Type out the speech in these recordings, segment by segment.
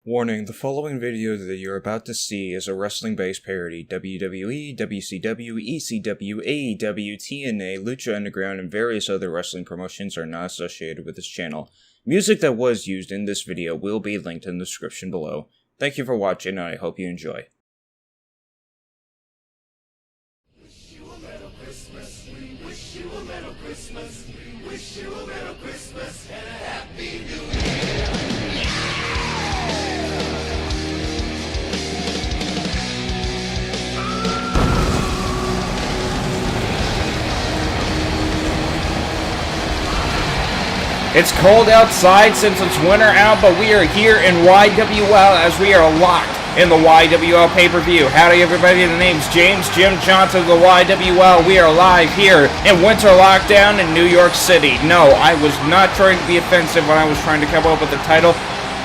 Warning, the following video that you're about to see is a wrestling-based parody. WWE, WCW, ECW, AEW, TNA, Lucha Underground, and various other wrestling promotions are not associated with this channel. Music that was used in this video will be linked in the description below. Thank you for watching, and I hope you enjoy. Wish you a Merry Christmas. We wish you a Merry Christmas. We wish you a Merry Christmas and a Happy New Year. It's cold outside since it's winter out, but we are here in YWL as we are locked in the YWL Payperview. Howdy everybody, the name's James Jim Johnson of the YWL. We are live here in winter lockdown in New York City. No, I was not trying to be offensive when I was trying to come up with the title.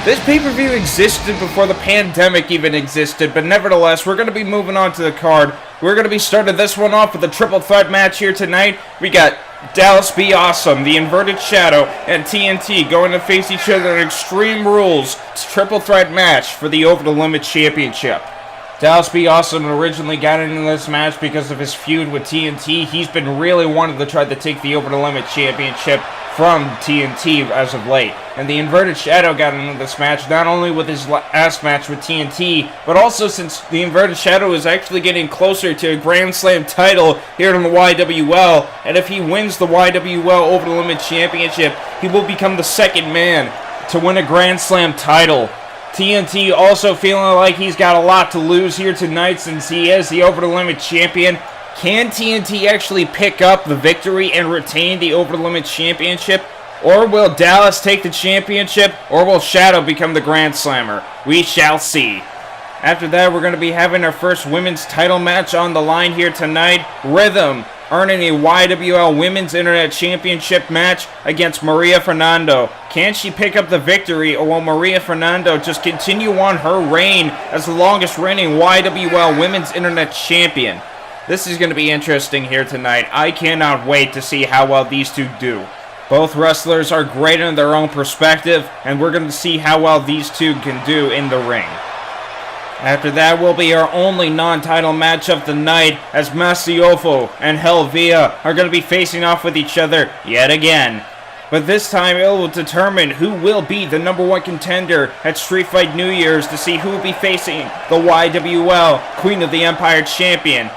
This pay-per-view existed before the pandemic even existed, but nevertheless, we're going to be moving on to the card. We're going to be starting this one off with a triple threat match here tonight. We got Dallas Be Awesome, the Inverted Shadow, and TNT going to face each other in Extreme Rules. It's a triple threat match for the Over the Limit Championship. Dallas Be Awesome originally got into this match because of his feud with TNT. He's been really wanting to try to take the Over the Limit Championship from TNT as of late. And the Inverted Shadow got into this match not only with his last match with TNT, but also since the Inverted Shadow is actually getting closer to a Grand Slam title here in the YWL, and if he wins the YWL Over the Limit Championship, he will become the second man to win a Grand Slam title. TNT also feeling like he's got a lot to lose here tonight since he is the Over the Limit champion. Can TNT actually pick up the victory and retain the Over the Limit Championship? Or will Dallas take the championship? Or will Shadow become the Grand Slammer? We shall see. After that, we're going to be having our first women's title match on the line here tonight. Rhythm earning a YWL Women's Internet Championship match against Maria Fernando. Can she pick up the victory, or will Maria Fernando just continue on her reign as the longest reigning YWL Women's Internet Champion? This is going to be interesting here tonight. I cannot wait to see how well these two do. Both wrestlers are great in their own perspective, and we're going to see how well these two can do in the ring. After that will be our only non-title match of the night, as Mashup and Helvia are going to be facing off with each other yet again. But this time it will determine who will be the #1 contender at Street Fight New Year's to see who will be facing the YWL Queen of the Empire Champion.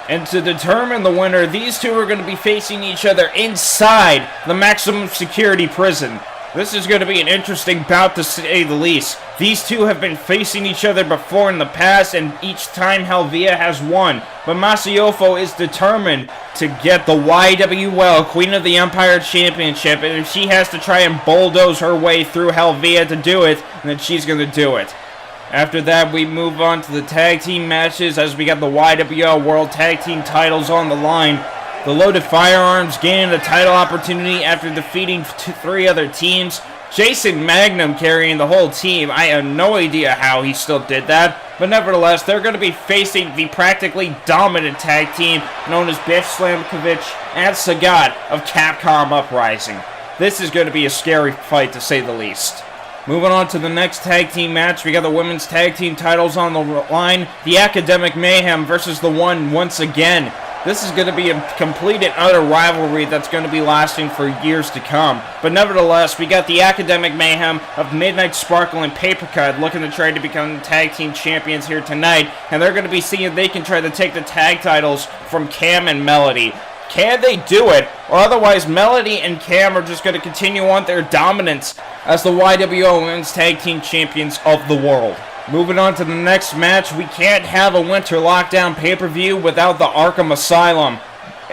And to determine the winner, these two are going to be facing each other inside the maximum security prison. This is going to be an interesting bout to say the least. These two have been facing each other before in the past, and each time Helvia has won. But Masayofo is determined to get the YWL Queen of the Empire Championship, and if she has to try and bulldoze her way through Helvia to do it, then she's going to do it. After that, we move on to the tag team matches as we got the YWL World Tag Team titles on the line. The Loaded Firearms gaining a title opportunity after defeating 3 other teams. Jason Magnum carrying the whole team. I have no idea how he still did that. But nevertheless, they're going to be facing the practically dominant tag team known as Biff Slamkovich and Sagat of Capcom Uprising. This is going to be a scary fight to say the least. Moving on to the next tag team match, we got the women's tag team titles on the line. The Academic Mayhem versus the One once again. This is going to be a complete and utter rivalry that's going to be lasting for years to come. But nevertheless, we got the Academic Mayhem of Midnight Sparkle and Papercut looking to try to become tag team champions here tonight. And they're going to be seeing if they can try to take the tag titles from Cam and Melody. Can they do it? Or otherwise, Melody and Cam are just going to continue on their dominance as the YWO Women's Tag Team Champions of the world. Moving on to the next match, we can't have a Winter Lockdown pay-per-view without the Arkham Asylum.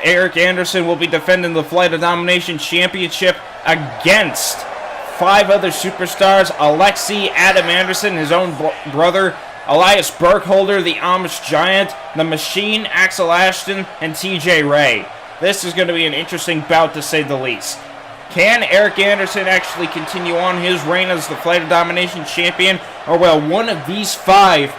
Eric Anderson will be defending the Flight of Domination Championship against 5 other superstars: Alexi Adam Anderson, his own brother, Elias Burkholder, the Amish Giant, The Machine, Axel Ashton, and TJ Ray. This is going to be an interesting bout to say the least. Can Eric Anderson actually continue on his reign as the Flight of Domination champion, or will one of these 5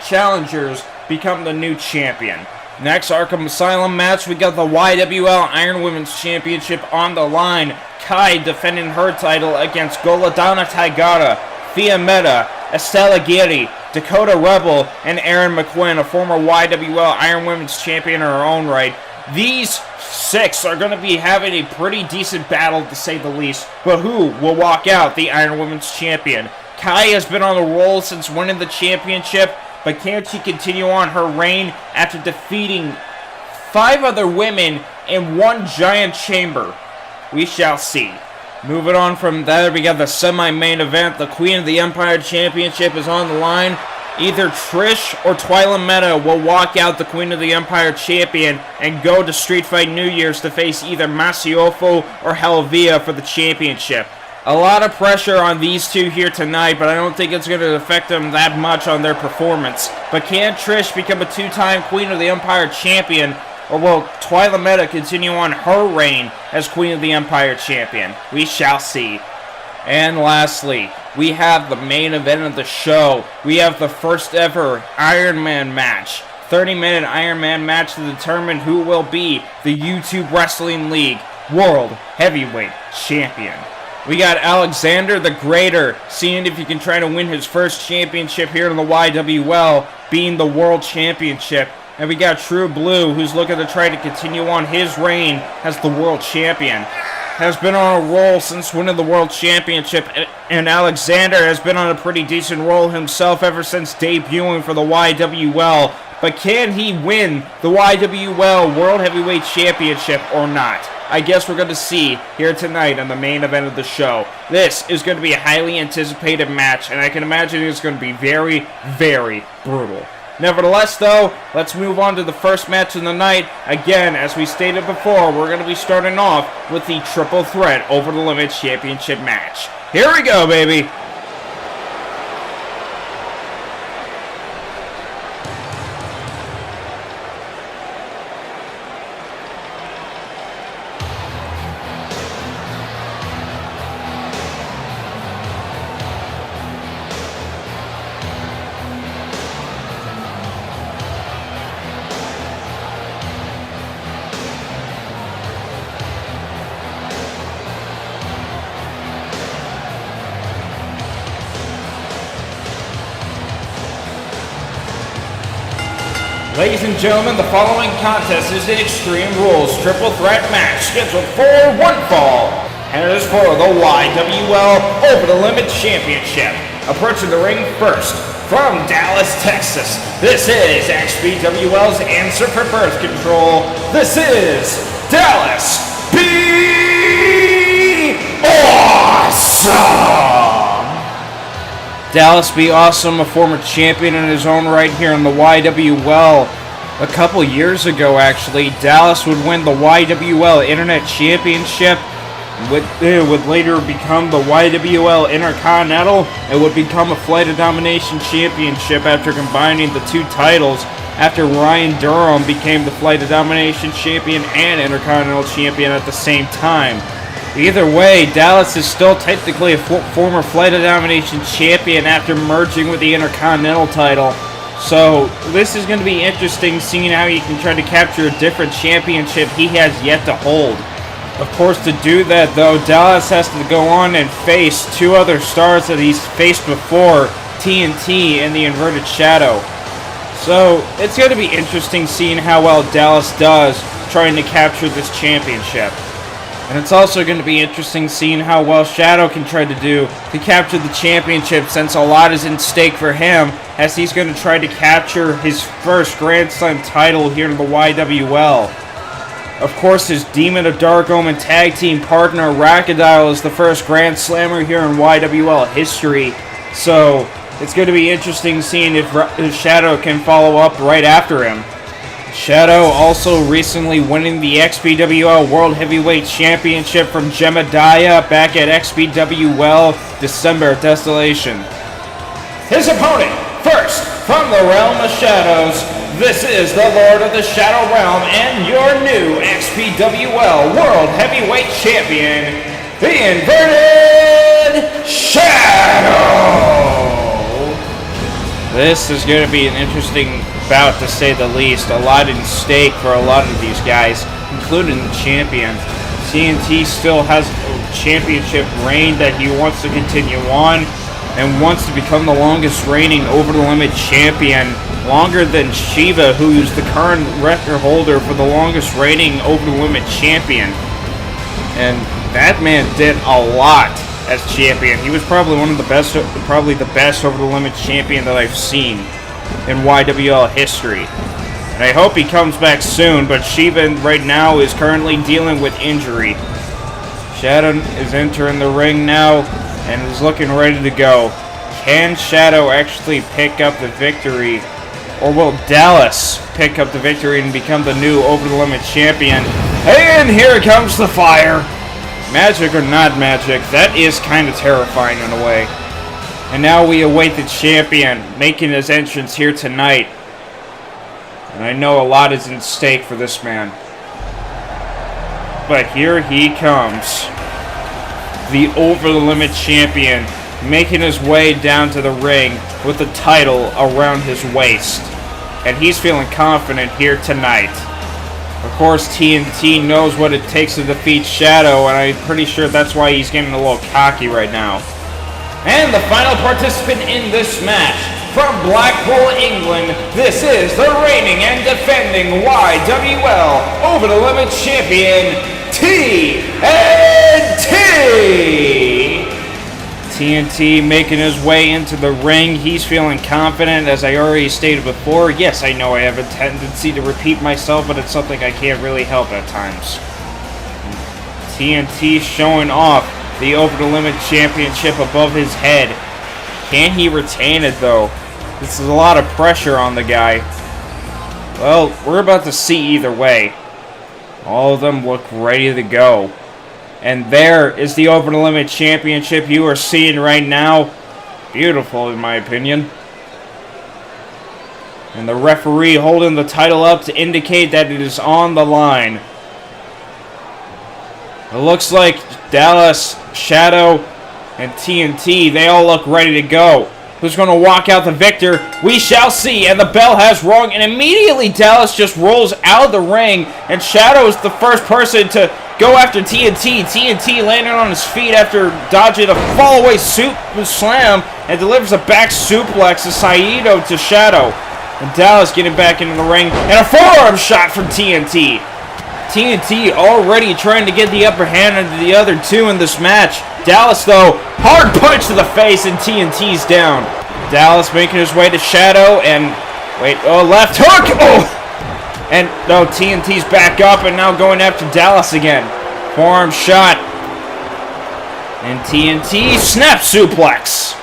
challengers become the new champion? Next Arkham Asylum match, we got the YWL Iron Women's Championship on the line. Kai defending her title against Goladana Taigara, Fiametta, Estella Geary, Dakota Rebel, and Erin McQuinn, a former YWL Iron Women's Champion in her own right. These 6 are going to be having a pretty decent battle, to say the least. But who will walk out the Iron Women's Champion? Kai has been on the roll since winning the championship, but can she continue on her reign after defeating 5 other women in one giant chamber? We shall see. Moving on from there, we got the semi-main event. The Queen of the Empire Championship is on the line. Either Trish or Twyla Meta will walk out the Queen of the Empire Champion and go to Street Fight New Year's to face either Masiofo or Helvia for the championship. A lot of pressure on these two here tonight, but I don't think it's going to affect them that much on their performance. But can Trish become a 2-time Queen of the Empire Champion, or will Twyla Meta continue on her reign as Queen of the Empire Champion? We shall see. And lastly, we have the main event of the show. We have the first ever Iron Man match. 30-minute Iron Man match to determine who will be the YouTube Wrestling League World Heavyweight Champion. We got Alexander the Greater seeing if he can try to win his first championship here in the YWL, being the World Championship. And we got True Blue, who's looking to try to continue on his reign as the World Champion. Has been on a roll since winning the World Championship, and Alexander has been on a pretty decent roll himself ever since debuting for the YWL. But can he win the YWL World Heavyweight Championship or not? I guess we're going to see here tonight on the main event of the show. This is going to be a highly anticipated match, and I can imagine it's going to be very, very brutal. Nevertheless, though, let's move on to the first match of the night. Again, as we stated before, we're going to be starting off with the Triple Threat Over the Limit Championship match. Here we go, baby! Ladies and gentlemen, the following contest is the Extreme Rules Triple Threat match scheduled for one fall, and it is for the YWL Over the Limit Championship. Approaching the ring first, from Dallas, Texas, this is XBWL's answer for birth control. This is Dallas Be Awesome! Dallas Be Awesome, a former champion in his own right here in the YWL. A couple years ago, actually, Dallas would win the YWL Internet Championship, would later become the YWL Intercontinental, and would become a Flight of Domination Championship after combining the two titles, after Ryan Durham became the Flight of Domination Champion and Intercontinental Champion at the same time. Either way, Dallas is still technically a former Flight of Domination Champion after merging with the Intercontinental title. So, this is going to be interesting seeing how he can try to capture a different championship he has yet to hold. Of course, to do that, though, Dallas has to go on and face 2 other stars that he's faced before, TNT and the Inverted Shadow. So, it's going to be interesting seeing how well Dallas does trying to capture this championship. And it's also going to be interesting seeing how well Shadow can try to do to capture the championship, since a lot is in stake for him, as he's going to try to capture his first Grand Slam title here in the YWL. Of course, his Demon of Dark Omen tag team partner, Rakadile, is the first Grand Slammer here in YWL history. So, it's going to be interesting seeing if Shadow can follow up right after him. Shadow also recently winning the XBWL World Heavyweight Championship from Jemediah back at XBWL December Desolation. His opponent, first from the Realm of Shadows, this is the Lord of the Shadow Realm and your new XBWL World Heavyweight Champion, the Inverted Shadow! This is going to be an interesting bout, to say the least. A lot in stake for a lot of these guys, including the champion. TNT still has a championship reign that he wants to continue on. and wants to become the longest reigning Over the Limit champion, longer than Shiva, who's the current record holder for the longest reigning Over the Limit champion. And that man did a lot as champion. He was probably one of the best, probably the best Over the Limit champion that I've seen in YWL history. And I hope he comes back soon, but Shiva right now is currently dealing with injury. Shadow is entering the ring now and is looking ready to go. Can Shadow actually pick up the victory? Or will Dallas pick up the victory and become the new Over the Limit champion? And here comes the fire! Magic or not magic, that is kind of terrifying in a way. And now we await the champion making his entrance here tonight. And I know a lot is at stake for this man. But here he comes. The Over the Limit champion, making his way down to the ring with the title around his waist. And he's feeling confident here tonight. Of course, TNT knows what it takes to defeat Shadow, and I'm pretty sure that's why he's getting a little cocky right now. And the final participant in this match, from Blackhole, England, this is the reigning and defending YWL Over the Limit champion, TNT! TNT making his way into the ring. He's feeling confident, as I already stated before. Yes, I know I have a tendency to repeat myself, but it's something I can't really help at times. TNT showing off the Over the Limit championship above his head. Can he retain it, though? This is a lot of pressure on the guy. Well, we're about to see either way. All of them look ready to go. And there is the Over the Limit championship you are seeing right now. Beautiful, in my opinion. And the referee holding the title up to indicate that it is on the line. It looks like Dallas, Shadow, and TNT, they all look ready to go. Who's going to walk out the victor? We shall see. And the bell has rung, and immediately Dallas just rolls out of the ring, and Shadow is the first person to go after TNT. TNT landing on his feet after dodging a fall-away slam and delivers a back suplex to Saito to Shadow. And Dallas getting back into the ring, and a forearm shot from TNT. TNT already trying to get the upper hand into the other two in this match. Dallas, though, hard punch to the face, and TNT's down. Dallas making his way to Shadow, and wait, oh, left hook, oh! And no, TNT's back up and now going after Dallas again. Forearm shot. And TNT snap suplex.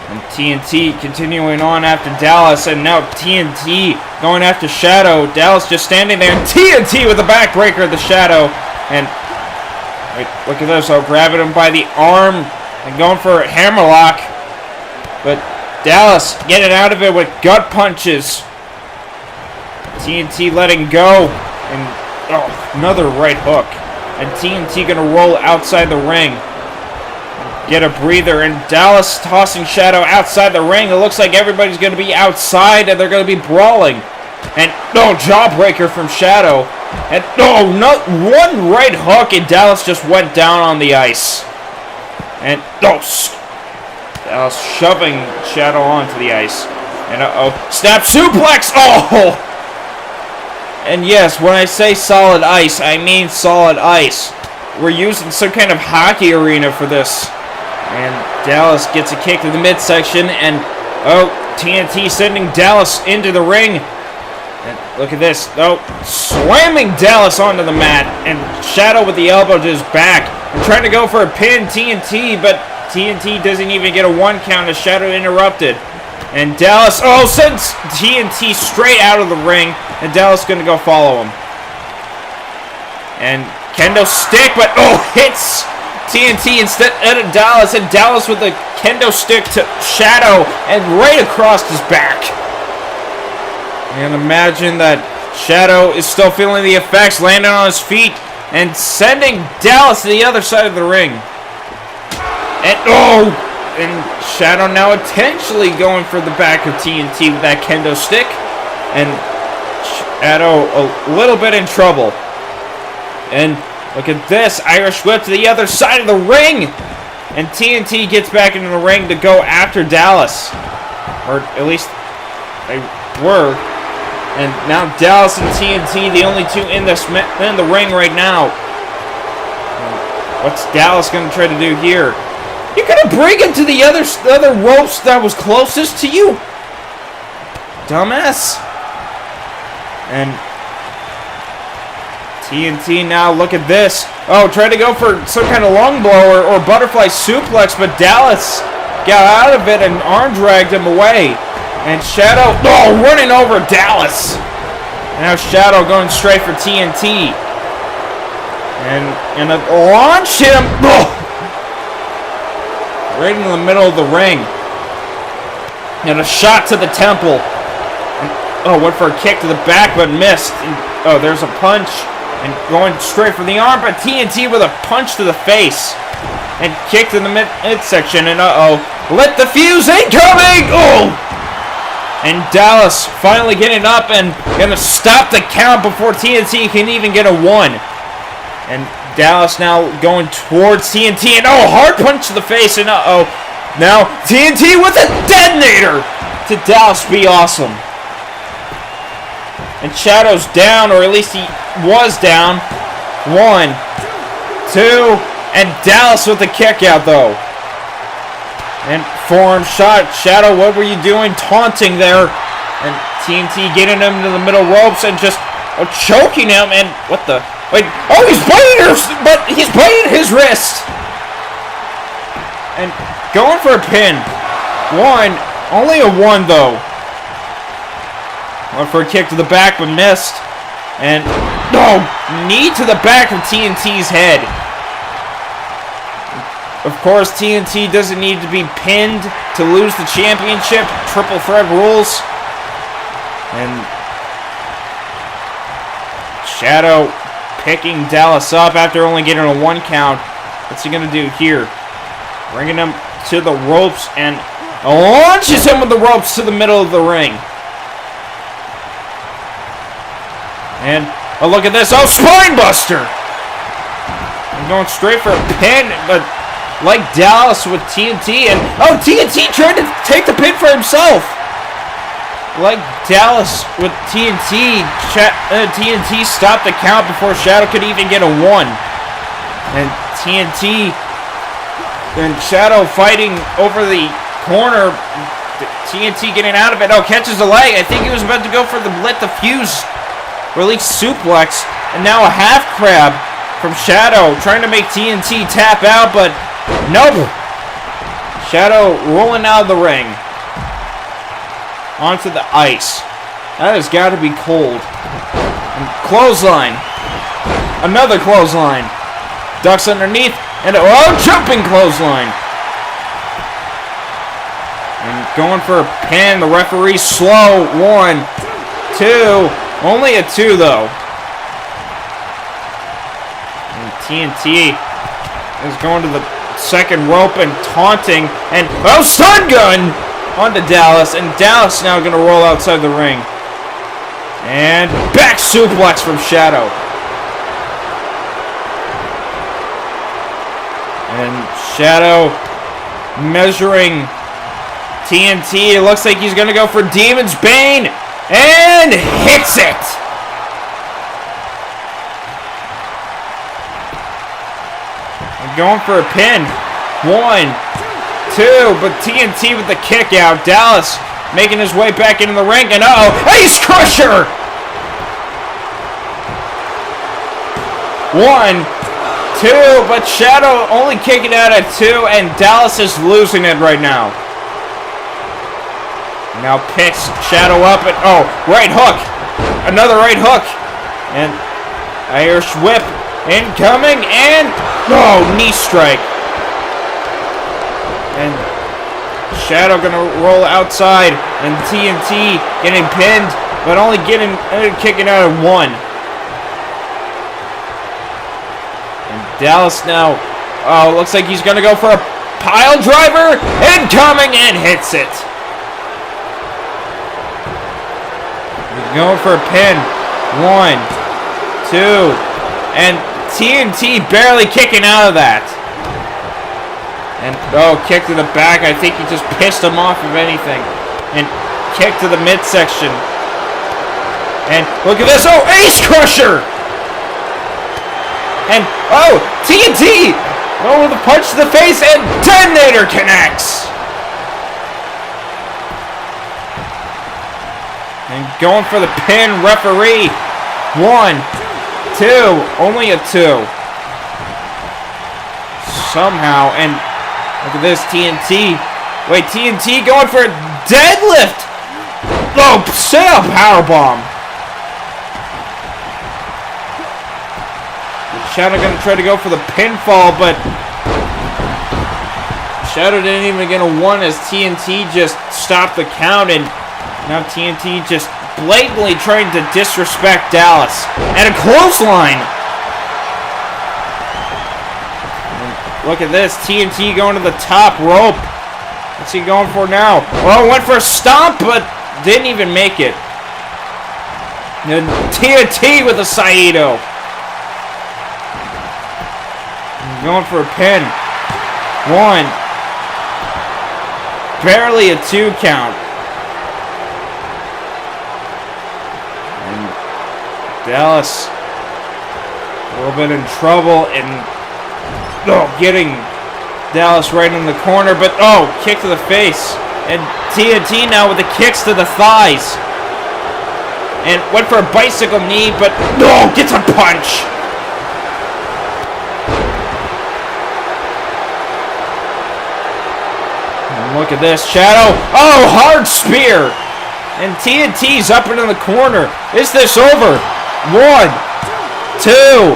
And TNT continuing on after Dallas, and now TNT going after Shadow. Dallas just standing there, and TNT with a backbreaker of the Shadow. And wait, look at this, grabbing him by the arm and going for a hammerlock. But Dallas getting out of it with gut punches. TNT letting go, and oh, another right hook. And TNT gonna roll outside the ring. Get a breather, and Dallas tossing Shadow outside the ring. It looks like everybody's gonna be outside, and they're gonna be brawling. And no, jawbreaker from Shadow. And no, not one right hook, and Dallas just went down on the ice. And no, Dallas shoving Shadow onto the ice. And snap suplex. Oh. And yes, when I say solid ice, I mean solid ice. We're using some kind of hockey arena for this. And Dallas gets a kick to the midsection, and oh, TNT sending Dallas into the ring. And look at this. Oh, slamming Dallas onto the mat, and Shadow with the elbow to his back. And trying to go for a pin, TNT, but TNT doesn't even get a one count as Shadow interrupted. And Dallas, sends TNT straight out of the ring, and Dallas going to go follow him. And kendo stick, but hits TNT instead of Dallas, and Dallas with the kendo stick to Shadow, and right across his back. And imagine that Shadow is still feeling the effects, landing on his feet, and sending Dallas to the other side of the ring. And Shadow now intentionally going for the back of TNT with that kendo stick. And Shadow a little bit in trouble. And look at this, Irish whip to the other side of the ring. And TNT gets back into the ring to go after Dallas. Or at least they were. And now Dallas and TNT, the only two in the ring right now. What's Dallas going to try to do here? You're going to bring him to the other ropes that was closest to you? Dumbass. And TNT now, look at this. Oh, try to go for some kind of lung blower or butterfly suplex, but Dallas got out of it and arm dragged him away. And Shadow, running over Dallas. Now Shadow going straight for TNT. And launch him. Right in the middle of the ring. And a shot to the temple. And, went for a kick to the back but missed. And, there's a punch. And going straight for the arm, but TNT with a punch to the face. And kicked in the midsection. And let the fuse incoming! And Dallas finally getting up and gonna stop the count before TNT can even get a 1. And Dallas now going towards TNT, and hard punch to the face, and now TNT with a detonator to Dallas. Be awesome. And Shadow's down, or at least he was down. 1, 2, and Dallas with the kick out though. And forearm shot. Shadow, what were you doing? Taunting there. And TNT getting him to the middle ropes and just choking him. And what the? Wait, he's biting his wrist. And going for a pin. 1, only a 1 though. Went for a kick to the back but missed. And knee to the back of TNT's head. Of course, TNT doesn't need to be pinned to lose the championship. Triple threat rules. And Shadow picking Dallas up after only getting a 1 count. What's he going to do here? Bringing him to the ropes and launches him with the ropes to the middle of the ring. And look at this. Spine buster. I'm going straight for a pin, but like Dallas with TNT, and TNT trying to take the pin for himself. Like Dallas with TNT, TNT stopped the count before Shadow could even get a 1. And TNT and Shadow fighting over the corner. TNT getting out of it. Catches the leg. I think he was about to go for the let the fuse release suplex, and now a half crab from Shadow trying to make TNT tap out, but nope. Shadow rolling out of the ring onto the ice. That has got to be cold. And clothesline. Another clothesline. Ducks underneath, and jumping clothesline. And going for a pin. The referee slow. 1, 2. Only a 2 though. And TNT is going to the second rope and taunting, and stun gun onto Dallas, and Dallas now going to roll outside the ring. And back suplex from Shadow. And Shadow measuring TNT. It looks like he's going to go for Demon's Bane. And hits it! And going for a pin. 1, 2, but TNT with the kick out. Dallas making his way back into the ring, and Ace Crusher! 1, 2, but Shadow only kicking out at 2, and Dallas is losing it right now. Now picks Shadow up and right hook. Another right hook. And Irish whip incoming, and knee strike. And Shadow gonna roll outside, and TNT getting pinned, but only kicking out at 1. And Dallas now looks like he's gonna go for a pile driver, incoming, and hits it. Going for a pin. 1, 2, and TNT barely kicking out of that. And, oh, kick to the back. I think he just pissed him off, if anything. And kick to the midsection. And look at this. Oh, Ace Crusher! And, oh, TNT! Oh, with a punch to the face, and Detonator connects! And going for the pin, referee. 1, 2, only a 2. Somehow, and look at this, TNT. Wait, TNT going for a deadlift! Oh, set up powerbomb. Shadow gonna try to go for the pinfall, but Shadow didn't even get a 1 as TNT just stopped the count, and now TNT just blatantly trying to disrespect Dallas. And a clothesline! And look at this, TNT going to the top rope. What's he going for now? Well, went for a stomp, but didn't even make it. And TNT with a Saito. Going for a pin. 1. Barely a 2 count. And Dallas a little bit in trouble, and getting Dallas right in the corner, but kick to the face. And TNT now with the kicks to the thighs. And went for a bicycle knee, but gets a punch. Look at this, Shadow. Oh, hard spear. And TNT's up into the corner. Is this over? 1, 2,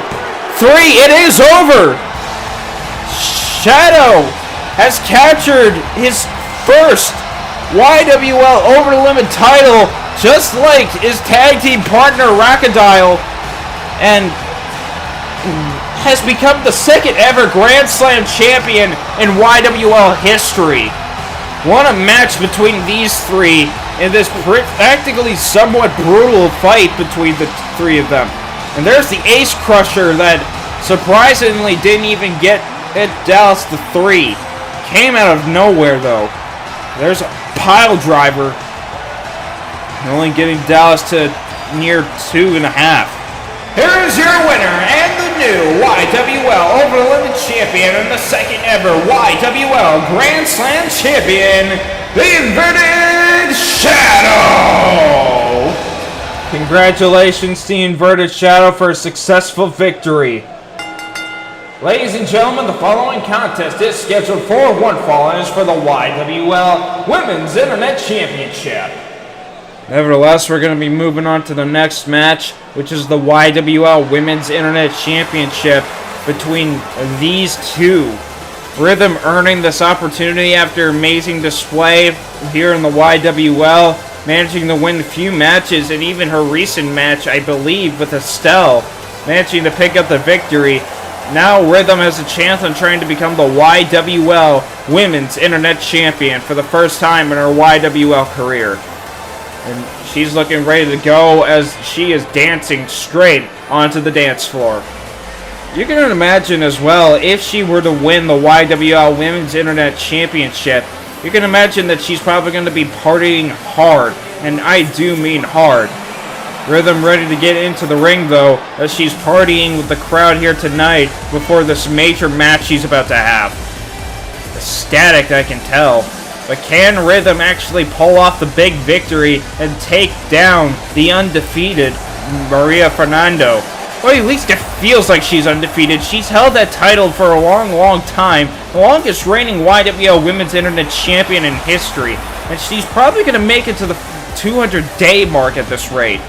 3. It is over. Shadow has captured his first YWL Over the Limit title, just like his tag team partner, Crocodile, and has become the second ever Grand Slam champion in YWL history. What a match between these three in this practically somewhat brutal fight between the three of them. And there's the Ace Crusher that surprisingly didn't even get Dallas to 3. Came out of nowhere though. There's a pile driver. Only getting Dallas to near 2.5. Here is your winner and the new YWL Over the Limit champion and the second ever YWL Grand Slam champion, the Inverted Shadow! Congratulations to the Inverted Shadow for a successful victory. Ladies and gentlemen, the following contest is scheduled for one fall and is for the YWL Women's Internet Championship. Nevertheless, we're going to be moving on to the next match, which is the YWL Women's Internet Championship between these two. Rhythm earning this opportunity after amazing display here in the YWL, managing to win a few matches, and even her recent match, I believe, with Estelle, managing to pick up the victory. Now Rhythm has a chance on trying to become the YWL Women's Internet Champion for the first time in her YWL career. And she's looking ready to go as she is dancing straight onto the dance floor. You can imagine as well, if she were to win the YWL Women's Internet Championship, you can imagine that she's probably going to be partying hard. And I do mean hard. Rhythm ready to get into the ring though, as she's partying with the crowd here tonight before this major match she's about to have. Ecstatic, I can tell. But can Rhythm actually pull off the big victory and take down the undefeated Maria Fernando? Well, at least it feels like she's undefeated. She's held that title for a long, long time. The longest reigning YWL Women's Internet Champion in history. And she's probably going to make it to the 200-day mark at this rate.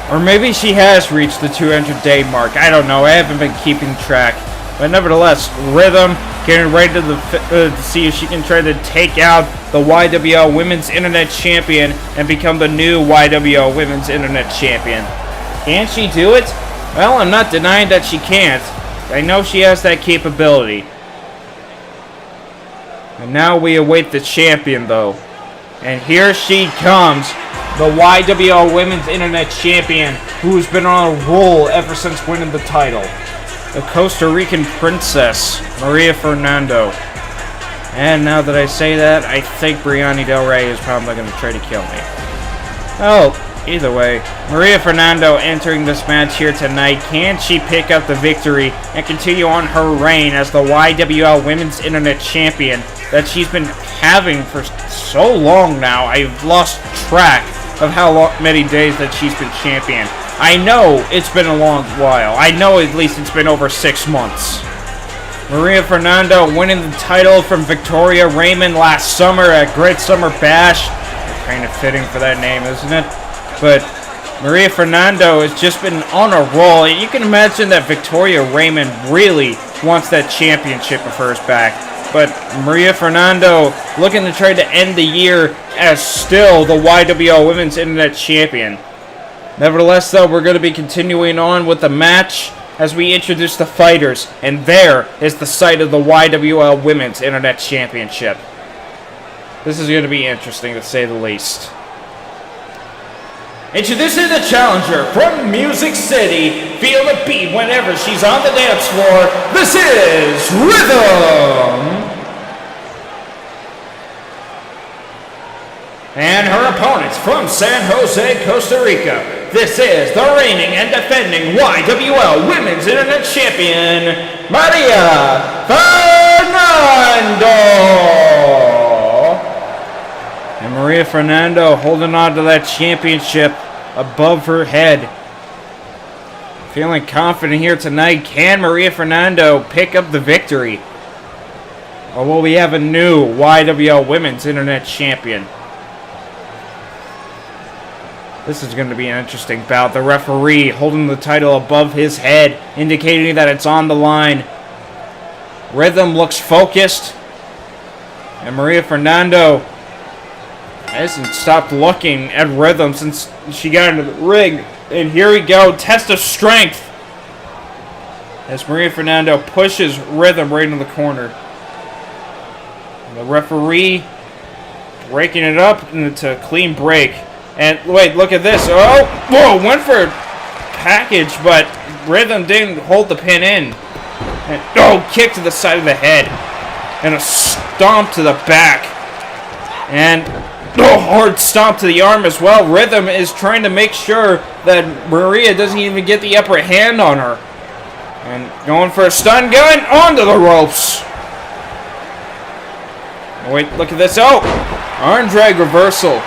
Or maybe she has reached the 200-day mark. I don't know. I haven't been keeping track. But nevertheless, Rhythm getting ready to see if she can try to take out the YWL Women's Internet Champion and become the new YWL Women's Internet Champion. Can she do it? Well, I'm not denying that she can't. I know she has that capability. And now we await the champion, though. And here she comes, the YWL Women's Internet Champion, who's been on a roll ever since winning the title. The Costa Rican princess, Maria Fernando. And now that I say that, I think Brianna Del Rey is probably going to try to kill me. Oh, either way, Maria Fernando entering this match here tonight. Can she pick up the victory and continue on her reign as the YWL Women's Internet Champion that she's been having for so long now? I've lost track of how many days that she's been champion. I know it's been a long while. I know at least it's been over 6 months. Maria Fernando winning the title from Victoria Raymond last summer at Great Summer Bash. Kind of fitting for that name, isn't it? But Maria Fernando has just been on a roll. You can imagine that Victoria Raymond really wants that championship of hers back. But Maria Fernando looking to try to end the year as still the YWL Women's Internet Champion. Nevertheless, though, we're going to be continuing on with the match as we introduce the fighters. And there is the site of the YWL Women's Internet Championship. This is going to be interesting, to say the least. Introducing the challenger from Music City. Feel the beat whenever she's on the dance floor. This is Rhythm. And her opponents from San Jose, Costa Rica. This is the reigning and defending YWL Women's Internet Champion, Maria Fernando. And Maria Fernando holding on to that championship above her head. Feeling confident here tonight. Can Maria Fernando pick up the victory? Or will we have a new YWL Women's Internet Champion? This is going to be an interesting bout. The referee holding the title above his head, indicating that it's on the line. Rhythm looks focused. And Maria Fernando hasn't stopped looking at Rhythm since she got into the ring. And here we go, test of strength. As Maria Fernando pushes Rhythm right into the corner. And the referee breaking it up into a clean break. And wait, look at this. Oh, whoa, went for a package, but Rhythm didn't hold the pin in. And, oh, kick to the side of the head. And a stomp to the back. And oh, hard stomp to the arm as well. Rhythm is trying to make sure that Maria doesn't even get the upper hand on her. And going for a stun gun onto the ropes. Oh, wait, look at this. Oh, arm drag reversal.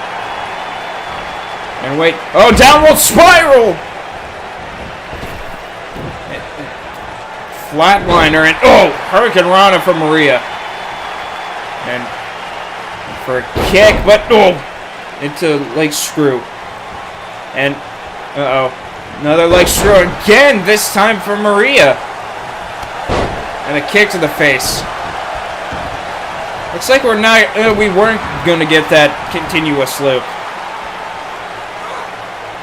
And wait, oh, downward spiral! Flatliner, and oh, Hurricane Rana from Maria. And for a kick, but oh, into leg screw. And, uh-oh, another leg screw again, this time for Maria. And a kick to the face. Looks like we weren't going to get that continuous loop.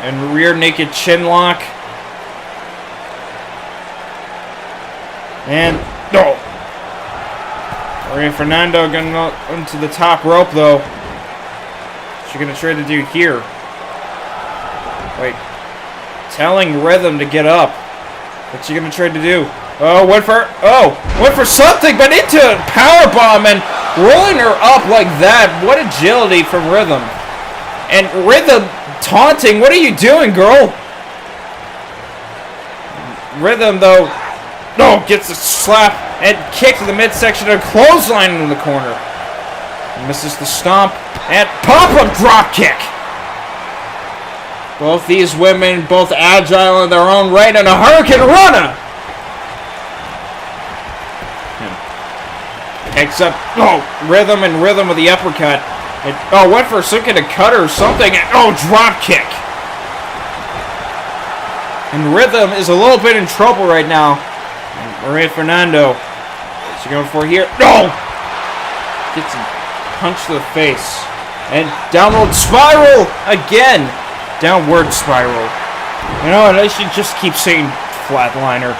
And rear naked chin lock. And oh, Maria Fernando going into the top rope though. What's she gonna try to do here? Wait, telling Rhythm to get up. What's she gonna try to do? Oh, went for something, but into a powerbomb and rolling her up like that. What agility from Rhythm. And Rhythm taunting, what are you doing, girl? Rhythm, though, no, gets a slap and kick to the midsection and clothesline in the corner. Misses the stomp and pop-up drop kick. Both these women, both agile in their own right, and a Hurricane Rana. Picks up, oh, Rhythm with the uppercut. And, oh, went for some kind of cutter or something. And, oh, drop kick. And Rhythm is a little bit in trouble right now. And Maria Fernando. What's she going for here? No! Gets a punch to the face. And downward spiral again. Downward spiral. You know, and I should just keep saying flatliner.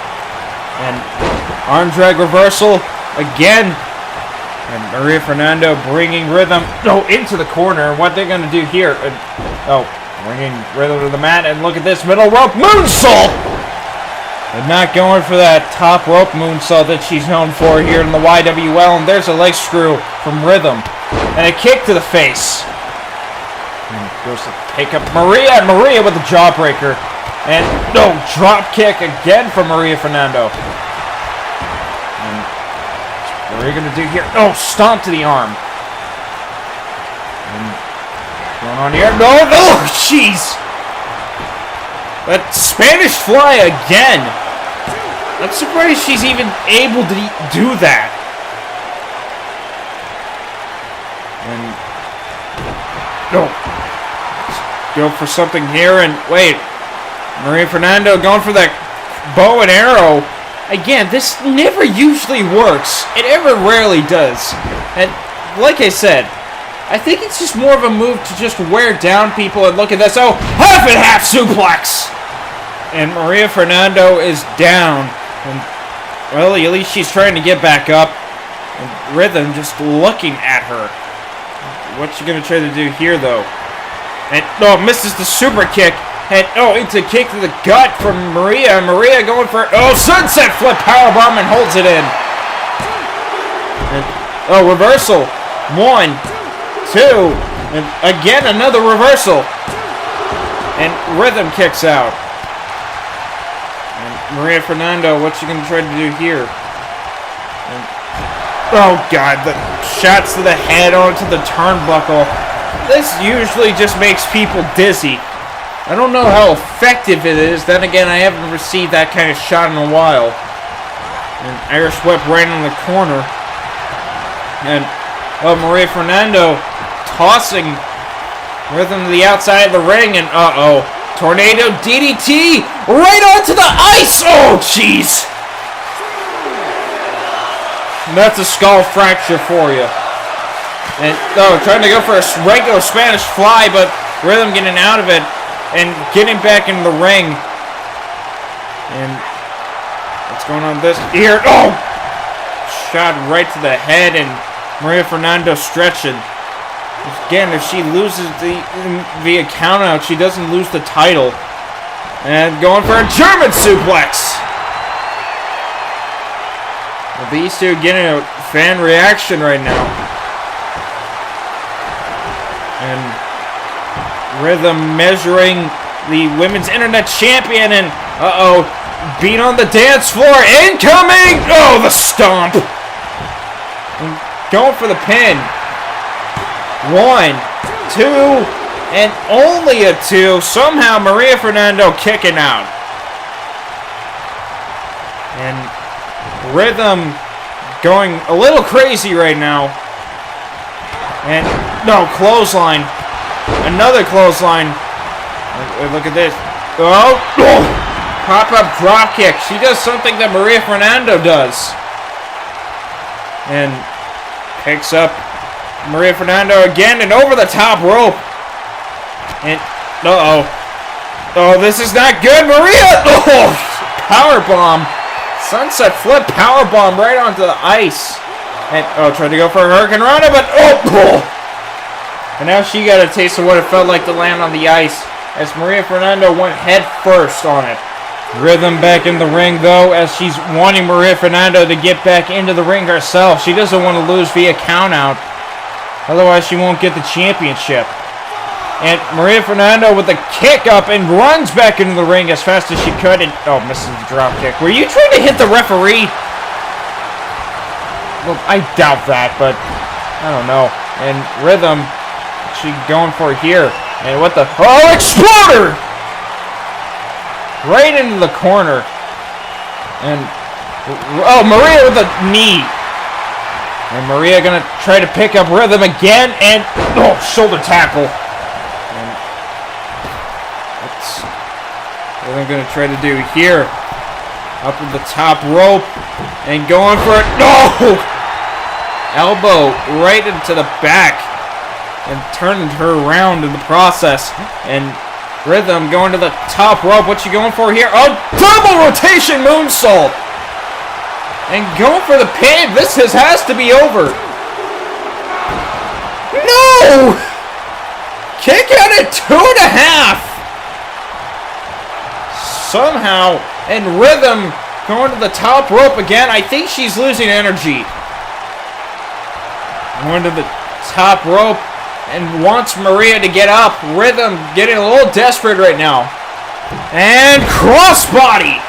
And arm drag reversal again. And Maria Fernando bringing Rhythm into the corner. What they're going to do here? Bringing Rhythm to the mat. And look at this middle rope moonsault. But not going for that top rope moonsault that she's known for here in the YWL. And there's a leg screw from Rhythm. And a kick to the face. And goes to pick up Maria. And Maria with the jawbreaker. And no, drop kick again from Maria Fernando. And what are you going to do here? Oh, stomp to the arm. And going on here. No, jeez. That Spanish fly again. I'm surprised she's even able to do that. And no, go for something here and wait. Maria Fernando going for that bow and arrow. Again, this never usually works. It ever rarely does. And like I said, I think it's just more of a move to just wear down people and look at this. Oh, half and half suplex. And Maria Fernando is down. And, well, at least she's trying to get back up. And Rhythm just looking at her. What's she going to try to do here, though? And, oh, misses the super kick. And, oh, it's a kick to the gut from Maria. Maria going for, oh, sunset flip powerbomb and holds it in. And, oh, reversal. 1, 2. And again, another reversal. And Rhythm kicks out. Maria Fernando, what's she going to try to do here? And, oh, God, the shots to the head onto the turnbuckle. This usually just makes people dizzy. I don't know how effective it is. Then again, I haven't received that kind of shot in a while. And Irish whip right in the corner. And, oh, Maria Fernando tossing Rhythm to the outside of the ring. And, uh-oh. Tornado DDT right onto the ice. Oh, jeez. That's a skull fracture for you. And, oh, trying to go for a regular Spanish fly, but Rhythm getting out of it and getting back into the ring. And what's going on this here? Oh! Shot right to the head, and Maria Fernando stretching. Again, if she loses via countout, she doesn't lose the title. And going for a German suplex. Well, these two getting a fan reaction right now. And Rhythm measuring the women's internet champion. And, uh-oh, beat on the dance floor. Incoming! Oh, the stomp. And going for the pin. 1, 2, and only a 2. Somehow Maria Fernando kicking out. And Rhythm going a little crazy right now. And no, clothesline. Another clothesline. Look at this. Oh, pop-up drop kick. She does something that Maria Fernando does. And picks up Maria Fernando again and over the top rope. And, uh-oh. Oh, this is not good. Maria! Oh, powerbomb. Sunset flip powerbomb right onto the ice. And, oh, tried to go for a Hurricane Rana, but, oh! And now she got a taste of what it felt like to land on the ice as Maria Fernando went head first on it. Rhythm back in the ring, though, as she's wanting Maria Fernando to get back into the ring herself. She doesn't want to lose via countout. Otherwise, she won't get the championship. And Maria Fernando with a kick up and runs back into the ring as fast as she could. And, oh, misses the drop kick. Were you trying to hit the referee? Well, I doubt that, but I don't know. And Rhythm, what's she going for here? And what the... Oh, Exploder! Right into the corner. And... Oh, Maria with a knee. And Maria gonna try to pick up Rhythm again, and oh, shoulder tackle. And what's Rhythm gonna try to do here? Up at the top rope and going for it. No! Elbow right into the back and turning her around in the process. And Rhythm going to the top rope. What you going for here? Oh, double rotation moonsault. And going for the pin. This has to be over. No! Kick out at 2.5. Somehow, And Rhythm going to the top rope again. I think she's losing energy. Going to the top rope and wants Maria to get up. Rhythm getting a little desperate right now. And crossbody.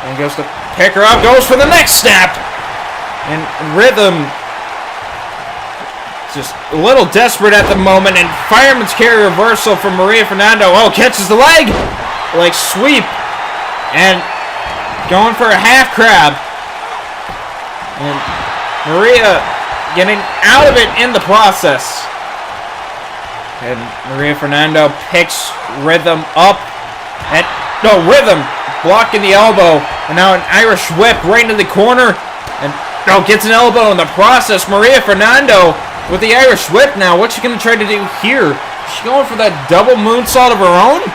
And goes to pick her up. Goes for the neck snap. And Rhythm just a little desperate at the moment. And fireman's carry reversal from Maria Fernando. Oh, catches the leg. Like sweep. And going for a half crab. And Maria getting out of it in the process. And Maria Fernando picks Rhythm up. And no, Rhythm blocking the elbow. And now an Irish whip right into the corner. And no, gets an elbow in the process. Maria Fernando with the Irish whip now. What's she going to try to do here? Is she going for that double moonsault of her own?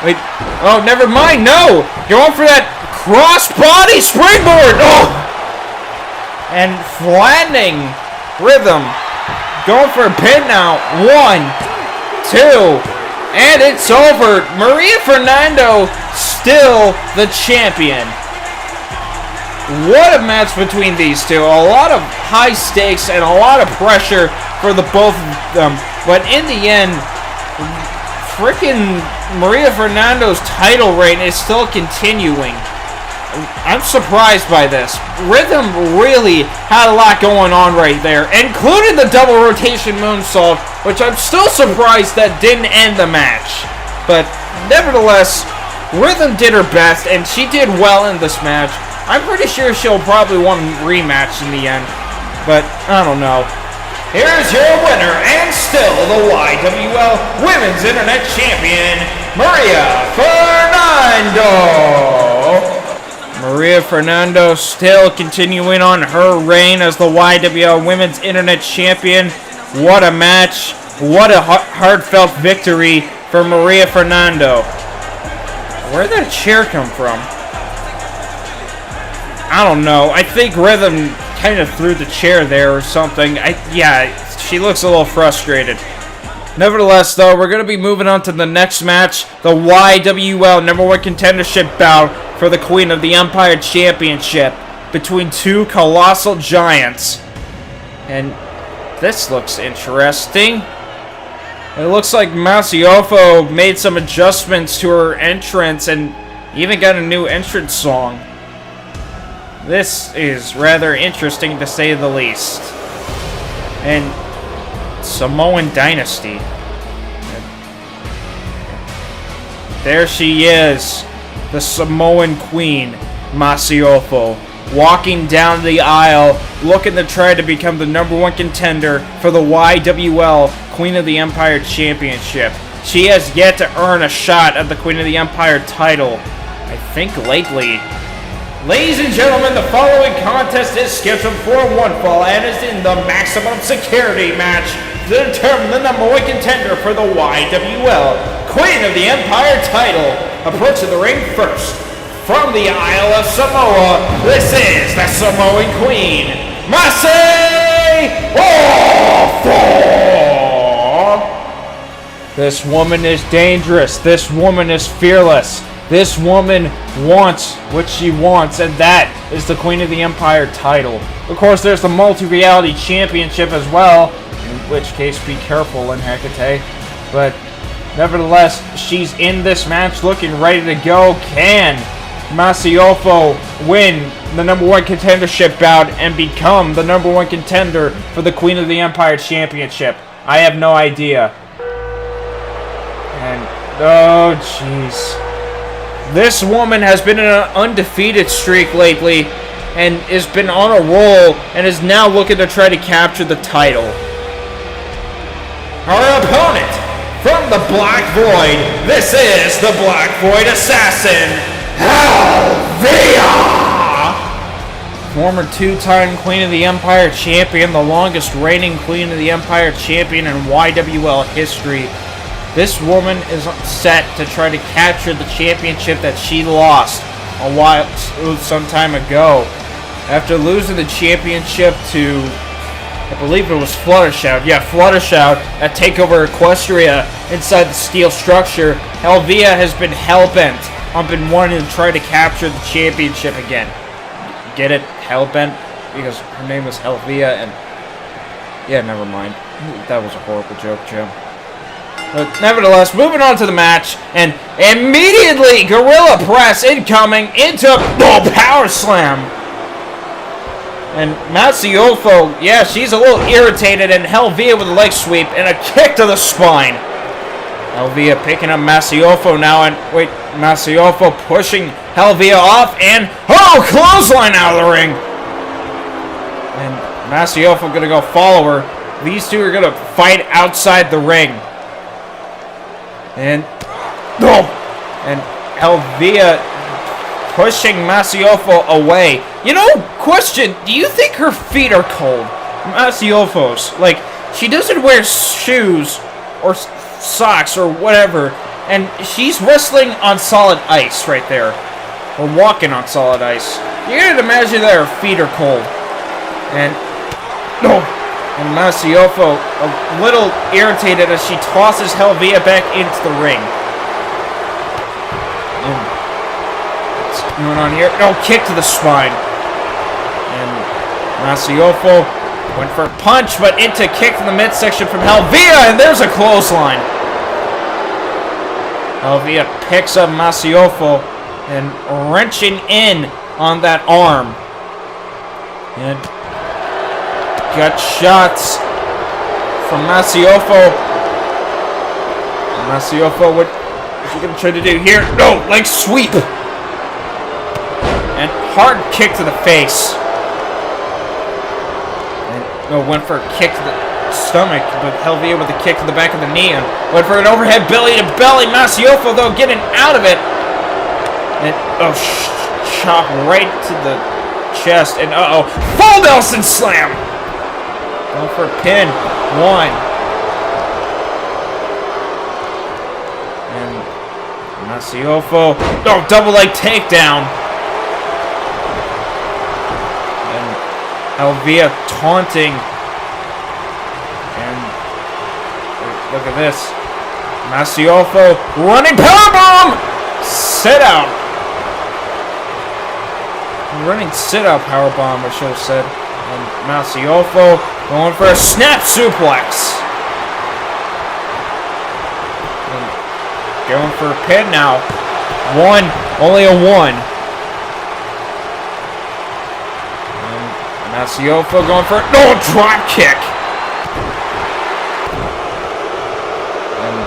Wait. Oh, never mind. No. Going for that cross-body springboard. Oh. And flattening Rhythm. Going for a pin now. 1, 2. And it's over. Maria Fernando still the champion. What a match between these two. A lot of high stakes and a lot of pressure for the both of them. But in the end, freaking Maria Fernando's title reign is still continuing. I'm surprised by this. Rhythm really had a lot going on right there, including the double rotation moonsault, which I'm still surprised that didn't end the match. But nevertheless, Rhythm did her best, and she did well in this match. I'm pretty sure she'll probably want a rematch in the end, but I don't know. Here's your winner, and still the YWL Women's Internet Champion, Maria Fernando. Maria Fernando still continuing on her reign as the YWL Women's Internet Champion. What a match. What a heartfelt victory for Maria Fernando. Where did that chair come from? I don't know. I think Rhythm kind of threw the chair there or something. Yeah, she looks a little frustrated. Nevertheless, though, we're going to be moving on to the next match. The YWL #1 contendership bout for the Queen of the Empire Championship between two colossal giants. And this looks interesting. It looks like Masiofo made some adjustments to her entrance and even got a new entrance song. This is rather interesting to say the least. And Samoan Dynasty. There she is, the Samoan Queen, Masiofo, walking down the aisle, looking to try to become the #1 contender for the YWL Queen of the Empire Championship. She has yet to earn a shot at the Queen of the Empire title, I think lately. Ladies and gentlemen, the following contest is scheduled for one fall and is in the maximum security match to determine the #1 contender for the YWL Queen of the Empire title. Approaching the ring first, from the Isle of Samoa, this is the Samoan Queen, Masiofo! This woman is dangerous. This woman is fearless. This woman wants what she wants, and that is the Queen of the Empire title. Of course, there's the Multi-Reality Championship as well, in which case, be careful in Hecate. But nevertheless, she's in this match looking ready to go. Can Masiofo win the #1 contendership bout and become the #1 contender for the Queen of the Empire Championship? I have no idea. And, oh jeez. This woman has been in an undefeated streak lately and has been on a roll and is now looking to try to capture the title. Our opponent from the Black Void, this is the Black Void Assassin, Helvia! Former two-time Queen of the Empire champion, the longest reigning Queen of the Empire champion in YWL history. This woman is set to try to capture the championship that she lost some time ago. After losing the championship to, I believe it was Fluttershout. Yeah, Fluttershout at TakeOver Equestria inside the steel structure. Helvia has been hell-bent on wanting to try to capture the championship again. Get it? Hell-bent? Because her name was Helvia and... yeah, never mind. That was a horrible joke, Jim. But nevertheless, moving on to the match, and immediately Gorilla Press incoming into Power Slam. And Massiolfo, yeah, she's a little irritated, and Helvia with a leg sweep and a kick to the spine. Helvia picking up Massiolfo now, and wait, Massiolfo pushing Helvia off, and clothesline out of the ring. And Massiolfo gonna go follow her. These two are gonna fight outside the ring. And Helvia pushing Massiolfo away. You know, question, do you think her feet are cold? Massiolfo's. Like, she doesn't wear shoes or socks or whatever, and she's wrestling on solid ice right there. Or walking on solid ice. You gotta imagine that her feet are cold. And Massiolfo a little irritated as she tosses Helvia back into the ring. What's going on here? No, kick to the spine. And Massiolfo went for a punch, but into kick to the midsection from Helvia, and there's a clothesline. Helvia picks up Massiolfo and wrenching in on that arm. And got shots from Massiolfo. Massiolfo, what is he going to try to do here? No, leg sweep. And hard kick to the face. And went for a kick to the stomach, but Helvia with a kick to the back of the knee. And went for an overhead belly to belly. Massiolfo, though, getting out of it. And, chop right to the chest. And, full Nelson slam. Going for a pin. One. And Massiolfo. Double leg takedown. And Helvia taunting. And look at this. Massiolfo running powerbomb. Sit out. Running sit-out powerbomb, I should have said. And Massiolfo going for a snap suplex. And going for a pin now. One, only a one. And Massiolfo going for a drop kick. And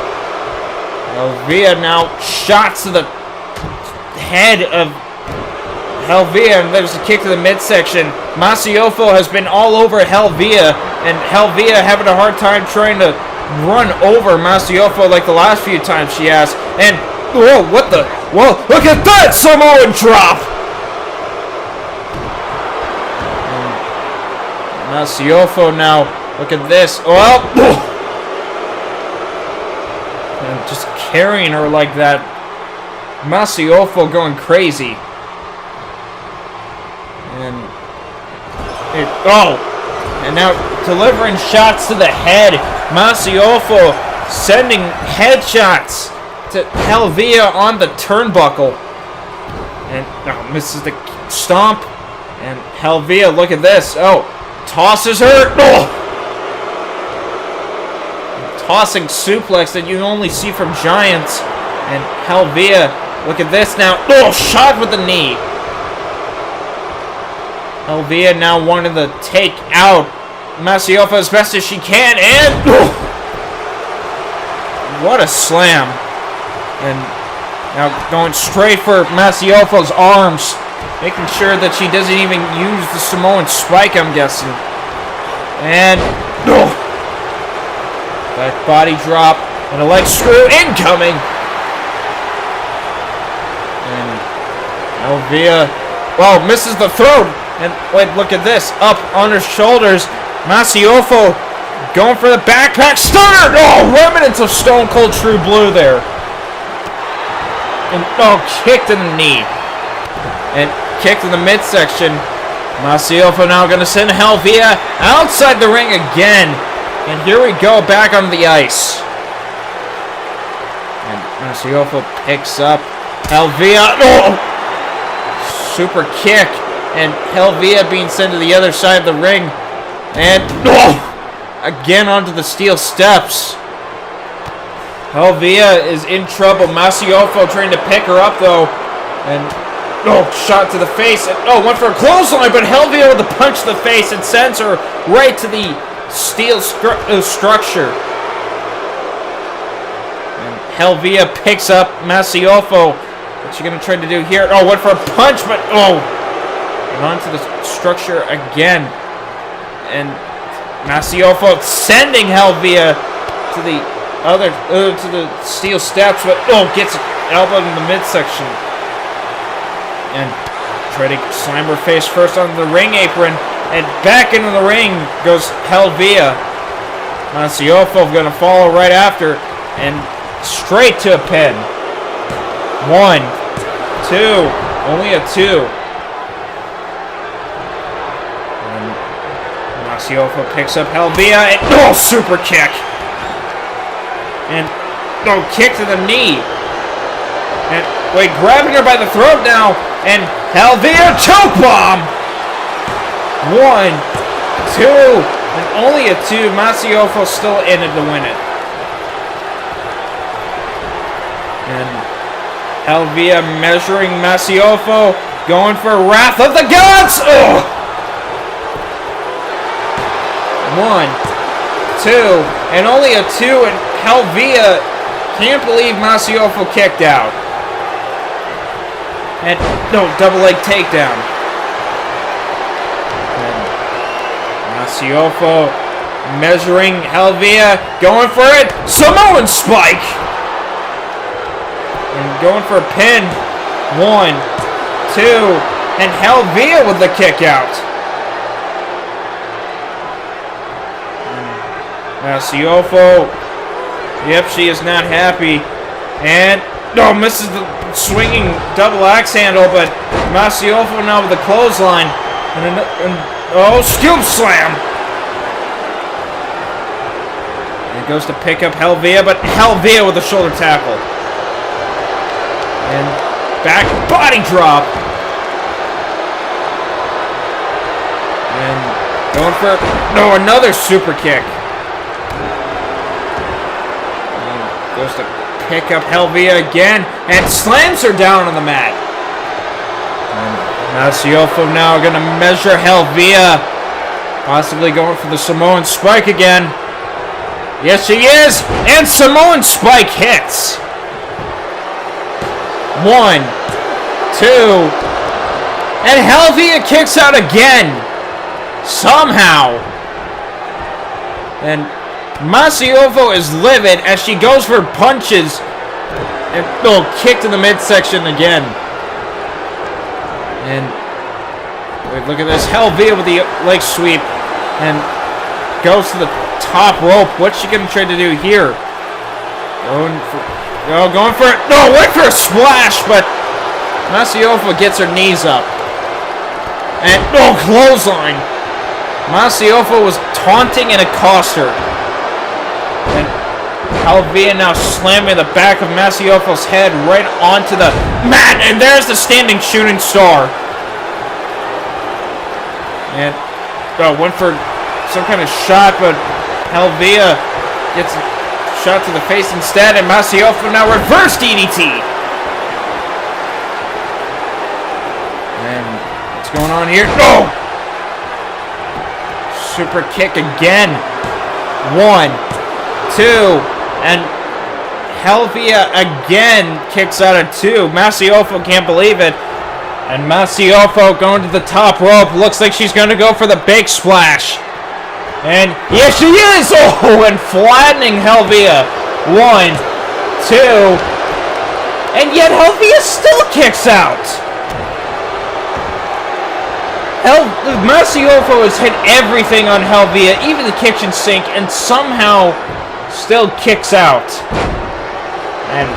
Helvia now shots to the head of Helvia, and there's a kick to the midsection. Massiolfo has been all over Helvia, and Helvia having a hard time trying to run over Massiolfo like the last few times she has. And, what the? Whoa, look at that Samoan drop! And Massiolfo now, look at this. And just carrying her like that. Massiolfo going crazy. And now delivering shots to the head. Massiolfo sending headshots to Helvia on the turnbuckle. And misses the stomp. And Helvia, look at this. Tosses her. Tossing suplex that you only see from giants. And Helvia, look at this now. Shot with the knee. Helvia now wanting to take out Massiolfo as best as she can, and what a slam! And now going straight for Massiolfo's arms, making sure that she doesn't even use the Samoan spike, I'm guessing. And back body drop and a leg screw incoming. And Helvia, misses the throat. And wait, look at this. Up on her shoulders. Massiolfo going for the backpack stunner. Remnants of Stone Cold True Blue there. And kick to the knee. And kick to the midsection. Massiolfo now going to send Helvia outside the ring again. And here we go, back on the ice. Masiofa picks up Helvia. Oh! Super kick. And Helvia being sent to the other side of the ring. And again onto the steel steps. Helvia is in trouble. Masiofa trying to pick her up though. And shot to the face. And, went for a clothesline, but Helvia with a punch to the face and sends her right to the steel structure. And Helvia picks up Masiofa. What's she gonna try to do here? Went for a punch, but and onto the structure again. And Masiofa sending Helvia to the other to the steel steps, but gets elbowed in the midsection. And try to slam her face first onto the ring apron, and back into the ring goes Helvia. Masiofa gonna follow right after, and straight to a pin. 1, 2, only a 2. And Masiofa picks up Helvia, and super kick. And kick to the knee. And Wade grabbing her by the throat now, and Helvia choke bomb. 1, 2, and only a 2. Masiofa still in it to win it. And Helvia measuring Masiofa, going for Wrath of the Gods. 1, 2, and only a 2, and Helvia can't believe Masiofa kicked out. And double leg takedown. And Masiofa measuring Helvia, going for it. Samoan spike. And going for a pin. 1, 2, and Helvia with the kick out. Masiofa, yep, she is not happy. And misses the swinging double axe handle, but Masiofa now with the clothesline. And scoop slam. And goes to pick up Helvia, but Helvia with a shoulder tackle. And back body drop. And going for another super kick. And goes to pick up Helvia again and slams her down on the mat. And Masiofa now going to measure Helvia, possibly going for the Samoan spike again. Yes, she is, and Samoan spike hits. 1, 2, and Helvia kicks out again, somehow. And Masiofa is livid as she goes for punches and kicked in the midsection again. And wait, look at this. Helvia with the leg sweep and goes to the top rope. What's she going to try to do here? Going for it. Went for a splash, but Masiofa gets her knees up. And clothesline. Masiofa was taunting and accosted her. And Helvia now slamming the back of Masiofa's head right onto the mat. And there's the standing shooting star. And went for some kind of shot, but Helvia gets a shot to the face instead. And Masiofa now reverse DDT. And what's going on here? Super kick again. 1, 2, and Helvia again kicks out at 2. Masiofa can't believe it. And Masiofa going to the top rope. Looks like she's going to go for the big splash. And yes, she is! And flattening Helvia. 1, 2, and yet Helvia still kicks out. Masiofa has hit everything on Helvia, even the kitchen sink, and somehow still kicks out. And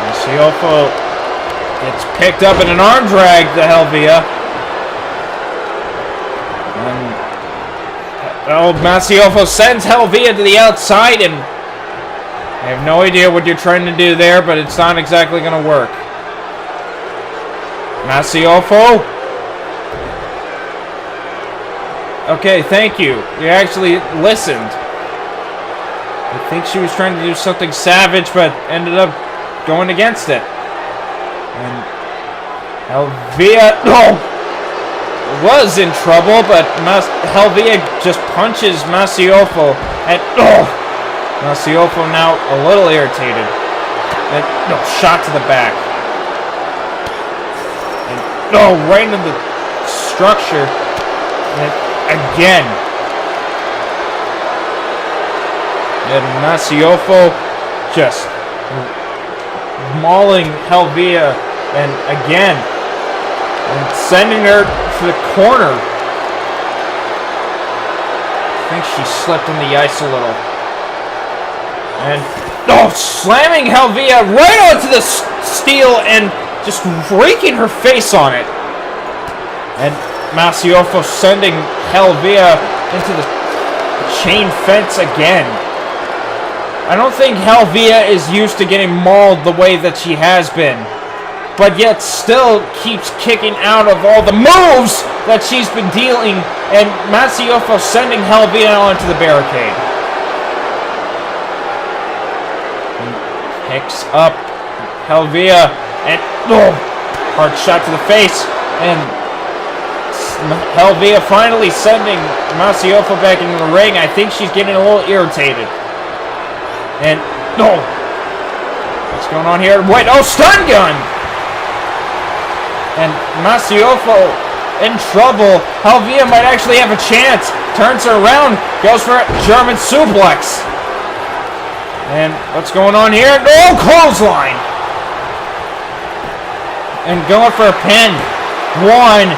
Masiofa gets picked up in an arm drag to Helvia. And Masiofa sends Helvia to the outside, and I have no idea what you're trying to do there, but it's not exactly going to work. Masiofo. Okay, thank you. You actually listened. I think she was trying to do something savage, but ended up going against it. And Helvia was in trouble, but Helvia just punches Masiofo. And Masiofo now a little irritated. And shot to the back. And right into the structure. And again. And Masiofo just mauling Helvia. And again. And sending her to the corner. I think she slipped on the ice a little. And slamming Helvia right onto the steel and just raking her face on it. And Masiofo sending Helvia into the chain fence again. I don't think Helvia is used to getting mauled the way that she has been, but yet still keeps kicking out of all the moves that she's been dealing, and Masiofo sending Helvia onto the barricade. And picks up Helvia, and hard shot to the face, and Helvia finally sending Masiofo back into the ring. I think she's getting a little irritated. And what's going on here? Wait, stun gun! And Masiofo in trouble. Helvia might actually have a chance. Turns her around. Goes for a German suplex. And what's going on here? Clothesline. And going for a pin. 1,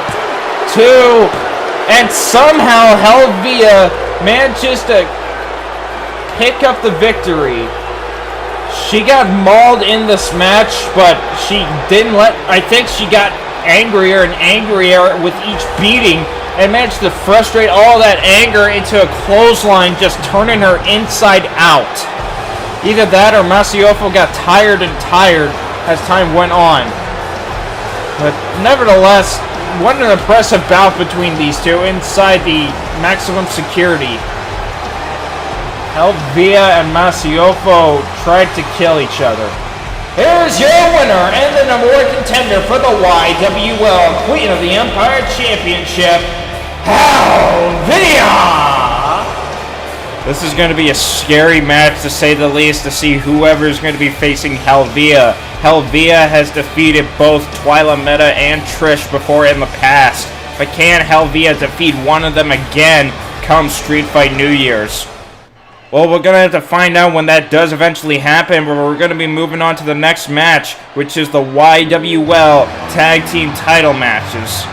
2. And somehow Helvia manages to pick up the victory. She got mauled in this match, but she didn't let... I think she got angrier and angrier with each beating and managed to frustrate all that anger into a clothesline, just turning her inside out. Either that or Masiofo got tired and tired as time went on. But nevertheless, what an impressive bout between these two inside the maximum security. Helvia and Masiofo tried to kill each other. Here's your winner and the number 1 contender for the YWL Queen of the Empire Championship, Helvia! This is going to be a scary match to say the least, to see whoever is going to be facing Helvia. Helvia has defeated both Twyla Meta and Trish before in the past, but can Helvia defeat one of them again come Street Fight New Year's? Well, we're going to have to find out when that does eventually happen, but we're going to be moving on to the next match, which is the YWL Tag Team title matches.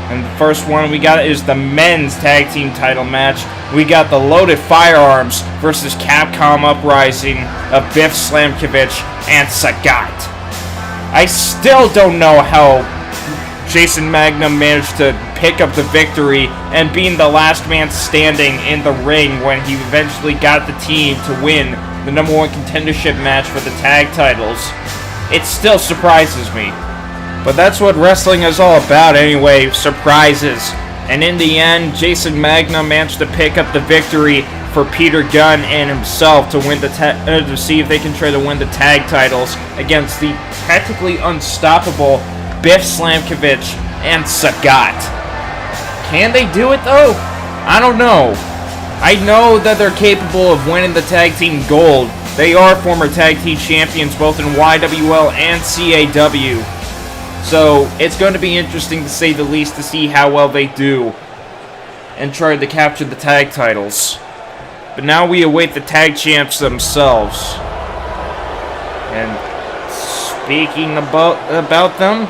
And the first one we got is the men's tag team title match. We got the Loaded Firearms versus Capcom Uprising of Biff Slamkovich and Sagat. I still don't know how Jason Magnum managed to pick up the victory and being the last man standing in the ring when he eventually got the team to win the number 1 contendership match for the tag titles. It still surprises me. But that's what wrestling is all about anyway, surprises. And in the end, Jason Magnum managed to pick up the victory for Peter Gunn and himself to win to see if they can try to win the tag titles against the practically unstoppable Biff Slamkovich and Sagat. Can they do it though? I don't know. I know that they're capable of winning the tag team gold. They are former tag team champions both in YWL and CAW. So it's going to be interesting to say the least to see how well they do and try to capture the tag titles. But now we await the tag champs themselves. And speaking about them,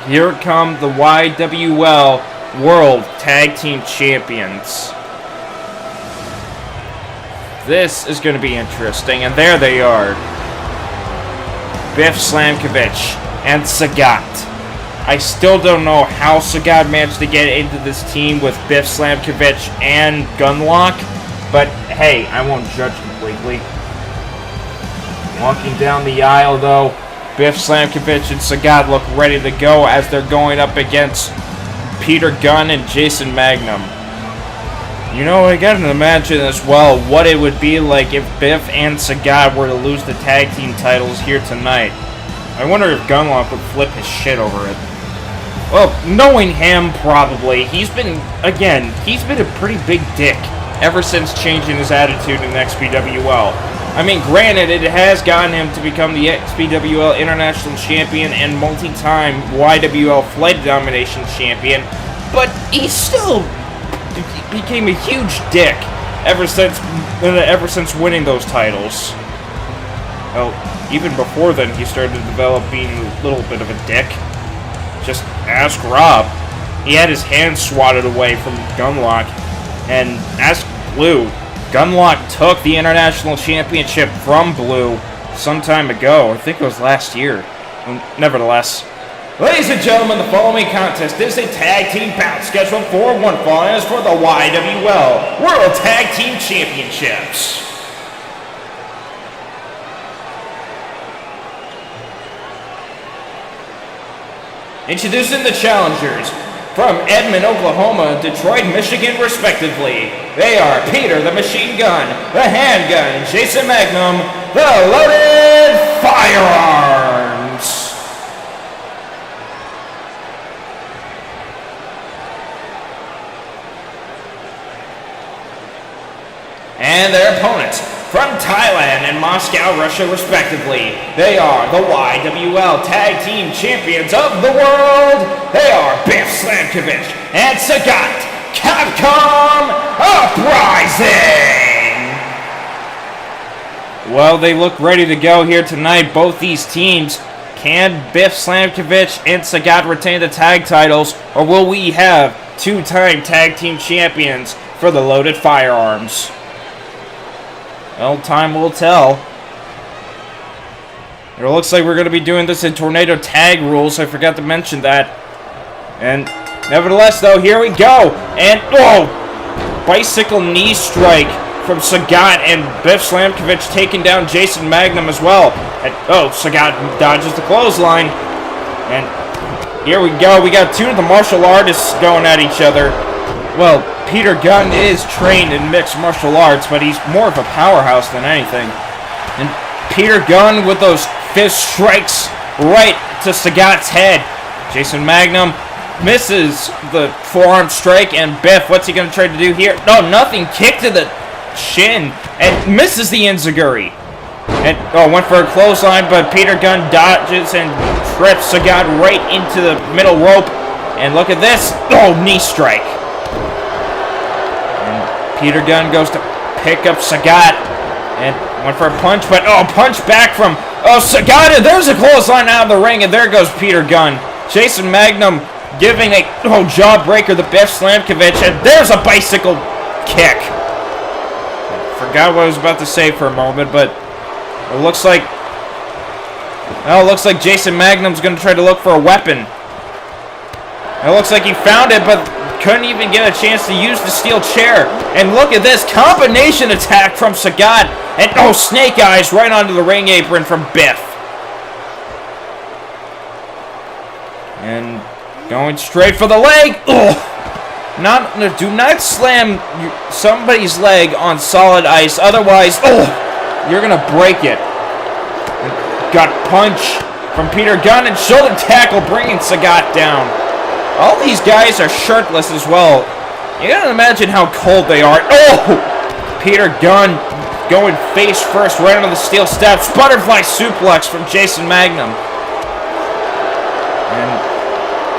here come the YWL World Tag Team Champions. This is going to be interesting, and there they are. Biff Slamkovich and Sagat. I still don't know how Sagat managed to get into this team with Biff Slamkovich and Gunlock, but hey, I won't judge completely. Walking down the aisle, though, Biff Slamkovich and Sagat look ready to go as they're going up against Peter Gunn and Jason Magnum. You know, I gotta imagine as well what it would be like if Biff and Sagat were to lose the tag team titles here tonight. I wonder if Gunlock would flip his shit over it. Well, knowing him, probably. He's been a pretty big dick ever since changing his attitude in XPWL. I mean, granted, it has gotten him to become the XPWL International Champion and multi-time YWL Flight Domination Champion, but he still became a huge dick ever since winning those titles. Well, even before then, he started to develop being a little bit of a dick. Just ask Rob. He had his hand swatted away from Gunlock, and ask Blue. Gunlock took the International Championship from Blue some time ago. I think it was last year. Nevertheless. Ladies and gentlemen, the following contest is a tag team bout scheduled for one fall and is for the YWL World Tag Team Championships. Introducing the challengers from Edmond, Oklahoma, Detroit, Michigan, respectively. They are Peter the Machine Gun, the Handgun, Jason Magnum, the Loaded Firearms. And their opponents from Thailand and Moscow, Russia, respectively. They are the YWL Tag Team Champions of the World. They are Biff Slamkovich and Sagat Capcom Uprising. Well, they look ready to go here tonight. Both these teams. Can Biff Slamkovich and Sagat retain the tag titles, or will we have two-time tag team champions for the Loaded Firearms? Well, time will tell. It looks like we're going to be doing this in Tornado Tag rules. I forgot to mention that. And nevertheless, though, here we go. And, bicycle knee strike from Sagat, and Biff Slamkovich taking down Jason Magnum as well. And, Sagat dodges the clothesline. And here we go. We got two of the martial artists going at each other. Well, Peter Gunn is trained in mixed martial arts, but he's more of a powerhouse than anything. And Peter Gunn with those fist strikes right to Sagat's head. Jason Magnum misses the forearm strike, and Biff, what's he going to try to do here? No, nothing. Kick to the shin, and misses the enziguri. And, went for a clothesline, but Peter Gunn dodges and trips Sagat right into the middle rope. And look at this. Knee strike. Peter Gunn goes to pick up Sagat and went for a punch, but punch back from Sagat, and there's a clothesline out of the ring, and there goes Peter Gunn. Jason Magnum giving a jawbreaker to Biff Slamkovich, and there's a bicycle kick. Forgot what I was about to say for a moment, but it looks like Jason Magnum's going to try to look for a weapon. It looks like he found it, but couldn't even get a chance to use the steel chair. And look at this combination attack from Sagat. And snake eyes right onto the ring apron from Biff. And going straight for the leg. Do not slam somebody's leg on solid ice. Otherwise, you're going to break it. And got punch from Peter Gunn and shoulder tackle bringing Sagat down. All these guys are shirtless as well. You gotta imagine how cold they are. Peter Gunn going face first right onto the steel steps. Butterfly suplex from Jason Magnum. And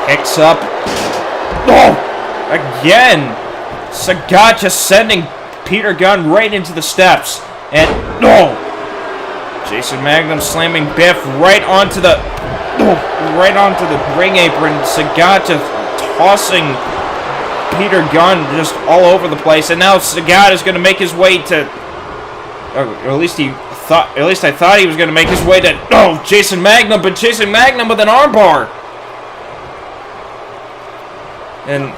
picks up. Again. Sagat just sending Peter Gunn right into the steps. And Jason Magnum slamming Biff right onto the ring apron. Sagat just tossing Peter Gunn just all over the place, and now Sagat is going to make his way to, or at least I thought he was going to make his way to Jason Magnum, but Jason Magnum with an armbar. And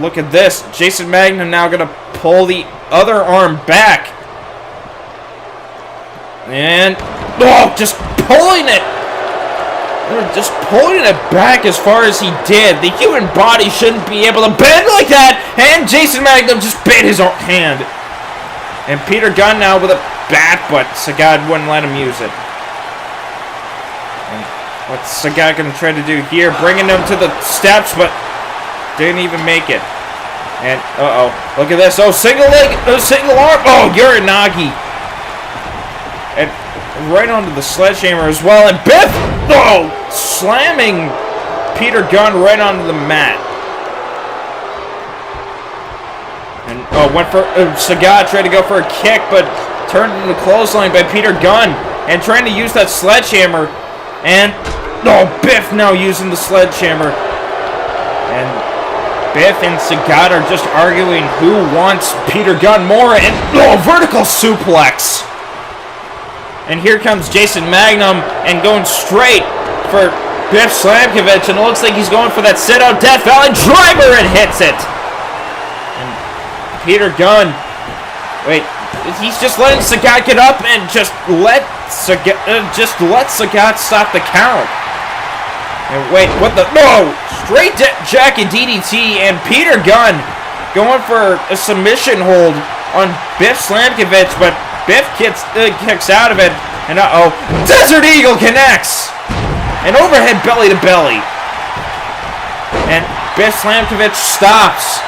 look at this, Jason Magnum now going to pull the other arm back. And, oh, just pulling it. Just pulling it back as far as he did. The human body shouldn't be able to bend like that. And Jason Magnum just bit his hand. And Peter Gunn now with a bat, but Sagat wouldn't let him use it. And what's Sagat going to try to do here? Bringing him to the steps, but didn't even make it. And, uh-oh. Look at this. Oh, single leg. Single arm. Oh, Uranagi. And right onto the sledgehammer as well. And Biff, oh, slamming Peter Gunn right onto the mat. And, oh, went for, Sagat tried to go for a kick, but turned into the clothesline by Peter Gunn. And trying to use that sledgehammer. And, oh, Biff now using the sledgehammer. And Biff and Sagat are just arguing who wants Peter Gunn more. And, oh, vertical suplex. And here comes Jason Magnum and going straight for Biff Slamkovich. And it looks like he's going for that sit-out Death Valley driver and hits it. And Peter Gunn, wait, he's just letting Sagat get up and just let Sagat stop the count. And wait, what the, no, straight jacket DDT and Peter Gunn going for a submission hold on Biff Slamkovich, but Biff kicks out of it, and uh-oh, Desert Eagle connects! An overhead belly to belly. And Biff Slamkovich stops.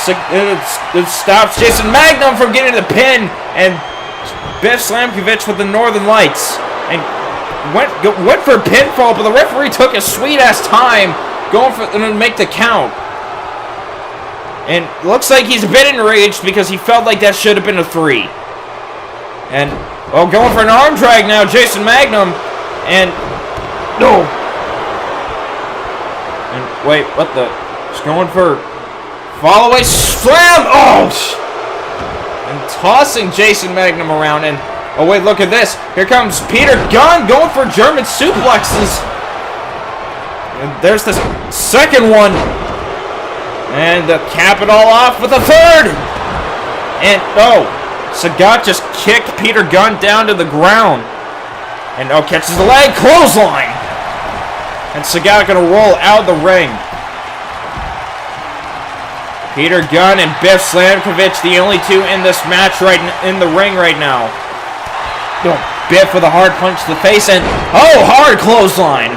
It stops Jason Magnum from getting the pin, and Biff Slamkovich with the Northern Lights. And went for a pinfall, but the referee took a sweet-ass time going for to make the count. And looks like he's a bit enraged because he felt like that should have been a 3. And, oh, going for an arm drag now, Jason Magnum. And, no. And, wait, what the? He's going for follow-away slam. Oh! And tossing Jason Magnum around. And, oh, wait, look at this. Here comes Peter Gunn going for German suplexes. And there's the second one. And to cap it all off with a third. And, oh. Sagat just kicked Peter Gunn down to the ground. And oh, catches the leg, clothesline. And Sagat gonna roll out of the ring. Peter Gunn and Biff Slamkovich, the only two in this match in the ring right now. Oh, Biff with a hard punch to the face and oh, hard clothesline.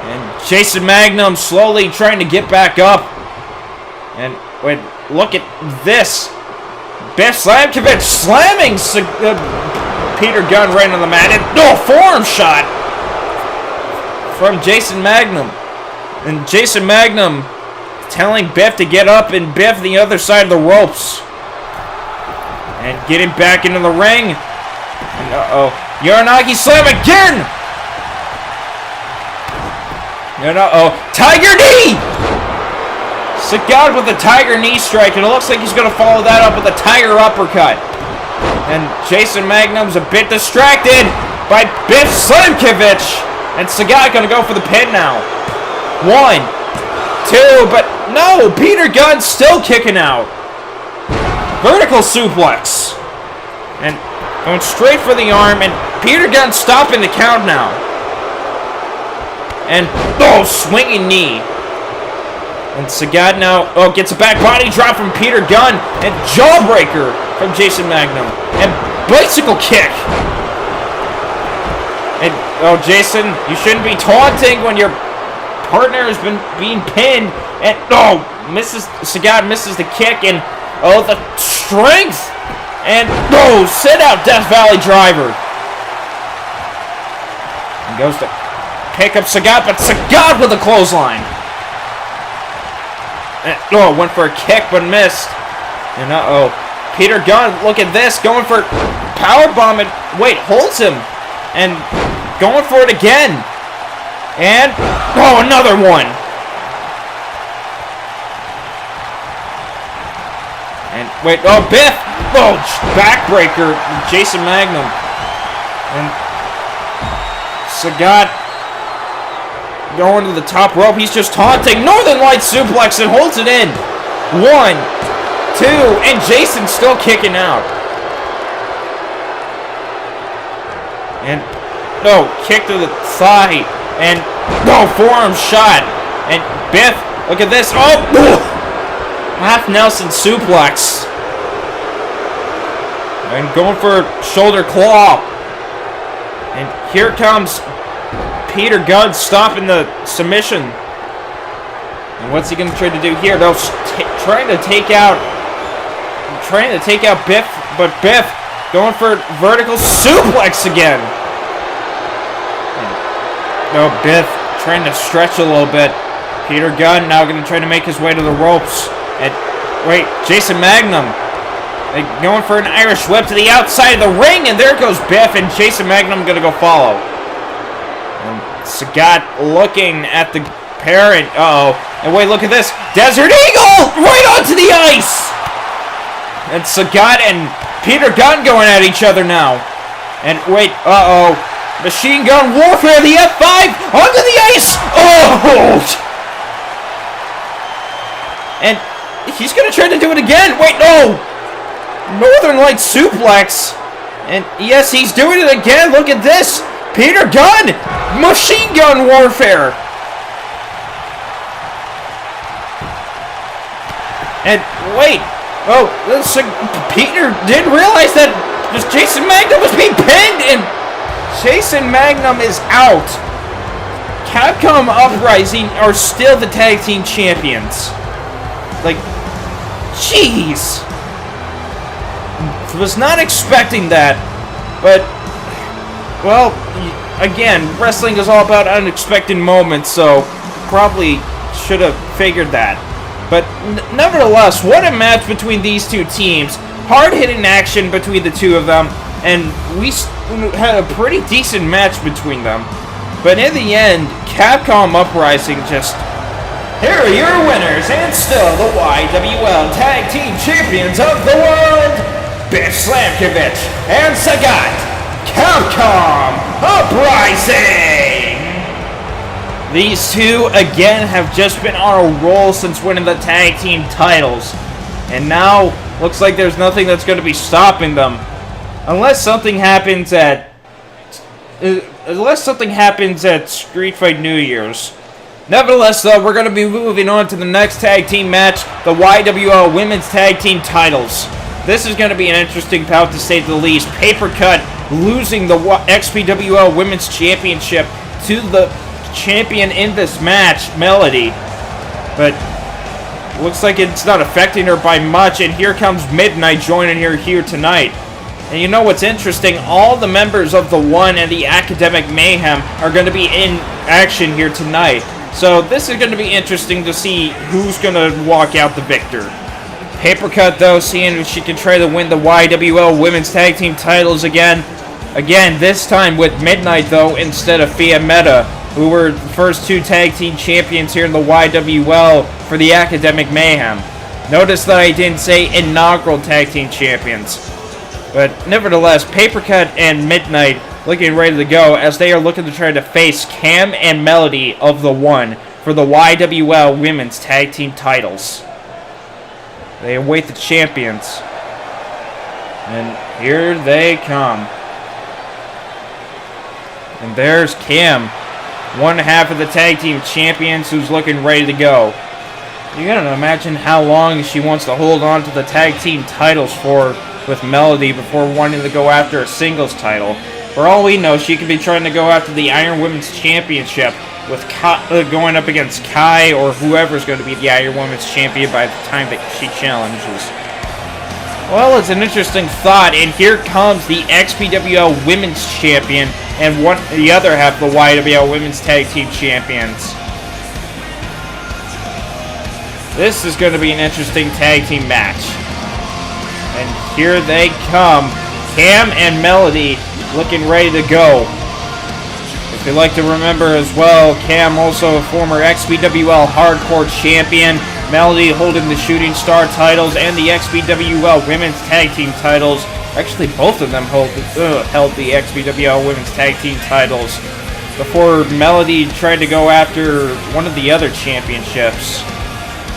And Jason Magnum slowly trying to get back up. And wait, look at this. Biff Slamkovich slamming Peter Gunn right on the mat. And no, forearm shot from Jason Magnum. And Jason Magnum telling Biff to get up, and Biff the other side of the ropes. And getting back into the ring. And uh-oh. Uranagi slam again! And uh-oh. Tiger knee! Sagat with a tiger knee strike, and it looks like he's going to follow that up with a tiger uppercut. And Jason Magnum's a bit distracted by Biff Slamkovich. And Sagat going to go for the pin now. 1, 2, but no, Peter Gunn's still kicking out. Vertical suplex. And going straight for the arm, and Peter Gunn stopping the count now. And, oh, swinging knee. And Sagat now, oh, gets a back body drop from Peter Gunn. And jawbreaker from Jason Magnum. And bicycle kick. And, oh, Jason, you shouldn't be taunting when your partner has been being pinned. And, oh, Sagat misses the kick. And, oh, the strength. And, oh, sit out Death Valley driver. And goes to pick up Sagat, but Sagat with a clothesline. And, oh, went for a kick, but missed. And, uh-oh. Peter Gunn, look at this, going for powerbomb, and, wait, holds him. And going for it again. And, oh, another one. And, wait, oh, Biff. Oh, backbreaker, Jason Magnum. And Sagat going to the top rope. He's just taunting. Northern Light suplex and holds it in. 1, 2, and Jason's still kicking out. And no, kick to the thigh. And no, forearm shot. And Biff, look at this. Oh, half Nelson suplex. And going for shoulder claw. And here comes Peter Gunn stopping the submission. And what's he going to try to do here? No, trying to take out Biff, but Biff going for vertical suplex again. No, Biff trying to stretch a little bit. Peter Gunn now going to try to make his way to the ropes. And wait, Jason Magnum going for an Irish whip to the outside of the ring, and there goes Biff, and Jason Magnum going to go follow. And Sagat looking at the pair, and and wait, look at this. Desert Eagle right onto the ice. And Sagat and Peter Gunn going at each other now. And wait, Machine Gun Warfare, the F5 onto the ice. Oh! And he's going to try to do it again. Wait, no. Northern Light suplex. And yes, he's doing it again. Look at this. Peter Gunn. Machine Gun Warfare. And wait. Oh, Peter didn't realize that Jason Magnum was being pinned. And Jason Magnum is out. Capcom Uprising are still the tag team champions. Like, jeez. Was not expecting that, but, well, again, wrestling is all about unexpected moments, so probably should have figured that. But nevertheless, what a match between these two teams. Hard-hitting action between the two of them, and we had a pretty decent match between them. But in the end, Capcom Uprising just... Here are your winners, and still the YWL Tag Team Champions of the World, Biff Slamkovich and Sagat. Capcom Uprising! These two, again, have just been on a roll since winning the tag team titles. And now, looks like there's nothing that's going to be stopping them. Unless something happens at Street Fight New Year's. Nevertheless, though, we're going to be moving on to the next tag team match, the YWL Women's Tag Team titles. This is going to be an interesting bout, to say the least. Paper Cut losing the XPWL Women's Championship to the champion in this match, Melody. But looks like it's not affecting her by much, and here comes Midnight joining her here tonight. And you know what's interesting? All the members of the One and the Academic Mayhem are going to be in action here tonight. So this is going to be interesting to see who's going to walk out the victor. Paper Cut, though, seeing if she can try to win the YWL Women's Tag Team titles again. Again, this time with Midnight, though, instead of Fiametta, who were the first two tag team champions here in the YWL for the Academic Mayhem. Notice that I didn't say inaugural tag team champions. But nevertheless, Paper Cut and Midnight looking ready to go as they are looking to try to face Cam and Melody of the One for the YWL Women's Tag Team titles. They await the champions. And here they come. And there's Cam, one half of the tag team champions, who's looking ready to go. You gotta imagine how long she wants to hold on to the tag team titles for with Melody before wanting to go after a singles title. For all we know, she could be trying to go after the Iron Women's Championship with going up against Kai or whoever's going to be the Iron Women's Champion by the time that she challenges. Well, it's an interesting thought, and here comes the XPWL Women's Champion and the other half of the YWL Women's Tag Team Champions. This is going to be an interesting tag team match. And here they come. Cam and Melody looking ready to go. If you like to remember as well, Cam also a former XPWL Hardcore Champion. Melody holding the Shooting Star titles and the XPWL Women's Tag Team titles. Actually, both of them held the XPWL Women's Tag Team titles before Melody tried to go after one of the other championships.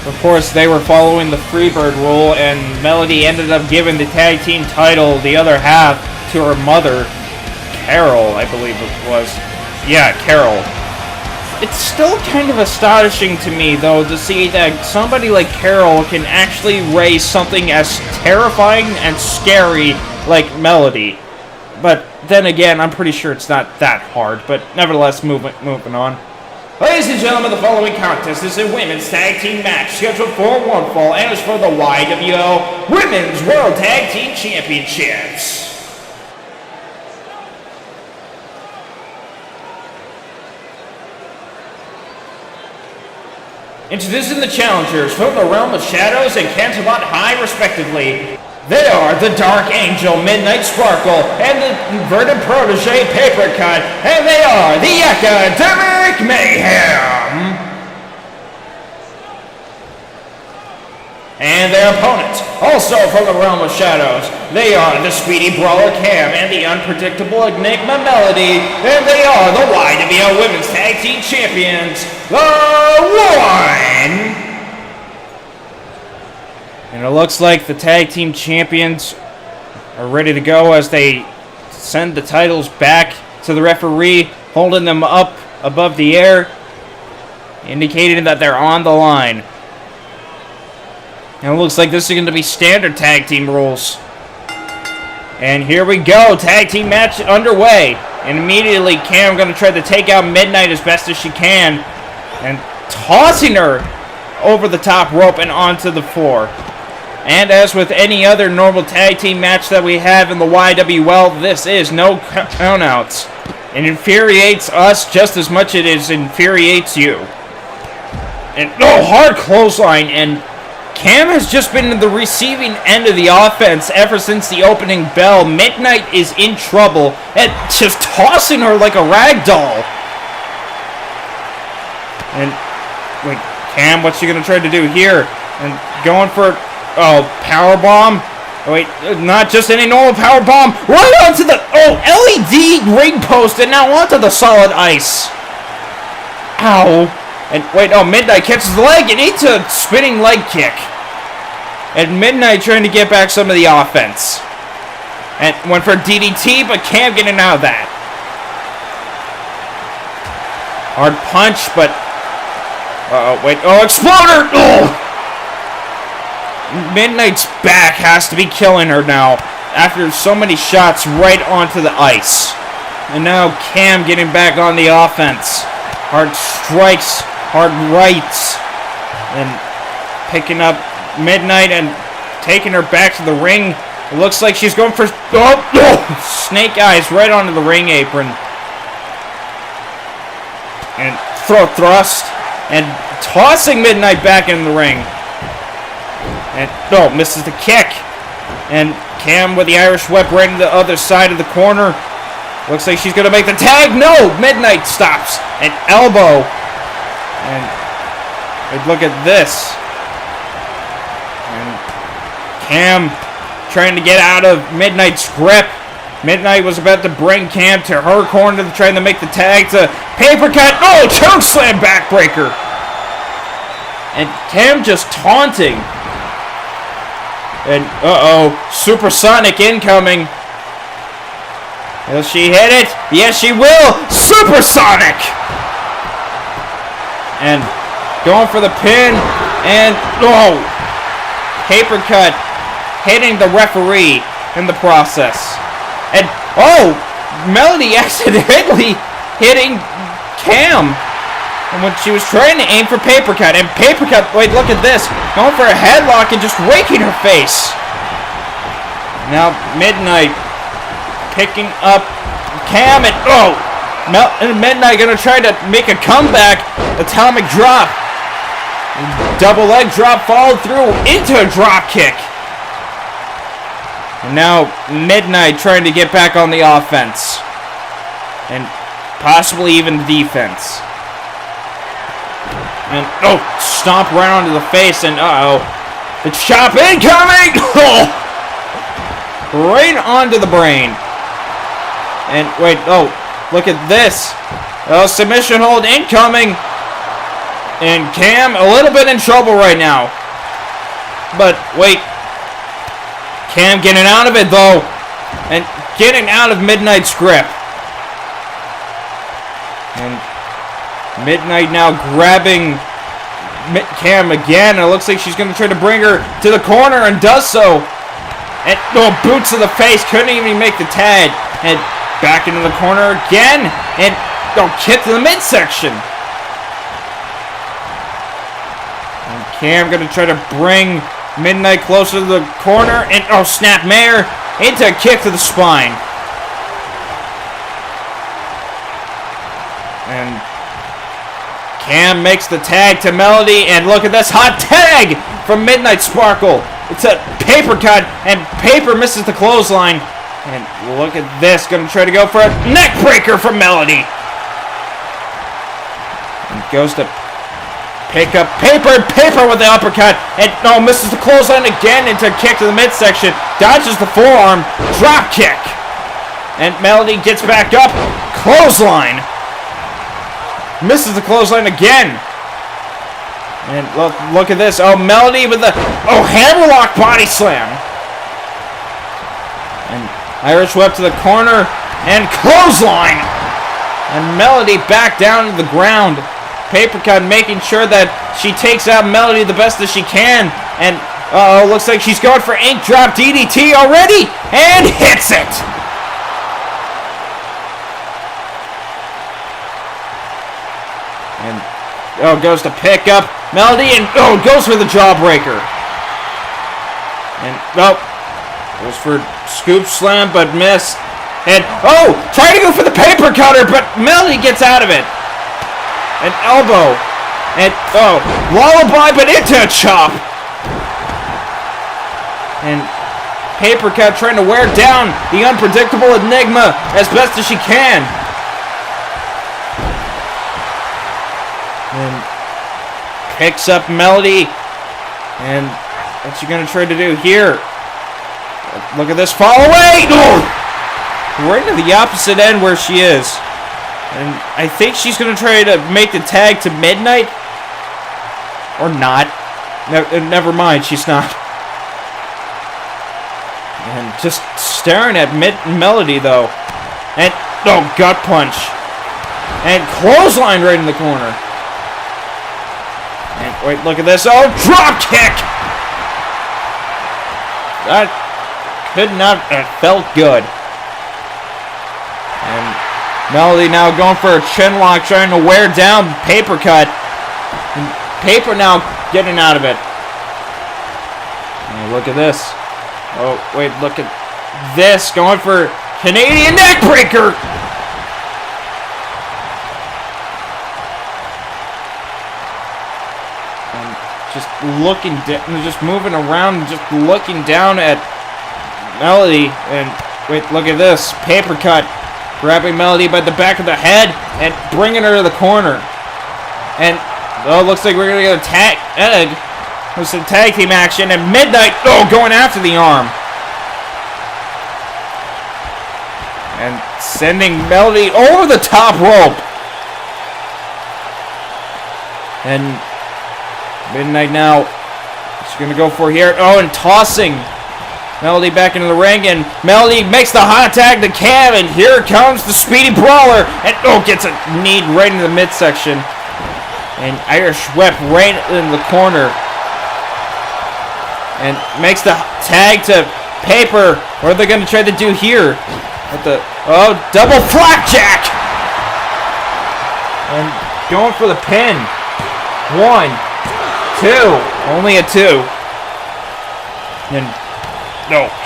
Of course, they were following the Freebird rule, and Melody ended up giving the tag team title, the other half, to her mother, Carol, I believe it was. Yeah, Carol. It's still kind of astonishing to me, though, to see that somebody like Carol can actually raise something as terrifying and scary like Melody. But then again, I'm pretty sure it's not that hard, but nevertheless, moving on. Ladies and gentlemen, the following contest is a women's tag team match scheduled for one fall and is for the YWL Women's World Tag Team Championships. Introducing the challengers from the Realm of Shadows and Canterlot High, respectively. They are the Dark Angel, Midnight Sparkle, and the Inverted Protege, Papercut, and they are the Academic Mayhem! And their opponents, also from the Realm of Shadows, they are the Speedy Brawler Cam and the Unpredictable Enigma Melody, and they are the YWL Women's Tag Team Champions, the One! And it looks like the tag team champions are ready to go as they send the titles back to the referee, holding them up above the air, indicating that they're on the line. And it looks like this is going to be standard tag team rules. And here we go, tag team match underway. And immediately Cam going to try to take out Midnight as best as she can, and tossing her over the top rope and onto the floor. And as with any other normal tag team match that we have in the YWL, this is no countouts. It infuriates us just as much as it infuriates you. And hard clothesline, and Cam has just been in the receiving end of the offense ever since the opening bell. Midnight is in trouble and just tossing her like a rag doll. And wait, Cam, what's she gonna try to do here? And going for powerbomb. Wait, not just any normal powerbomb. Right onto the LED ring post and now onto the solid ice. Ow. And wait, Midnight catches the leg and eats a spinning leg kick. And Midnight trying to get back some of the offense. And went for DDT, but Cam getting out of that. Hard punch, but exploder! Midnight's back has to be killing her now after so many shots right onto the ice. And now Cam getting back on the offense. Hard strikes, hard rights, and picking up Midnight and taking her back to the ring. It looks like she's going for snake eyes right onto the ring apron. And throat thrust, and tossing Midnight back in the ring. And misses the kick. And Cam with the Irish whip right to the other side of the corner. Looks like she's going to make the tag. No! Midnight stops. An elbow. And look at this. And Cam trying to get out of Midnight's grip. Midnight was about to bring Cam to her corner, trying to make the tag to Papercut. Choke slam backbreaker. And Cam just taunting. And supersonic incoming. Will she hit it? Yes, she will. Supersonic. And going for the pin. And Papercut hitting the referee in the process. And Melody accidentally hitting Cam. And when she was trying to aim for Papercut, and Papercut, wait, look at this, going for a headlock and just raking her face. Now Midnight picking up Cam, and Midnight gonna try to make a comeback. Atomic drop, double leg drop followed through into a drop kick. And now Midnight trying to get back on the offense and possibly even the defense. And stomp right onto the face, and the chop incoming! Right onto the brain. And wait, look at this. Submission hold incoming. And Cam a little bit in trouble right now. But wait, Cam getting out of it though, and getting out of Midnight's grip. And Midnight now grabbing Cam again. And it looks like she's going to try to bring her to the corner and does so. And boots to the face. Couldn't even make the tag. And back into the corner again. And kick to the midsection. And Cam going to try to bring Midnight closer to the corner. And snapmare into a kick to the spine. And Cam makes the tag to Melody, and look at this hot tag from Midnight Sparkle. It's a paper cut, and Paper misses the clothesline. And look at this, gonna try to go for a neck breaker from Melody. And goes to pick up Paper, and Paper with the uppercut, and misses the clothesline again into a kick to the midsection. Dodges the forearm, drop kick. And Melody gets back up, clothesline. Misses the clothesline again. And look at this. Melody with the hammerlock body slam. And Irish whip to the corner and clothesline. And Melody back down to the ground. Paper cut making sure that she takes out Melody the best that she can. And looks like she's going for ink drop DDT already and hits it. And goes to pick up Melody and goes for the jawbreaker. And goes for scoop slam but miss. And trying to go for the paper cutter, but Melody gets out of it. An elbow. And lullaby but into a chop. And paper cut trying to wear down the unpredictable Enigma as best as she can. And picks up Melody. And what's she going to try to do here? Look at this fall away! Right to the opposite end where she is. And I think she's going to try to make the tag to Midnight. Or not. Never mind, she's not. And just staring at Melody though. And gut punch. And clothesline right in the corner. And wait, look at this. Drop kick! That could not have felt good. And Melody now going for a chin lock, trying to wear down Paper cut. And Paper now getting out of it. And look at this. Wait, look at this. Going for Canadian neckbreaker. Just looking, just moving around, just looking down at Melody. And wait, look at this. Paper cut. Grabbing Melody by the back of the head and bringing her to the corner. And looks like we're going to get a tag. There's some tag team action. And Midnight, going after the arm. And sending Melody over the top rope. And Midnight now, she's going to go for here. And tossing Melody back into the ring. And Melody makes the hot tag to Cam. And here comes the Speedy Brawler. And gets a knee right into the midsection. And Irish whip right in the corner. And makes the tag to Paper. What are they going to try to do here? With the double flapjack. And going for the pin. 1, 2. Only a 2. And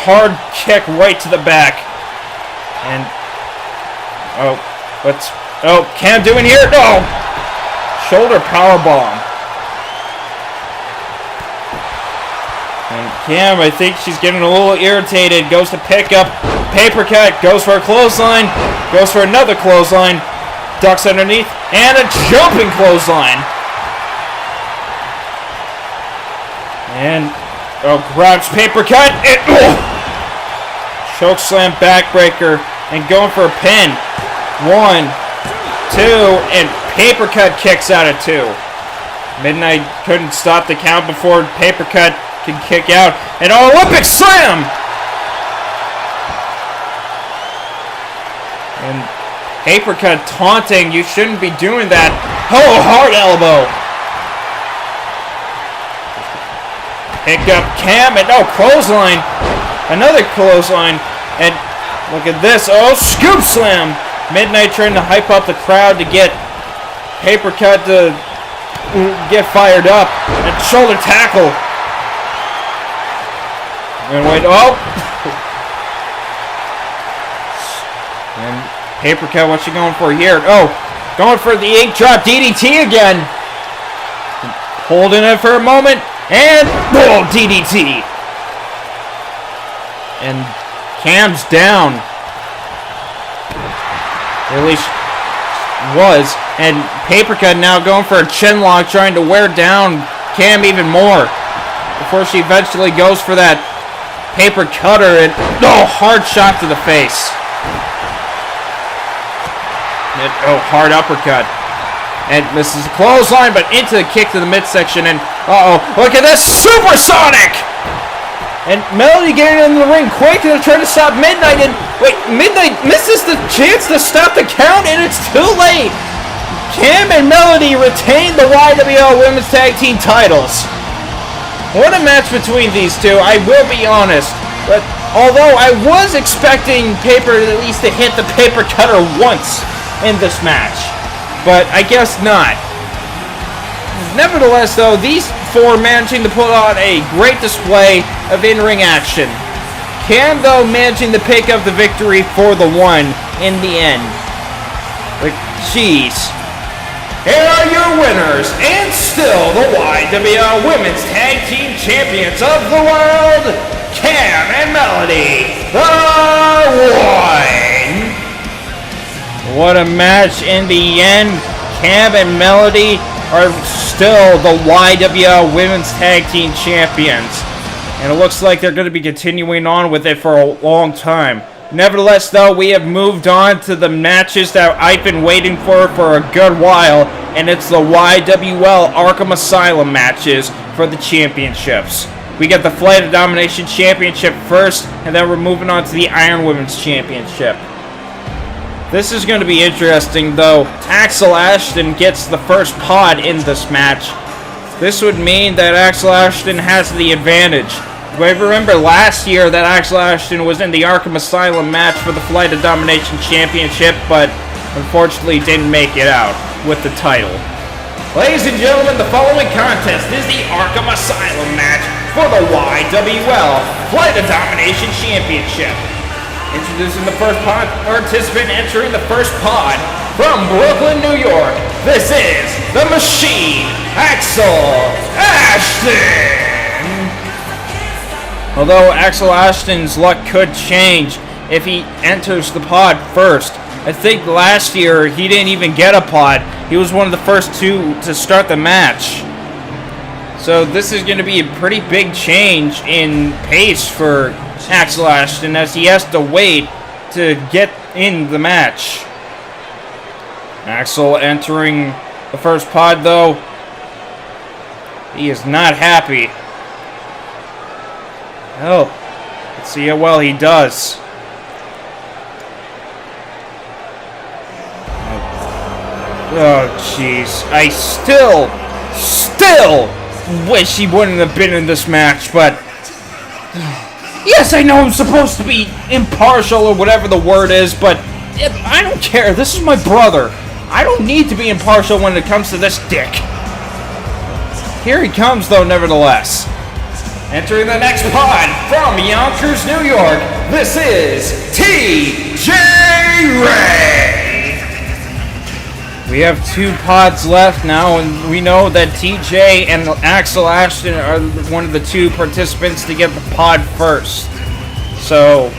hard kick right to the back. And what's Cam doing here? Shoulder powerbomb. And Cam, I think she's getting a little irritated. Goes to pick up Paper cut. Goes for a clothesline. Goes for another clothesline. Ducks underneath. And a jumping clothesline. And grabs Paper cut. Choke slam backbreaker. And going for a pin. 1, 2. And Paper cut kicks out at 2. Midnight couldn't stop the count before Paper cut can kick out. And Olympic slam! And Paper cut taunting. You shouldn't be doing that. Oh, hard elbow. Pick up Cam and clothesline. Another clothesline. And look at this. Oh, scoop slam. Midnight trying to hype up the crowd to get Paper cut to get fired up. And shoulder tackle. And wait. Oh. And Paper cut, what's she going for here? Oh, going for the ink drop DDT again. Holding it for a moment. And, DDT. And Cam's down. Or at least was. And Paper cut now going for a chin lock, trying to wear down Cam even more. Before she eventually goes for that paper cutter. And, hard shot to the face. Hard uppercut. And misses the clothesline, but into the kick to the midsection. And, look at this. Supersonic! And Melody getting in the ring quick and trying to stop Midnight. And, wait, Midnight misses the chance to stop the count, and it's too late. Cam and Melody retain the YWL Women's Tag Team titles. What a match between these two, I will be honest. But, although I was expecting Paper at least to hit the paper cutter once in this match, but I guess not. Nevertheless, though, these four managing to put on a great display of in-ring action. Cam, though, managing to pick up the victory for the one in the end. Like, jeez. Here are your winners, and still the YWL Women's Tag Team Champions of the World, Cam and Melody, the One. What a match in the end. Cam and Melody are still the YWL Women's Tag Team Champions. And it looks like they're going to be continuing on with it for a long time. Nevertheless, though, we have moved on to the matches that I've been waiting for a good while. And it's the YWL Arkham Asylum matches for the championships. We get the Flight of Domination Championship first, and then we're moving on to the Iron Women's Championship. This is going to be interesting, though. Axel Ashton gets the first pod in this match. This would mean that Axel Ashton has the advantage. I remember last year that Axel Ashton was in the Arkham Asylum match for the Flight of Domination Championship, but unfortunately didn't make it out with the title. Ladies and gentlemen, the following contest is the Arkham Asylum match for the YWL Flight of Domination Championship. Introducing the first participant entering the first pod from Brooklyn, New York. This is the Machine, Axel Ashton. Although Axel Ashton's luck could change if he enters the pod first. I think last year he didn't even get a pod. He was one of the first two to start the match. So this is going to be a pretty big change in pace for Axel Ashton, as he has to wait to get in the match. Axel entering the first pod, though. He is not happy. Oh, let's see how well he does. Oh, jeez. I still wish he wouldn't have been in this match, but yes, I know I'm supposed to be impartial or whatever the word is, but I don't care. This is my brother. I don't need to be impartial when it comes to this dick. Here he comes, though, nevertheless. Entering the next pod from Yonkers, New York, this is TJ Ray. We have 2 pods left now, and we know that TJ and Axel Ashton are one of the 2 participants to get the pod first. So,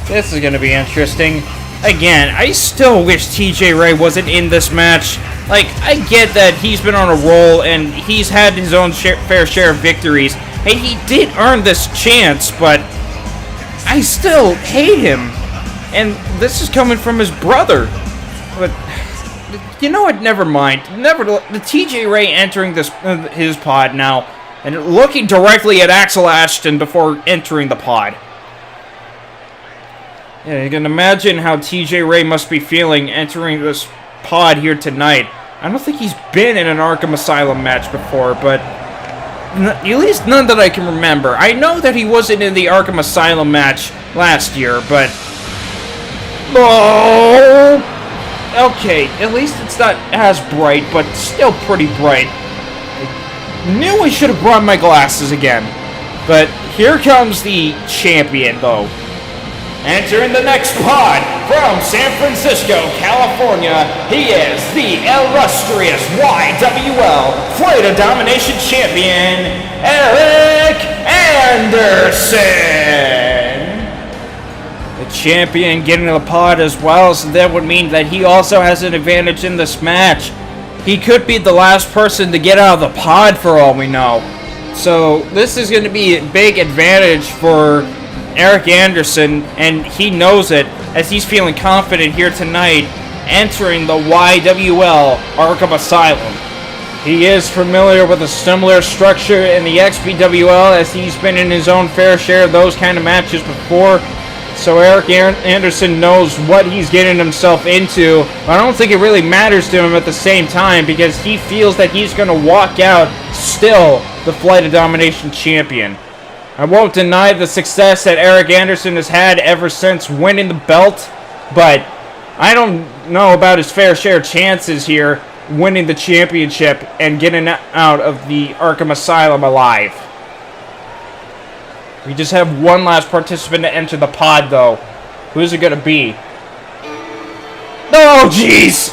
this is going to be interesting. Again, I still wish TJ Ray wasn't in this match. Like, I get that he's been on a roll, and he's had his own fair share of victories, and he did earn this chance, but I still hate him. And this is coming from his brother. But you know what? Never mind. The TJ Ray entering this his pod now and looking directly at Axel Ashton before entering the pod. Yeah, you can imagine how TJ Ray must be feeling entering this pod here tonight. I don't think he's been in an Arkham Asylum match before, but at least none that I can remember. I know that he wasn't in the Arkham Asylum match last year, but... Oh! Okay, at least it's not as bright, but still pretty bright. I knew I should have brought my glasses again. But here comes the champion, though. Entering the next pod from San Francisco, California, he is the illustrious YWL Flight of Domination Champion, Eric Anderson. The champion getting the pod as well, so that would mean that he also has an advantage in this match. He could be the last person to get out of the pod for all we know. So this is going to be a big advantage for Eric Anderson, and he knows it as he's feeling confident here tonight entering the YWL Arkham Asylum. He is familiar with a similar structure in the XPWL as he's been in his own fair share of those kind of matches before. So Eric Anderson knows what he's getting himself into. I don't think it really matters to him at the same time because he feels that he's going to walk out still the Flight of Domination champion. I won't deny the success that Eric Anderson has had ever since winning the belt, but I don't know about his fair share chances here winning the championship and getting out of the Arkham Asylum alive. We just have one last participant to enter the pod, though. Who's it going to be? Oh, jeez!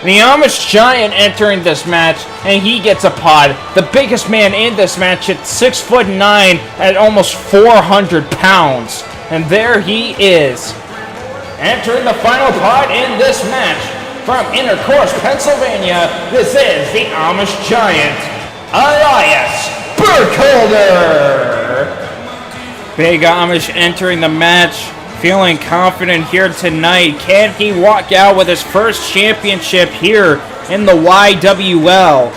The Amish Giant entering this match, and he gets a pod. The biggest man in this match at 6'9" at almost 400 pounds. And there he is. Entering the final pod in this match from Intercourse, Pennsylvania, this is the Amish Giant, Elias Burkholder. Big Amish entering the match, feeling confident here tonight. Can he walk out with his first championship here in the YWL?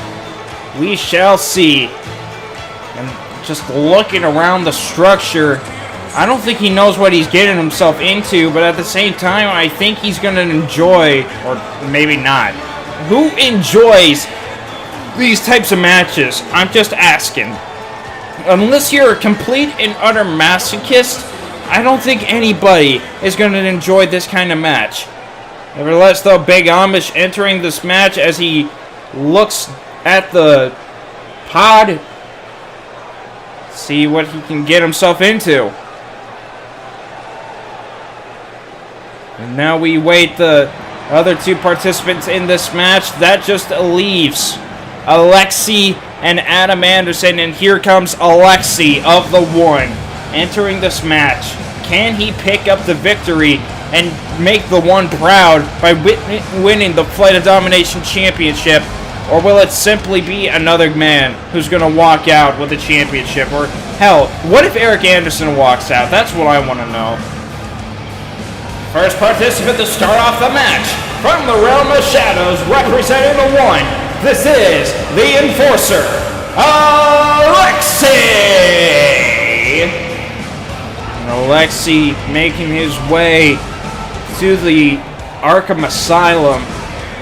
We shall see. And just looking around the structure, I don't think he knows what he's getting himself into, but at the same time, I think he's going to enjoy, or maybe not. Who enjoys these types of matches? I'm just asking. Unless you're a complete and utter masochist, I don't think anybody is going to enjoy this kind of match. Nevertheless, though, Big Amish entering this match as he looks at the pod, see what he can get himself into. And now we wait the other two participants in this match. That just leaves Alexi and Adam Anderson, and here comes Alexi of the One entering this match. Can he pick up the victory and make the One proud by winning the Flight of Domination Championship, or will it simply be another man who's going to walk out with the championship? Or hell, what if Eric Anderson walks out? That's what I want to know. First participant to start off the match from the realm of shadows, representing the One. This is the Enforcer, Alexi! And Alexi making his way to the Arkham Asylum.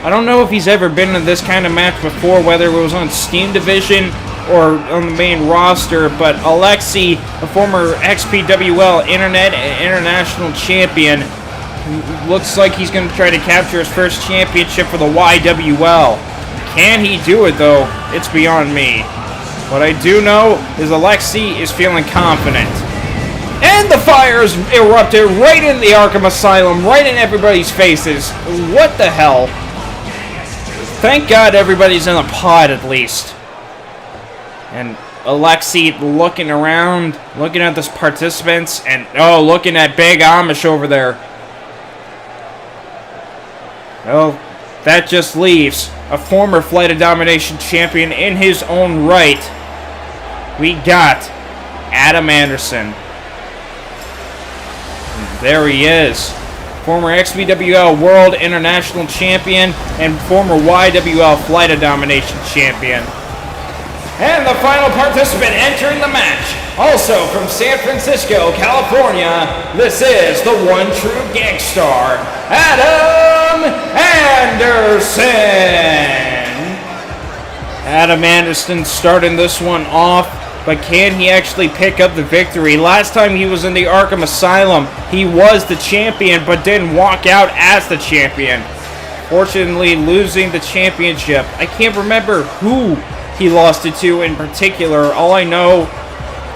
I don't know if he's ever been in this kind of match before, whether it was on Steam Division or on the main roster, but Alexi, a former XPWL Internet and International Champion, looks like he's going to try to capture his first championship for the YWL. Can he do it, though? It's beyond me. What I do know is Alexi is feeling confident. And the fires erupted right in the Arkham Asylum, right in everybody's faces. What the hell? Thank God everybody's in the pod, at least. And Alexi looking around, looking at the participants, and, oh, looking at Big Amish over there. Well, that just leaves a former Flight of Domination champion in his own right. We got Adam Anderson. And there he is. Former XPWL World International Champion and former YWL Flight of Domination Champion. And the final participant entering the match, also from San Francisco, California, this is the one true gangstar, Adam Anderson. Adam Anderson starting this one off, but can he actually pick up the victory? Last time he was in the Arkham Asylum, he was the champion, but didn't walk out as the champion. Fortunately, losing the championship. I can't remember who he lost it to in particular. All I know,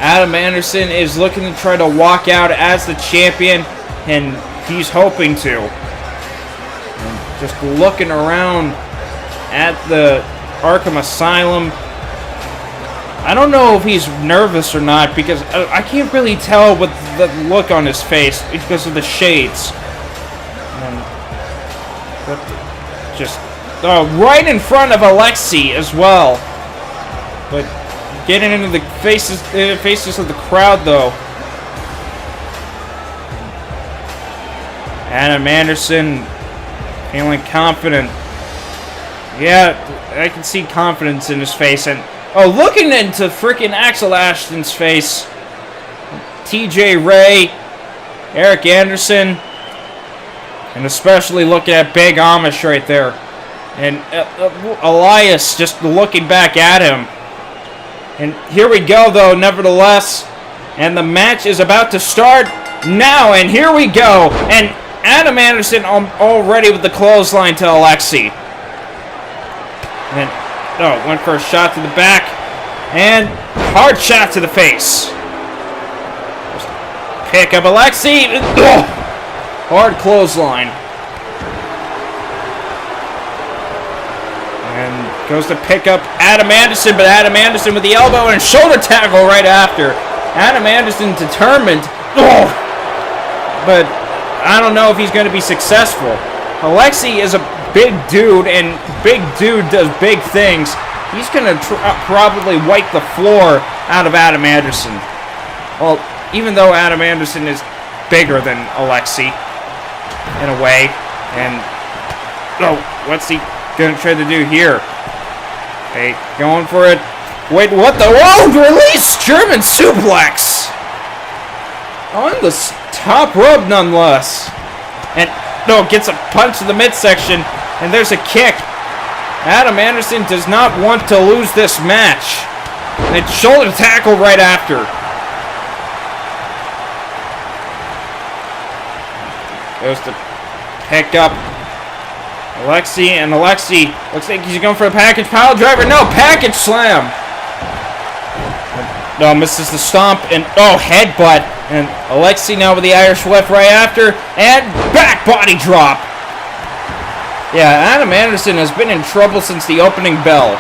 Adam Anderson is looking to try to walk out as the champion, and he's hoping to. And just looking around at the Arkham Asylum, I don't know if he's nervous or not, because I can't really tell with the look on his face because of the shades. Just right in front of Alexi as well. But getting into the faces of the crowd, though. Adam Anderson feeling confident. Yeah, I can see confidence in his face. And looking into freaking Axel Ashton's face. TJ Ray, Eric Anderson, and especially looking at Big Amish right there. And Elias just looking back at him. And here we go, though, nevertheless. And the match is about to start now. And here we go. And Adam Anderson already with the clothesline to Alexi. And went for a shot to the back. And hard shot to the face. Just pick up Alexi. Hard clothesline. And goes to pick up Adam Anderson, but Adam Anderson with the elbow and shoulder tackle right after. Adam Anderson determined. But I don't know if he's going to be successful. Alexi is a big dude, and big dude does big things. He's going to probably wipe the floor out of Adam Anderson. Well, even though Adam Anderson is bigger than Alexi, in a way. And, what's he going to try to do here? Hey, going for it. Wait, what the? Release! German suplex! On the top rope, nonetheless. And, gets a punch to the midsection. And there's a kick. Adam Anderson does not want to lose this match. And shoulder tackle right after. Goes to pick up Alexi, and Alexi looks like he's going for a package pile driver. No, package slam. No, misses the stomp, and headbutt. And Alexi now with the Irish whip right after, and back body drop. Yeah, Adam Anderson has been in trouble since the opening bell.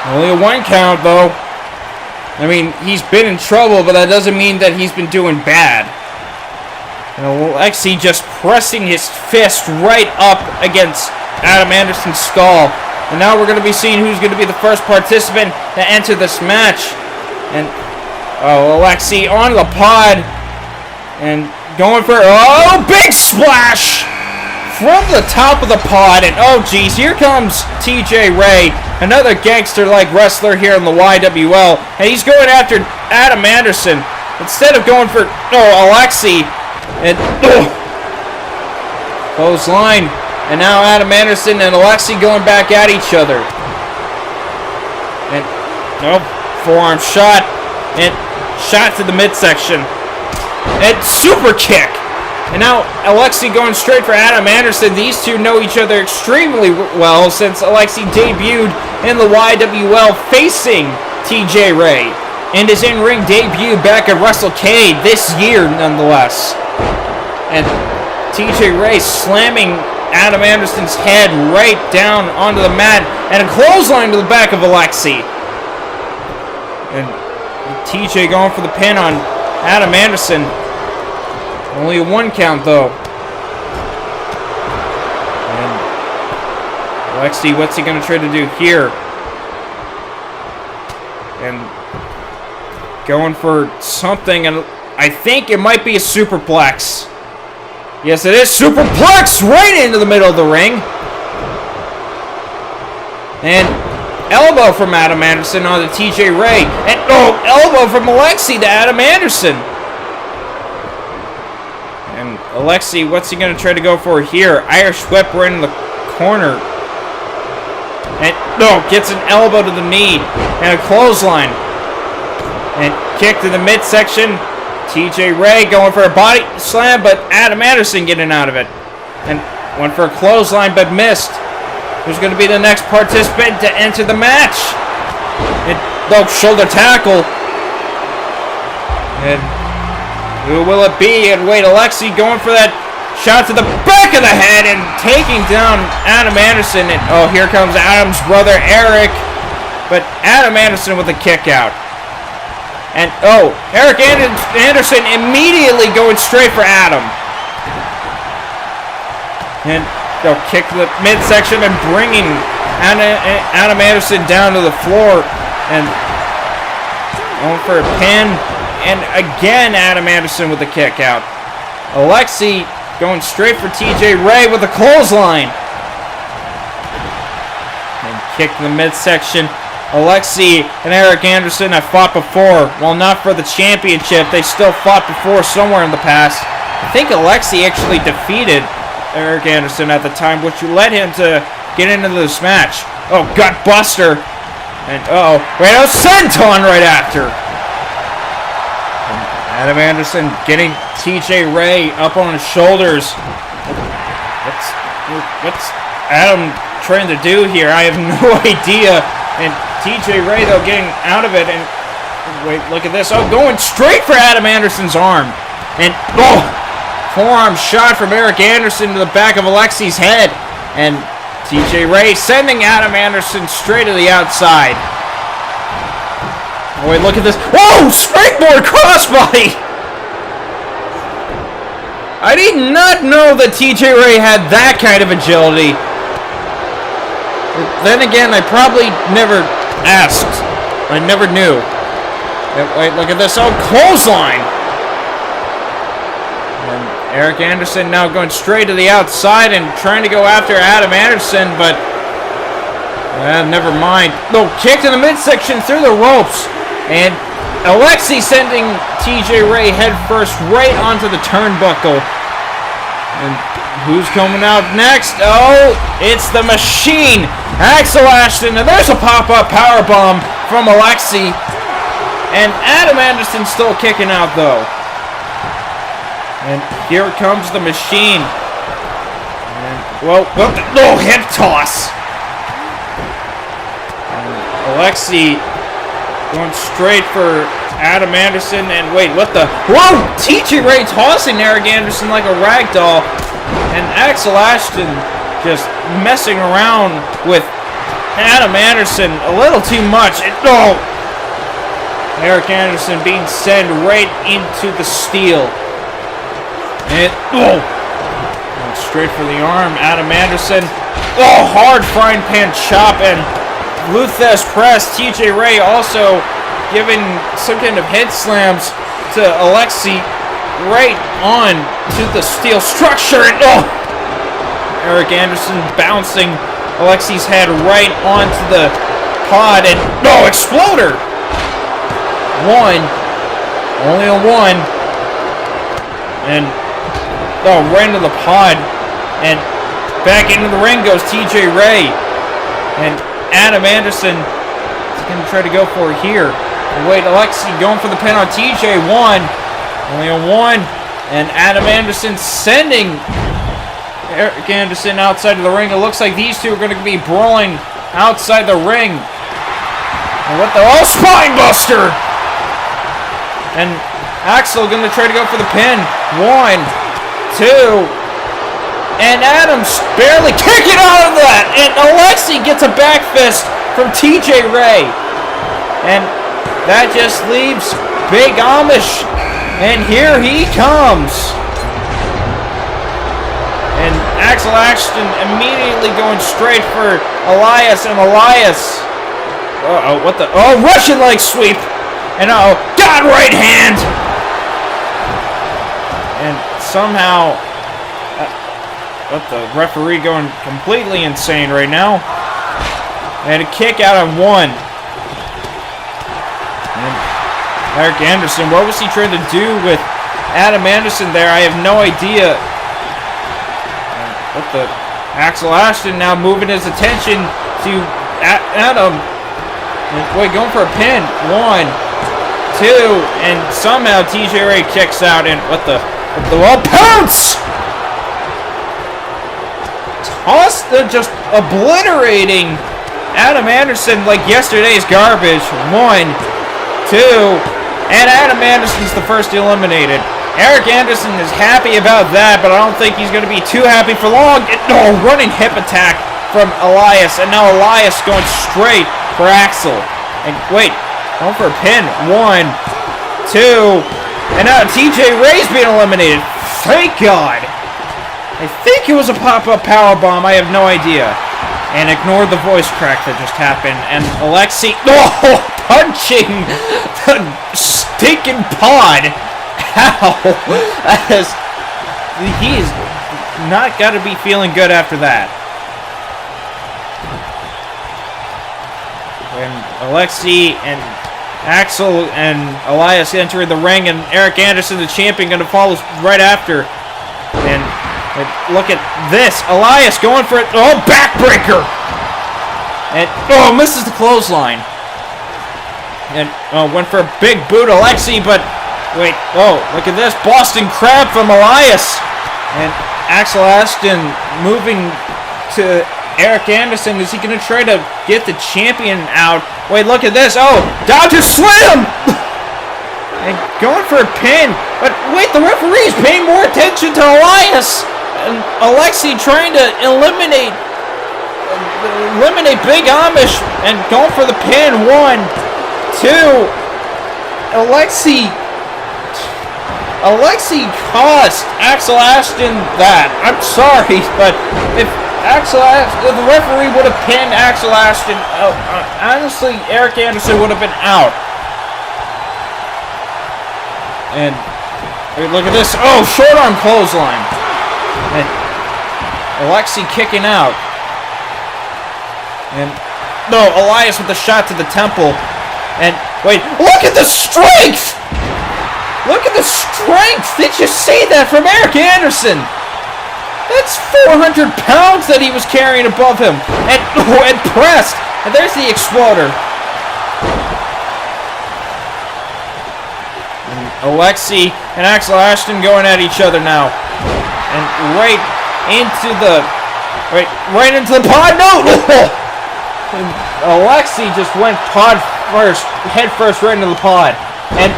Only a 1 count, though. I mean, he's been in trouble, but that doesn't mean that he's been doing bad. And Alexi just pressing his fist right up against Adam Anderson's skull. And now we're going to be seeing who's going to be the first participant to enter this match. And, Alexi on the pod. And going for, big splash! From the top of the pod. And, geez, here comes TJ Ray. Another gangster-like wrestler here in the YWL. And he's going after Adam Anderson. Instead of going for, Alexi. And clothesline. And now Adam Anderson and Alexi going back at each other. And forearm shot. And shot to the midsection. And super kick. And now Alexi going straight for Adam Anderson. These two know each other extremely well since Alexi debuted in the YWL facing TJ Ray. And his in-ring debut back at WrestleCade this year nonetheless. And TJ Ray slamming Adam Anderson's head right down onto the mat. And a clothesline to the back of Alexi. And TJ going for the pin on Adam Anderson. Only a 1 count, though. And Alexi, what's he going to try to do here? And going for something, and I think it might be a superplex. Yes, it is. Superplex right into the middle of the ring. And elbow from Adam Anderson onto TJ Ray. And elbow from Alexi to Adam Anderson. And Alexi, what's he going to try to go for here? Irish whip right in the corner. And gets an elbow to the knee and a clothesline. And kick to the midsection. TJ Ray going for a body slam, but Adam Anderson getting out of it. And went for a clothesline, but missed. Who's going to be the next participant to enter the match? And shoulder tackle. And who will it be? And wait, Alexi going for that shot to the back of the head and taking down Adam Anderson. And here comes Adam's brother Eric. But Adam Anderson with a kick out. And Eric Anderson immediately going straight for Adam. And they'll kick to the midsection and bringing Adam Anderson down to the floor. And going for a pin. And again, Adam Anderson with the kick out. Alexi going straight for TJ Ray with a clothesline. And kick to the midsection. Alexi and Eric Anderson have fought before. Well, not for the championship. They still fought before somewhere in the past. I think Alexi actually defeated Eric Anderson at the time, which led him to get into this match. Gut buster. And senton right after. And Adam Anderson getting TJ Ray up on his shoulders. What's Adam trying to do here? I have no idea. And TJ Ray, though, getting out of it. And wait, look at this. Going straight for Adam Anderson's arm. And forearm shot from Eric Anderson to the back of Alexi's head. And TJ Ray sending Adam Anderson straight to the outside. Wait, look at this. Springboard crossbody! I did not know that TJ Ray had that kind of agility. Then again, I probably never asked. I never knew. Wait, look at this. Clothesline! And Eric Anderson now going straight to the outside and trying to go after Adam Anderson, but never mind. Kick to the midsection through the ropes. And Alexi sending TJ Ray headfirst right onto the turnbuckle. And who's coming out next? It's the Machine, Axel Ashton, and there's a pop-up powerbomb from Alexi. And Adam Anderson still kicking out, though. And here comes the Machine. And, hip toss. And Alexi going straight for Adam Anderson, and wait, what the? TJ Ray tossing Eric Anderson like a rag doll. And Axel Ashton just messing around with Adam Anderson a little too much. Eric Anderson being sent right into the steel. And straight for the arm. Adam Anderson. Hard frying pan chop and Luthes press. TJ Ray also giving some kind of head slams to Alexi right on to the steel structure. And Eric Anderson bouncing Alexi's head right onto the pod. And exploder. Only a one. And right into the pod. And back into the ring goes TJ Ray. And Adam Anderson is going to try to go for it here. Wait, Alexi going for the pin on TJ. Only a one. And Adam Anderson sending Eric Anderson outside of the ring. It looks like these two are going to be brawling outside the ring. And what the... spine buster! And Axel going to try to go for the pin. 1, 2... And Adam's barely kicking out of that. And Alexi gets a back fist from TJ Ray. And that just leaves Big Amish. And here he comes. And Axel Ashton immediately going straight for Elias. And Elias. What the? Russian leg sweep. And God right hand. And somehow... the referee going completely insane right now. And a kick out of 1. And Eric Anderson, what was he trying to do with Adam Anderson there? I have no idea. What the? Axel Ashton now moving his attention to Adam. Wait, going for a pin. 1, 2, and somehow TJ Ray kicks out. And what the wall pounce! Tossed, just obliterating Adam Anderson like yesterday's garbage. 1, 2, and Adam Anderson's the first eliminated. Eric Anderson is happy about that, but I don't think he's going to be too happy for long. Running hip attack from Elias, and now Elias going straight for Axel. And wait, going for a pin. 1, 2, and now TJ Ray's being eliminated. Thank God. I think it was a pop-up powerbomb. I have no idea. And ignore the voice crack that just happened. And Alexi, punching the stinking pod. How? He's not got to be feeling good after that. When Alexi and Axel and Elias enter the ring, and Eric Anderson, the champion, going to follow right after. And look at this. Elias going for it. Oh, backbreaker. And, misses the clothesline. And, went for a big boot, Alexi, but, wait, look at this. Boston Crab from Elias. And Axel Ashton moving to Eric Anderson. Is he going to try to get the champion out? Wait, look at this. Dodger Slam! And going for a pin. But, wait, the referee's paying more attention to Elias. And Alexi trying to eliminate Big Amish and going for the pin. 1, 2. Alexi cost Axel Ashton that. I'm sorry, but if the referee would have pinned Axel Ashton, honestly, Eric Anderson would have been out. And look at this. Short arm clothesline. And Alexi kicking out. And Elias with the shot to the temple. And wait, look at the strength! Look at the strength! Did you see that from Eric Anderson? That's 400 pounds that he was carrying above him. And pressed. And there's the exploder. And Alexi and Axel Ashton going at each other now. And right into the pod. No! And Alexi just went pod first, head first right into the pod. And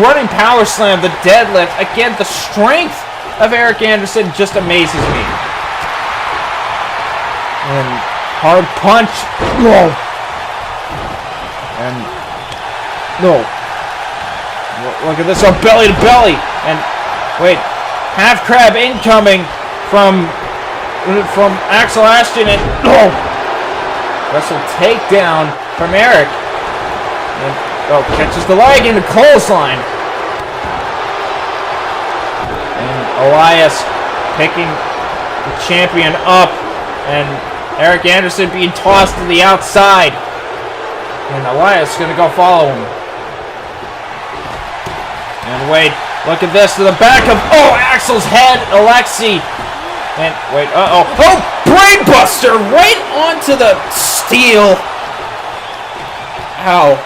running power slam, the deadlift. Again, the strength of Eric Anderson just amazes me. And hard punch. And look at this, belly to belly. And wait, half crab incoming from Axel Ashton. And wrestle takedown from Eric. And catches the leg in the clothesline. And Elias picking the champion up. And Eric Anderson being tossed to the outside. And Elias is going to go follow him. And wait, look at this to the back of Axel's head, Alexi. And wait, brainbuster right onto the steel. Ow.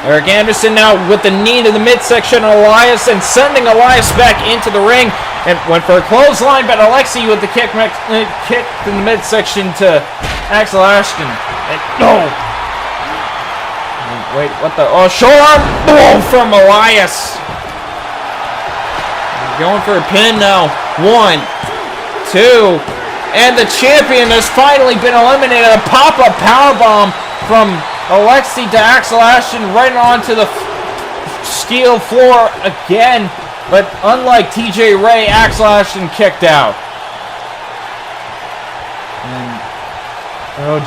Eric Anderson now with the knee to the midsection of Elias and sending Elias back into the ring. And went for a clothesline, but Alexi with the kick in the midsection to Axel Ashton. And wait, what the? Short arm from Elias. Going for a pin now. 1, 2, and the champion has finally been eliminated. A pop-up powerbomb from Alexi to Axel Ashton right onto the steel floor again. But unlike TJ Ray, Axel Ashton kicked out. And,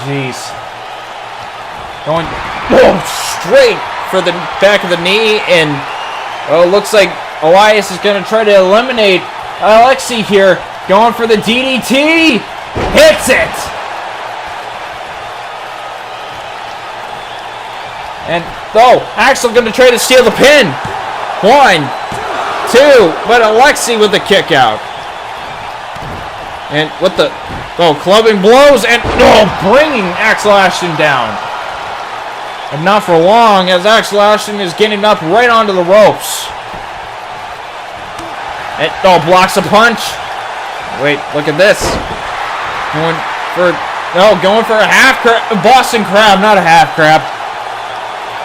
jeez. Going straight for the back of the knee, and looks like Elias is going to try to eliminate Alexi here. Going for the DDT. Hits it. And, oh, Axel gonna try to steal the pin. 1, 2, but Alexi with the kick out. And with the, clubbing blows, and, bringing Axel Ashton down. And not for long, as Axel Ashton is getting up right onto the ropes. And, blocks a punch. Wait, look at this. Going for a half crab, Boston Crab, not a half crab.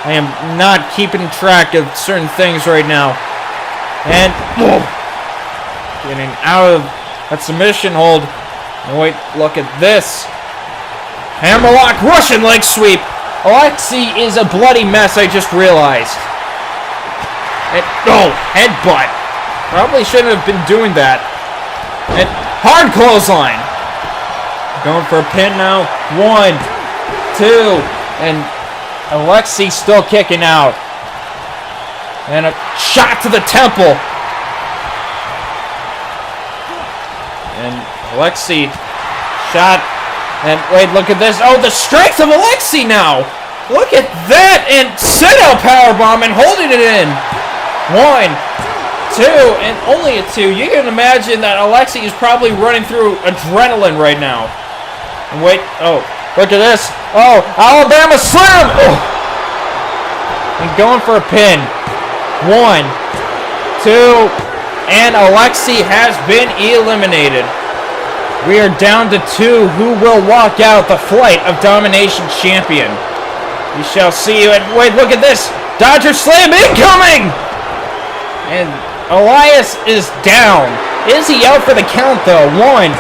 I am not keeping track of certain things right now. And getting out of that submission hold. And wait, look at this. Hammerlock, Russian leg sweep. Alexi is a bloody mess, I just realized. And, headbutt. Probably shouldn't have been doing that. And hard clothesline. Going for a pin now. 1, 2, and Alexi still kicking out. And a shot to the temple. And Alexi shot. And wait, look at this. Oh, the strength of Alexi now. Look at that. And sit out powerbomb and holding it in. 1, 2, and only a 2. You can imagine that Alexi is probably running through adrenaline right now. And wait, look at this. Alabama Slam! And going for a pin. 1, 2, and Alexi has been eliminated. We are down to 2. Who will walk out the Flight of Domination champion? We shall see. And wait, look at this. Dodger Slam incoming! And Elias is down. Is he out for the count, though? 1,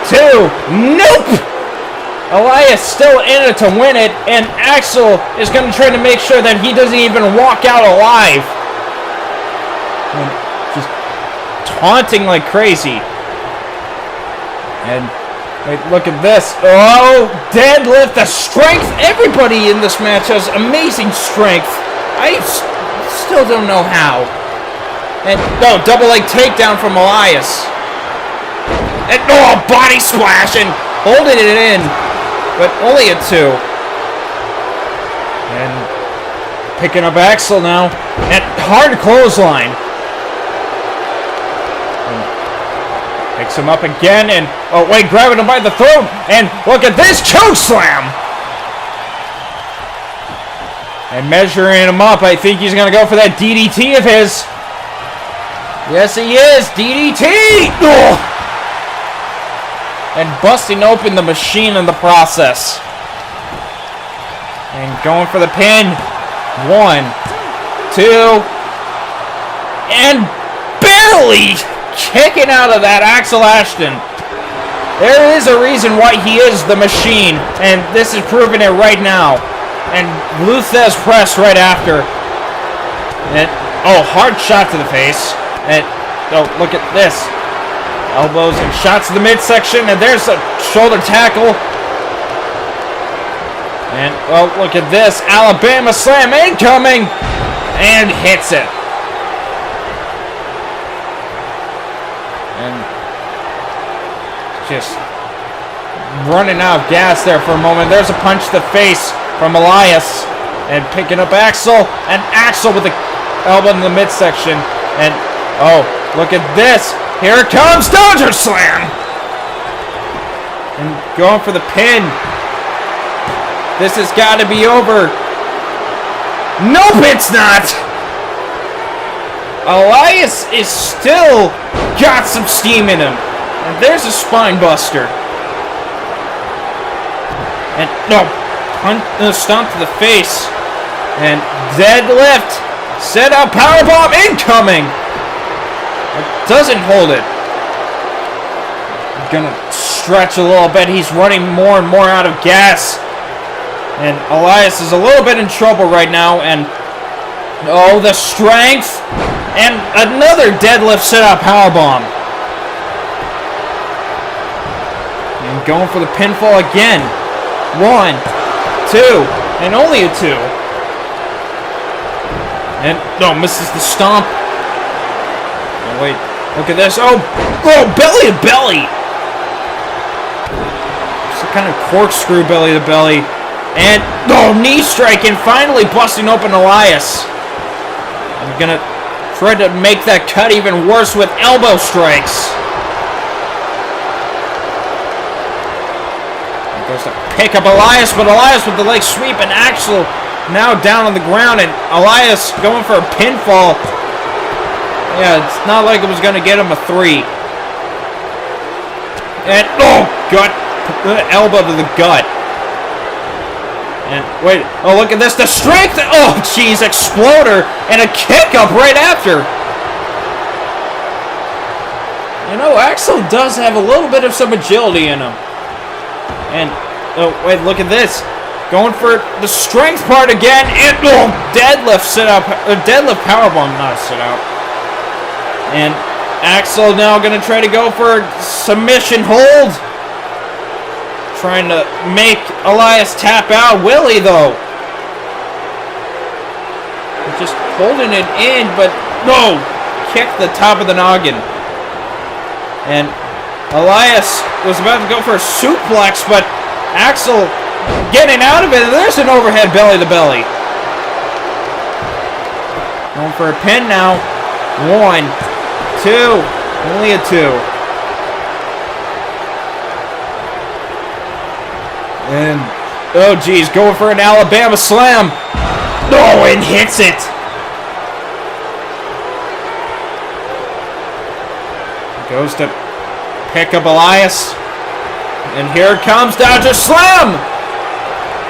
2, nope! Elias still in it to win it, and Axel is going to try to make sure that he doesn't even walk out alive. And just taunting like crazy. And wait, look at this. Deadlift, the strength. Everybody in this match has amazing strength. I still don't know how. And double leg takedown from Elias. And body splash and holding it in. But only a 2. And picking up Axel now. And hard clothesline. And picks him up again. And grabbing him by the throat. And look at this choke slam. And measuring him up. I think he's going to go for that DDT of his. Yes, he is. DDT. And busting open the machine in the process. And going for the pin. 1, 2. And barely kicking out of that Axel Ashton. There is a reason why he is the machine. And this is proving it right now. And Luthez press right after. And, hard shot to the face. And, look at this. Elbows and shots to the midsection, and there's a shoulder tackle. And, look at this. Alabama Slam incoming! And hits it. And just running out of gas there for a moment. There's a punch to the face from Elias. And picking up Axel. And Axel with the elbow in the midsection. And, look at this. Here comes Dodger Slam! And going for the pin. This has got to be over. Nope, it's not! Elias is still got some steam in him. And there's a spine buster. And, stomp to the face. And deadlift. Set up powerbomb incoming! Doesn't hold it. Gonna stretch a little bit. He's running more and more out of gas. And Elias is a little bit in trouble right now. And the strength. And another deadlift sit-out powerbomb. And going for the pinfall again. 1, 2, and only a 2. And misses the stomp. Oh, wait. Look at this. Belly to belly. It's a kind of corkscrew belly to belly. And, knee strike and finally busting open Elias. I'm gonna try to make that cut even worse with elbow strikes. He goes to pick up Elias, but Elias with the leg sweep and Axel now down on the ground, and Elias going for a pinfall. Yeah, it's not like it was going to get him a 3. And, gut. Elbow to the gut. And, wait. Oh, look at this. The strength. Oh, jeez. Exploder. And a kick up right after. You know, Axel does have a little bit of some agility in him. And, oh, wait. Look at this. Going for the strength part again, and deadlift sit-up, deadlift powerbomb, not a sit-out. And Axel now going to try to go for submission hold. Trying to make Elias tap out. Willie, though. Just holding it in, but no. Kick the top of the noggin. And Elias was about to go for a suplex, but Axel getting out of it. There's an overhead belly to belly. Going for a pin now. 1, 2. Only a 2. And, oh geez, going for an Alabama slam. No, and hits it. Goes to pick up Elias. And here it comes, Dodger Slam.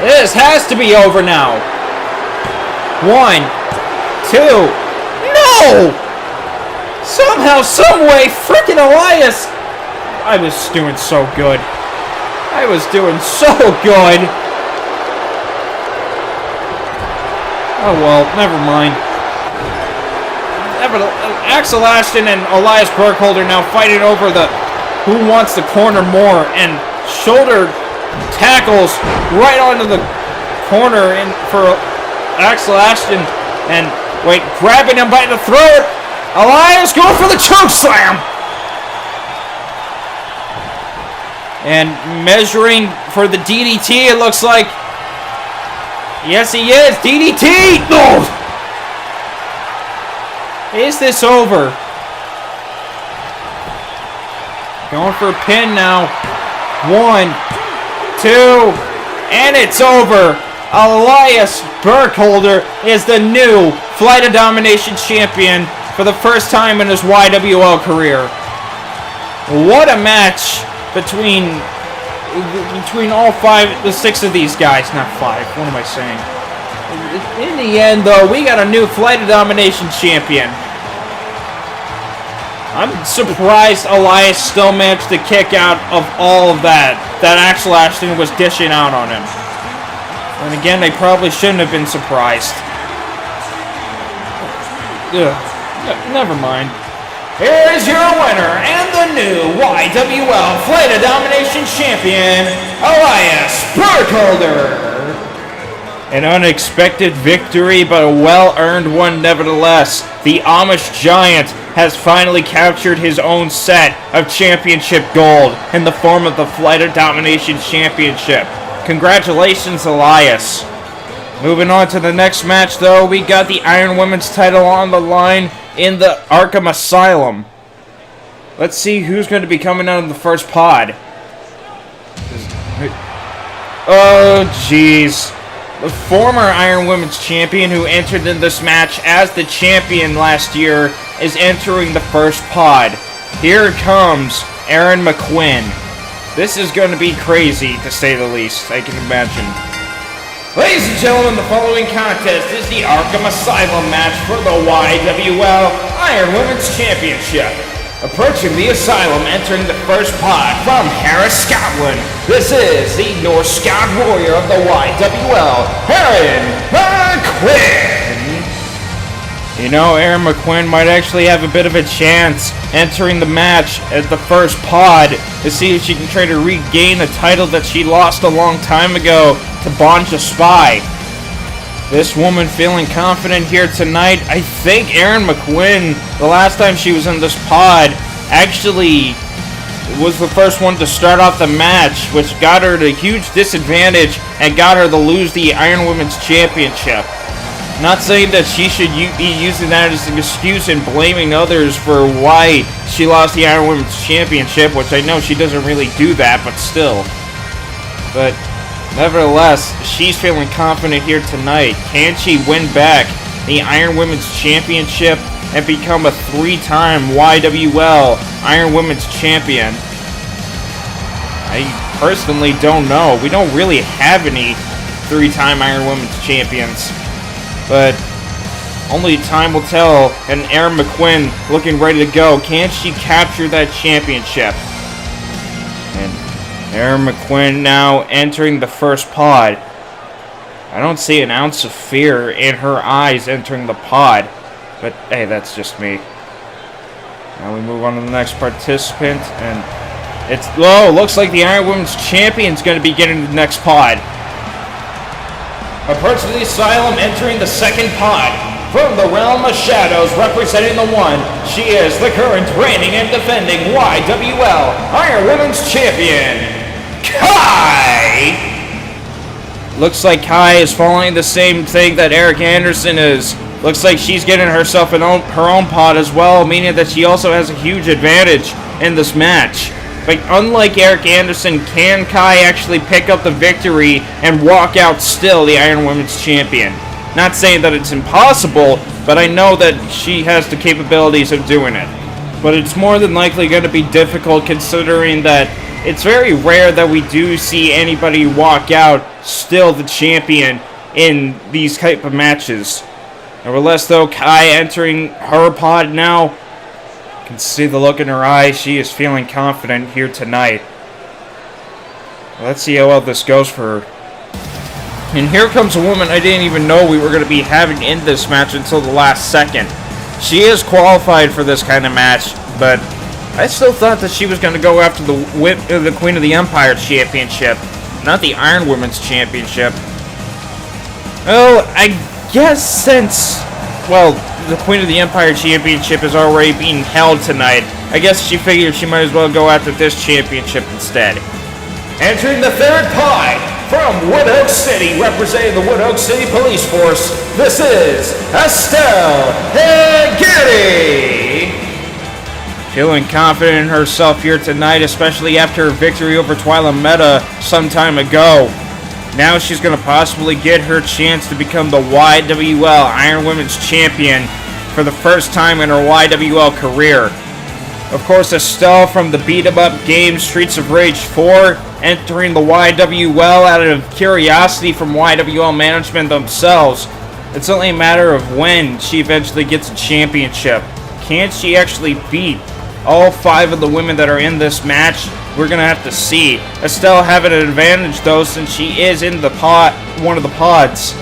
This has to be over now. 1, 2. No! Somehow, someway, freaking Elias. I was doing so good. I was doing so good. Oh well, never mind. Axel Ashton and Elias Burkholder now fighting over the who wants the corner more, and shoulder tackles right onto the corner in for Axel Ashton, and wait, grabbing him by the throat. Elias going for the choke slam. And measuring for the DDT, it looks like. Yes, he is. DDT! No! Is this over? Going for a pin now. 1, 2, and it's over. Elias Burkholder is the new Flight of Domination champion for the first time in his YWL career. What a match between all 6 of these guys. Not 5. What am I saying? In the end, though, we got a new Flight of Domination champion. I'm surprised Elias still managed to kick out of all of that Axel Ashton was dishing out on him. And again, they probably shouldn't have been surprised. Never mind. Here is your winner and the new YWL Flight of Domination champion, Elias Burkholder. An unexpected victory, but a well-earned one nevertheless. The Amish Giant has finally captured his own set of championship gold in the form of the Flight of Domination Championship. Congratulations, Elias. Moving on to the next match, though, we got the Iron Women's title on the line in the Arkham Asylum. Let's see who's going to be coming out of the first pod. Oh, jeez. The former Iron Women's champion who entered in this match as the champion last year is entering the first pod. Here comes Aaron McQuinn. This is going to be crazy, to say the least, I can imagine. Ladies and gentlemen, the following contest is the Arkham Asylum match for the YWL Iron Women's Championship. Approaching the Asylum, entering the first pod from Harris, Scotland, this is the North Scout Warrior of the YWL, Aaron McQuinn. You know, Aaron McQuinn might actually have a bit of a chance entering the match at the first pod to see if she can try to regain a title that she lost a long time ago to Bonja Spy. This woman feeling confident here tonight. I think Aaron McQuinn, the last time she was in this pod, actually was the first one to start off the match, which got her at a huge disadvantage and got her to lose the Iron Women's Championship. Not saying that she should be using that as an excuse and blaming others for why she lost the Iron Women's Championship, which I know she doesn't really do that, but still. But nevertheless, she's feeling confident here tonight. Can she win back the Iron Women's Championship and become a 3-time YWL Iron Women's Champion? I personally don't know. We don't really have any 3-time Iron Women's Champions. But only time will tell, and Erin McQuinn looking ready to go. Can she capture that championship? And Erin McQuinn now entering the first pod. I don't see an ounce of fear in her eyes entering the pod. But hey, that's just me. Now we move on to the next participant, and it's looks like the Iron Women's Champion's going to be getting the next pod. Approaching the Asylum, entering the second pod. From the realm of shadows, representing the one, she is the current reigning and defending YWL Iron Women's Champion, Kai! Looks like Kai is following the same thing that Eric Anderson is. Looks like she's getting herself her own pod as well, meaning that she also has a huge advantage in this match. But unlike Eric Anderson, can Kai actually pick up the victory and walk out still the Iron Women's Champion? Not saying that it's impossible, but I know that she has the capabilities of doing it. But it's more than likely going to be difficult, considering that it's very rare that we do see anybody walk out still the champion in these type of matches. Nevertheless, though, Kai entering her pod now. You can see the look in her eyes. She is feeling confident here tonight. Let's see how well this goes for her. And here comes a woman I didn't even know we were going to be having in this match until the last second. She is qualified for this kind of match, but I still thought that she was going to go after the Queen of the Empire Championship, not the Iron Women's Championship. Well, I guess since, well, the Queen of the Empire Championship is already being held tonight, I guess she figured she might as well go after this championship instead. Entering the third pod, from Wood Oak City, representing the Wood Oak City Police Force, this is Estelle Hegeri. Feeling confident in herself here tonight, especially after her victory over Twyla Meta some time ago. Now she's going to possibly get her chance to become the YWL Iron Women's Champion for the first time in her YWL career. Of course, Estelle from the beat-em-up game Streets of Rage 4, entering the YWL out of curiosity from YWL management themselves. It's only a matter of when she eventually gets a championship. Can she actually beat all 5 of the women that are in this match? We're going to have to see. Estelle having an advantage, though, since she is in the one of the pods,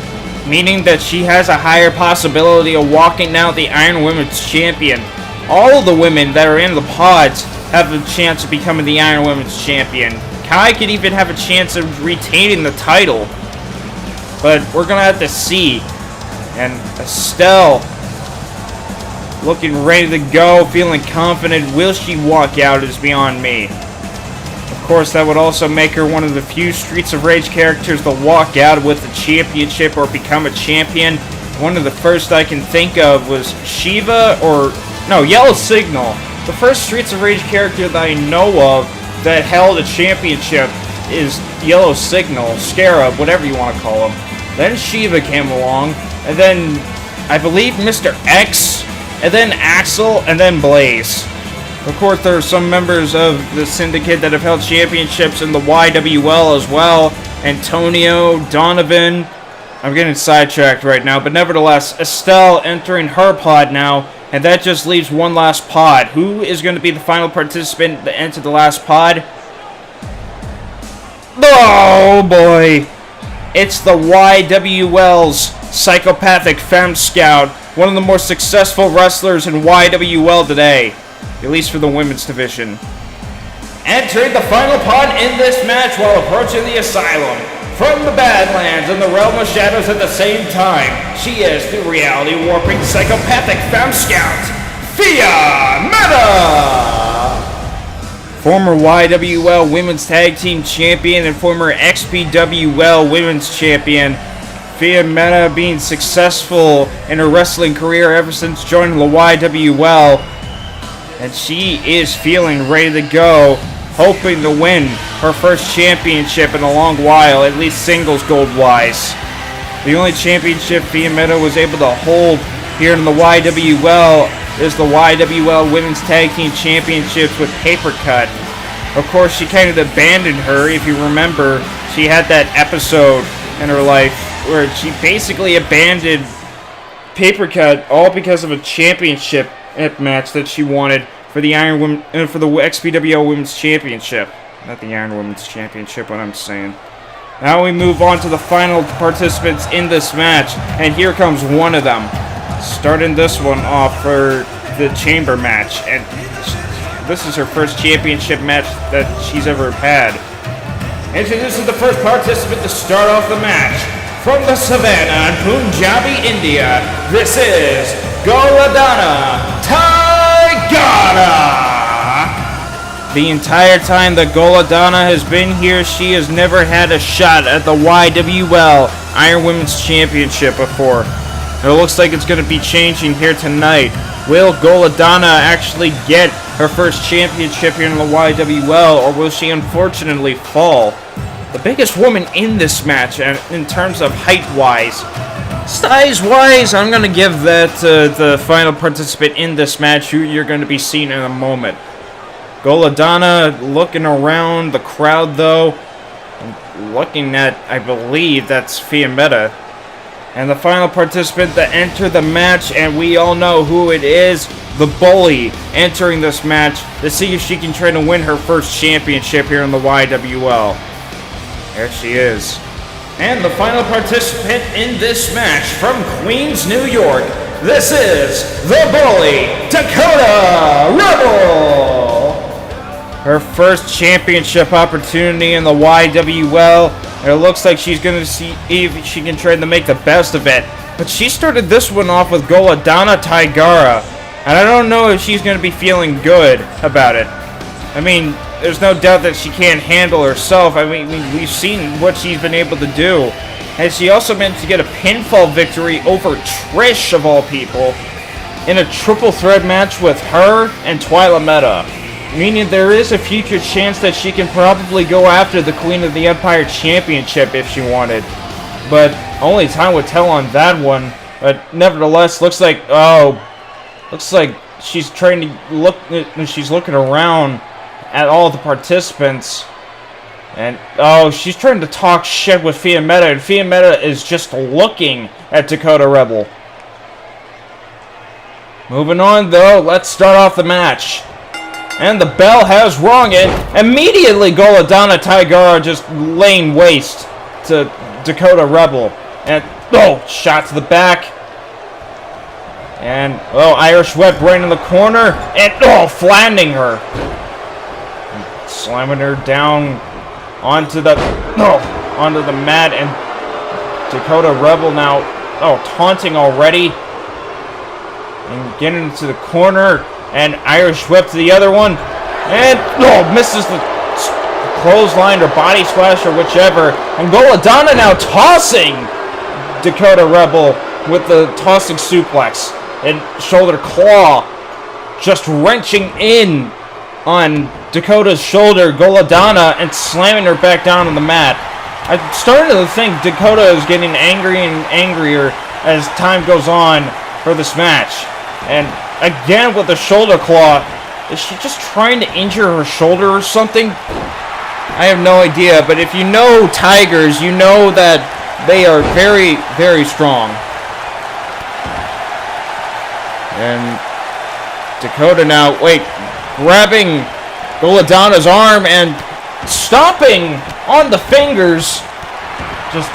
meaning that she has a higher possibility of walking out the Iron Women's Champion. All of the women that are in the pods have a chance of becoming the Iron Women's Champion. Kai could even have a chance of retaining the title. But we're going to have to see. And Estelle looking ready to go, feeling confident. Will she walk out is beyond me. Of course, that would also make her one of the few Streets of Rage characters to walk out with the championship or become a champion. One of the first I can think of was Shiva Yellow Signal. The first Streets of Rage character that I know of that held a championship is Yellow Signal, Scarab, whatever you want to call him. Then Shiva came along, and then I believe Mr. X, and then Axel, and then Blaze. Of course, there are some members of the Syndicate that have held championships in the YWL as well. Antonio, Donovan. I'm getting sidetracked right now, but nevertheless, Estelle entering her pod now, and that just leaves one last pod. Who is going to be the final participant that entered the last pod? Oh boy! It's the YWL's Psychopathic Femme Scout, one of the more successful wrestlers in YWL today. At least for the women's division. Entering the final pod in this match while approaching the Asylum. From the Badlands and the Realm of Shadows at the same time, she is the reality-warping Psychopathic Femme Scout, Thea Meta! former YWL Women's Tag Team Champion and former XPWL Women's Champion. Fiametta being successful in her wrestling career ever since joining the YWL. And she is feeling ready to go, hoping to win her first championship in a long while, at least singles gold-wise. The only championship Fiametta was able to hold here in the YWL is the YWL Women's Tag Team Championships with Papercut. Of course, she kind of abandoned her. If you remember, she had that episode in her life where she basically abandoned Papercut all because of a championship match that she wanted for the for the XPWL Women's Championship. Not the Iron Women's Championship, what I'm saying. Now we move on to the final participants in this match, and here comes one of them. Starting this one off for the chamber match, and this is her first championship match that she's ever had. Introducing the first participant to start off the match. From the Savannah in Punjabi, India, this is Goladana Taigara. The entire time that Goladana has been here, she has never had a shot at the YWL Iron Women's Championship before. It looks like it's going to be changing here tonight. Will Goladana actually get her first championship here in the YWL, or will she unfortunately fall? The biggest woman in this match, and in terms of height-wise. Size-wise, I'm going to give that to the final participant in this match, who you're going to be seeing in a moment. Goladana looking around the crowd, though. Looking at, I believe, that's Fiametta. And the final participant to enter the match, and we all know who it is, the Bully, entering this match to see if she can try to win her first championship here in the YWL. There she is. And the final participant in this match from Queens, New York, this is the Bully, Dakota Rebel! Her first championship opportunity in the YWL. It looks like she's going to see if she can try to make the best of it. But she started this one off with Goladana Taigara. And I don't know if she's going to be feeling good about it. I mean, there's no doubt that she can't handle herself. I mean, we've seen what she's been able to do. And she also managed to get a pinfall victory over Trish, of all people, in a triple threat match with her and Twyla Meta. Meaning there is a future chance that she can probably go after the Queen of the Empire Championship if she wanted. But only time would tell on that one. But nevertheless, looks like she's trying to look. She's looking around at all the participants, and she's trying to talk shit with Fiametta, and Fiametta is just looking at Dakota Rebel. Moving on, though, let's start off the match. And the bell has rung it. Immediately, Goladana Taigara just laying waste to Dakota Rebel. And, shot to the back. And, Irish whip right in the corner. And, flattening her. And slamming her down onto the mat. And Dakota Rebel now, taunting already. And getting into the corner. And Irish whip to the other one. And, misses the clothesline or body splash or whichever. And Goladana now tossing Dakota Rebel with the tossing suplex. And shoulder claw. Just wrenching in on Dakota's shoulder, Goladana, and slamming her back down on the mat. I'm starting to think Dakota is getting angrier and angrier as time goes on for this match. And again with the shoulder claw. Is she just trying to injure her shoulder or something? I have no idea, but if you know tigers, you know that they are very, very strong. And Dakota now, grabbing Goladana's arm and stomping on the fingers. Just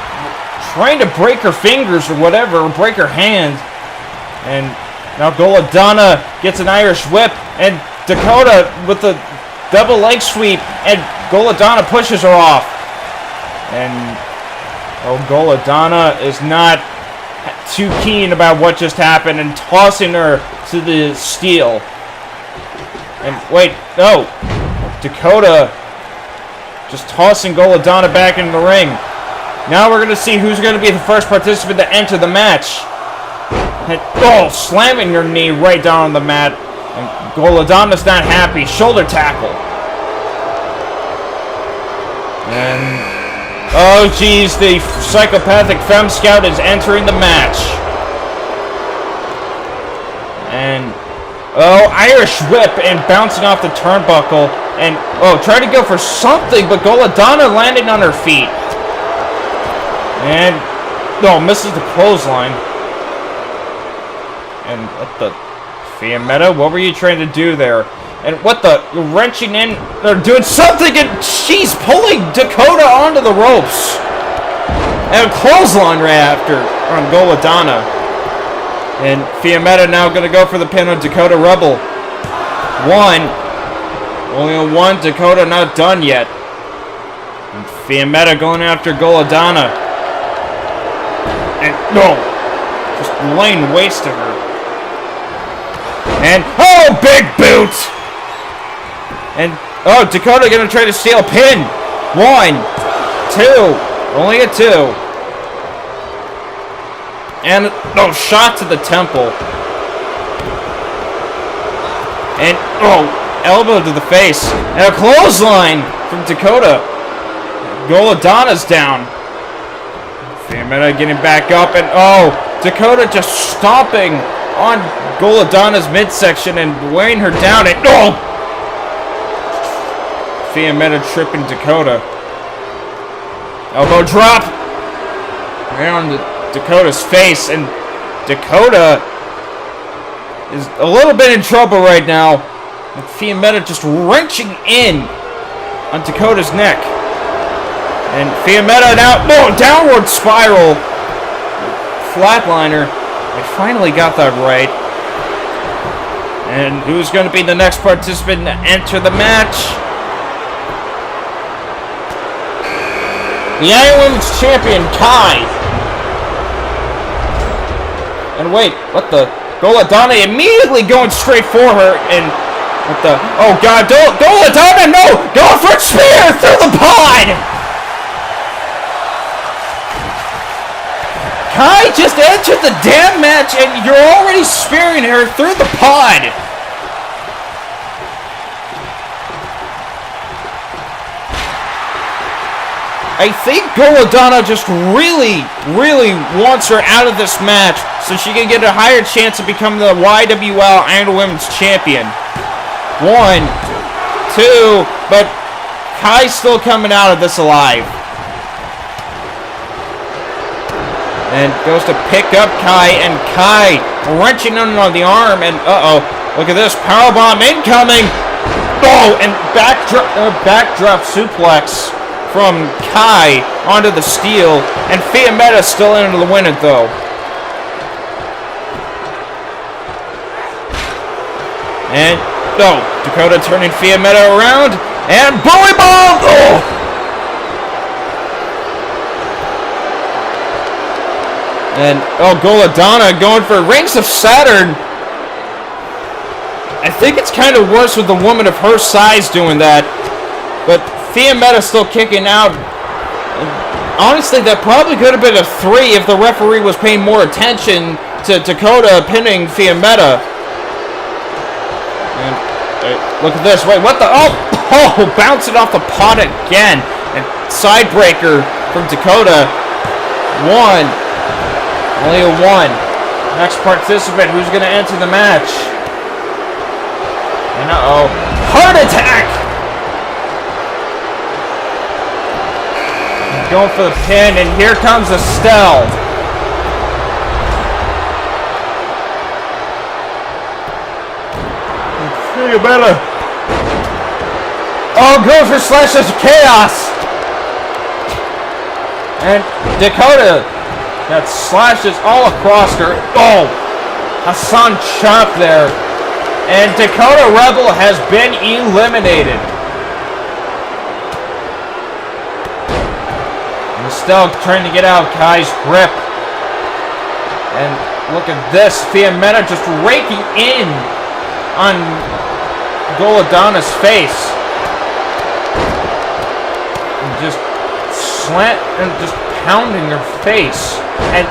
trying to break her fingers or whatever, or break her hand. And now Goladana gets an Irish whip, and Dakota with the double leg sweep, and Goladana pushes her off. And Goladana is not too keen about what just happened and tossing her to the steel. And Dakota just tossing Goladana back into the ring. Now we're going to see who's going to be the first participant to enter the match. And, oh, slamming her knee right down on the mat. And Goladana's not happy. Shoulder tackle. And, oh geez, the psychopathic femme scout is entering the match. And, oh, Irish whip and bouncing off the turnbuckle. And, oh, trying to go for something, but Goladana landing on her feet. And, no, misses the clothesline. And what the... Fiametta, what were you trying to do there? And what the... Wrenching in... They're doing something and she's pulling Dakota onto the ropes. And a clothesline right after on Goladana. And Fiametta now going to go for the pin on Dakota Rebel. One. Only a one. Dakota not done yet. And Fiametta going after Goladana. And no. Just laying waste to her. And, oh, big boot! And, oh, Dakota gonna try to steal a pin. 1, 2, only a 2. And, no, shot to the temple. And, oh, elbow to the face. And a clothesline from Dakota. Goladana's down. Fiametta getting back up, and, oh, Dakota just stomping on Goladana's midsection and weighing her down, and oh! Fiametta tripping Dakota. Elbow drop! Right on Dakota's face, and Dakota is a little bit in trouble right now. And Fiametta just wrenching in on Dakota's neck. And Fiametta now, no, downward spiral. Flatliner. I finally got that right. And who's going to be the next participant to enter the match? The Iowa Women's Champion, Kai. And wait, what the? Goladana immediately going straight for her, and what the? Oh God, Goladana, no! Going for a spear through the pod! Kai just entered the damn match and you're already spearing her through the pod! I think Goladana just really wants her out of this match so she can get a higher chance of becoming the YWL Iron Women's Champion. 1, 2, but Kai's still coming out of this alive. And goes to pick up Kai, and Kai wrenching on the arm, and uh-oh, look at this, powerbomb incoming! Oh, and backdrop suplex from Kai onto the steel, and Fiametta still into the win it though. And, no, Dakota turning Fiametta around, and Bowie Bomb! Oh! And, oh, Goladana going for Rings of Saturn. I think it's kind of worse with a woman of her size doing that. But Fiametta's still kicking out. And honestly, that probably could have been a 3 if the referee was paying more attention to Dakota pinning Fiametta. And, look at this. Wait, what the? Oh, bouncing off the pot again. And side breaker from Dakota. 1. Only a 1. Next participant, who's going to enter the match? And uh-oh. Heart attack! He's going for the pin, and here comes Estelle. You better. Oh, goes for Slashes of Chaos! And Dakota got slashes all across her. Oh! Hassan chop there. And Dakota Rebel has been eliminated. And still trying to get out of Kai's grip. And look at this. Fiametta just raking in on Goladana's face. just slant and just pounding her face. And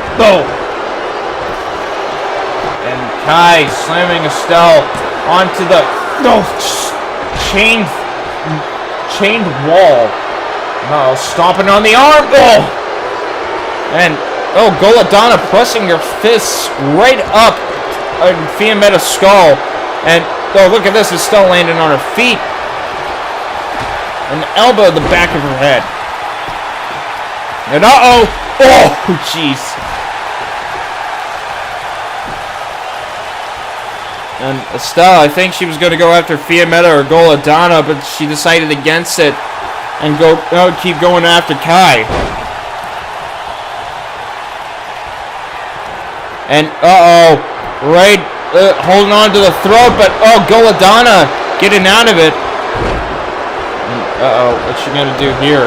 and Kai slamming Estelle onto the chained wall. Stomping on the arm. And Goladonna pressing her fists right up on Fiametta's skull. And look at this, Estelle landing on her feet. An elbow to the back of her head. And jeez. And Estelle, I think she was going to go after Fiametta or Goladonna, but she decided against it and keep going after Kai. And right, holding on to the throat, but Goladonna getting out of it. And, what's she gonna do here?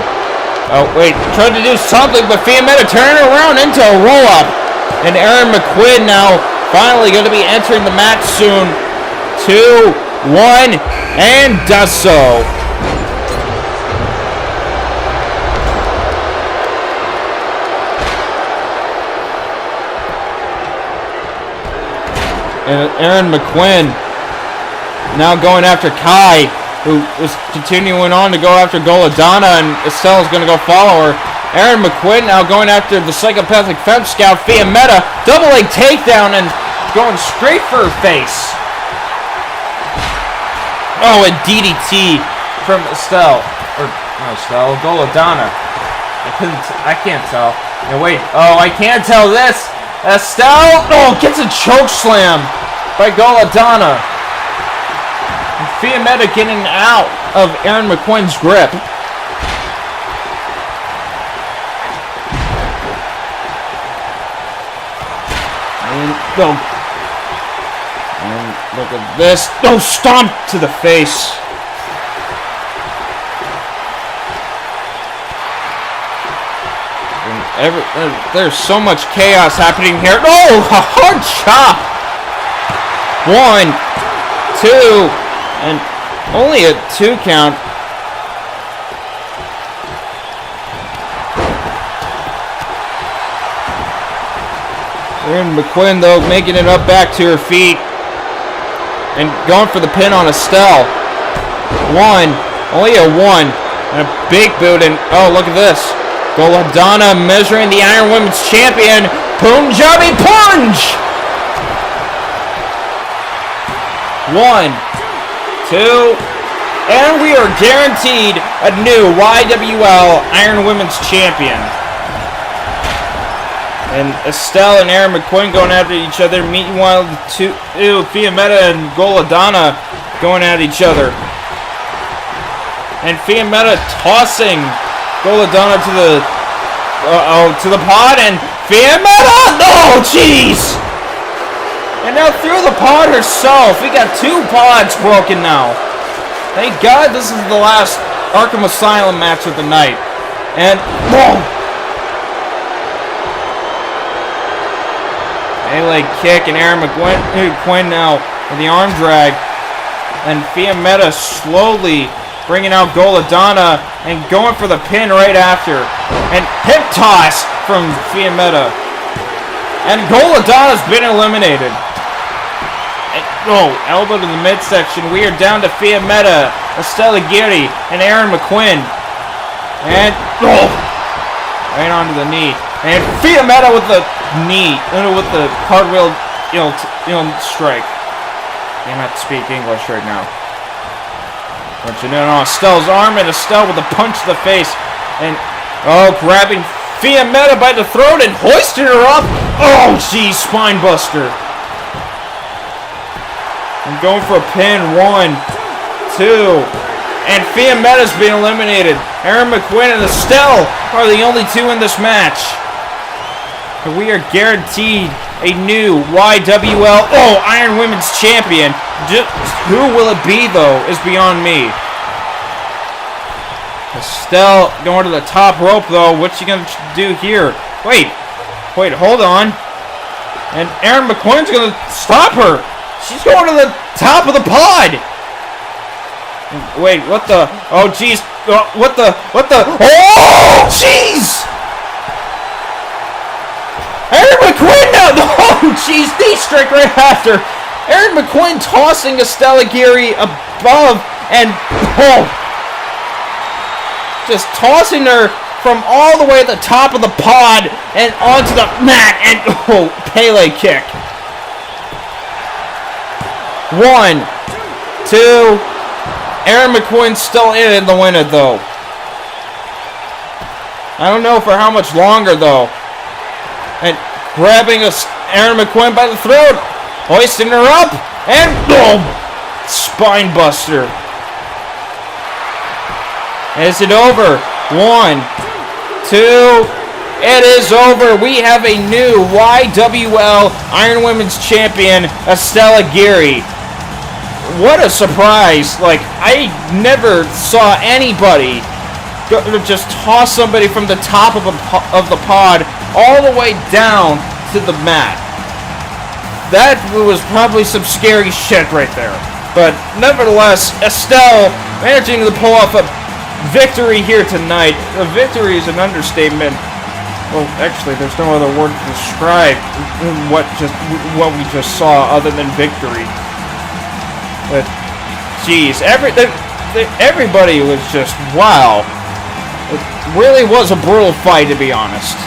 Wait, trying to do something, but Fiametta turning around into a roll-up. And Aaron McQuinn now finally going to be entering the match soon. 2, 1, and does so. And Aaron McQuinn now going after Kai, who was continuing on to go after Goladonna, and Estelle is going to go follow her. Aaron McQuinn now going after the psychopathic femme scout, Fiametta. Double leg takedown and going straight for her face. A DDT from Estelle. Or, not Estelle, Goladonna. I can't tell. No, wait. I can't tell this. Estelle, gets a choke slam by Goladonna. And Fiametta getting out of Aaron McQuinn's grip. And look at this. Stomp to the face. And there's so much chaos happening here. A hard chop. 1, 2, and only a 2 count. Aaron McQuinn, though, making it up back to her feet. And going for the pin on Estelle. 1. Only a 1. And a big boot. And, look at this. Goladonna measuring the Iron Women's Champion. Punjabi Punch! 1, 2. And we are guaranteed a new YWL Iron Women's Champion. And Estelle and Aaron McQuinn going after each other. Meanwhile, Fiametta and Goladonna going at each other. And Fiametta tossing Goladonna to the pod, and Fiametta! Jeez! And now through the pod herself. We got 2 pods broken now. Thank God this is the last Arkham Asylum match of the night. And A-leg kick, and Aaron McQuinn now with the arm drag. And Fiametta slowly bringing out Goladonna and going for the pin right after. And hip toss from Fiametta. And Goladonna's been eliminated. Elbow to the midsection. We are down to Fiametta, Estelle Aguirre, and Aaron McQuinn. And right onto the knee. And Fiametta with the knee, with the cartwheel, strike. Cannot speak English right now. Punching in on Estelle's arm, and Estelle with a punch to the face. And, grabbing Fiametta by the throat and hoisting her up. Geez, spine buster. And going for a pin. 1, 2. And Fiametta's been eliminated. Aaron McQuinn and Estelle are the only 2 in this match. And we are guaranteed a new YWL Iron Women's Champion. Who will it be, though, is beyond me. Estelle going to the top rope, though. What's she going to do here? Wait, hold on. And Aaron McQuinn's going to stop her. She's going to the top of the pod. Wait, what the? Oh, jeez. What the? Oh, jeez! Aaron McQuinn now! Oh, jeez, knee strike right after. Aaron McQuinn tossing Estelle Aguirre above and, just tossing her from all the way at the top of the pod and onto the mat and, Pele kick. 1, 2, Aaron McQuinn's still in the winner, though. I don't know for how much longer, though. And grabbing Aaron McQuinn by the throat, hoisting her up, and boom! Spine buster. Is it over? 1, 2, it is over. We have a new YWL Iron Women's Champion, Estelle Aguirre. What a surprise. Like, I never saw anybody just toss somebody from the top of the pod all the way down to the mat. That was probably some scary shit right there. But nevertheless, Estelle managing to pull off a victory here tonight. A victory is an understatement. Well, actually, there's no other word to describe what we just saw other than victory. But, geez, everybody was just, wow. It really was a brutal fight, to be honest.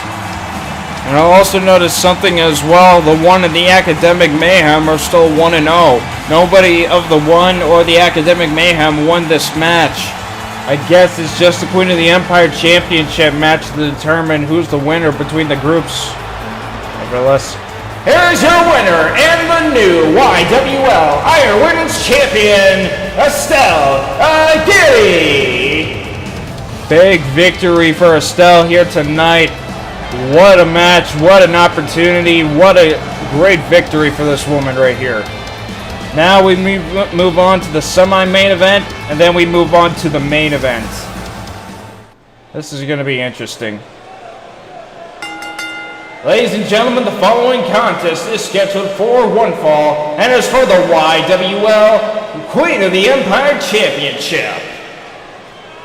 And I also noticed something as well. The One and the Academic Mayhem are still 1-0. Nobody of the One or the Academic Mayhem won this match. I guess it's just the Queen of the Empire Championship match to determine who's the winner between the groups. Nevertheless, here's your winner and the new YWL Iron Women's Champion, Estelle Aguirre. Big victory for Estelle here tonight. What a match, what an opportunity, what a great victory for this woman right here. Now we move on to the semi-main event, and then we move on to the main event. This is going to be interesting. Ladies and gentlemen, the following contest is scheduled for one fall, and is for the YWL Queen of the Empire Championship.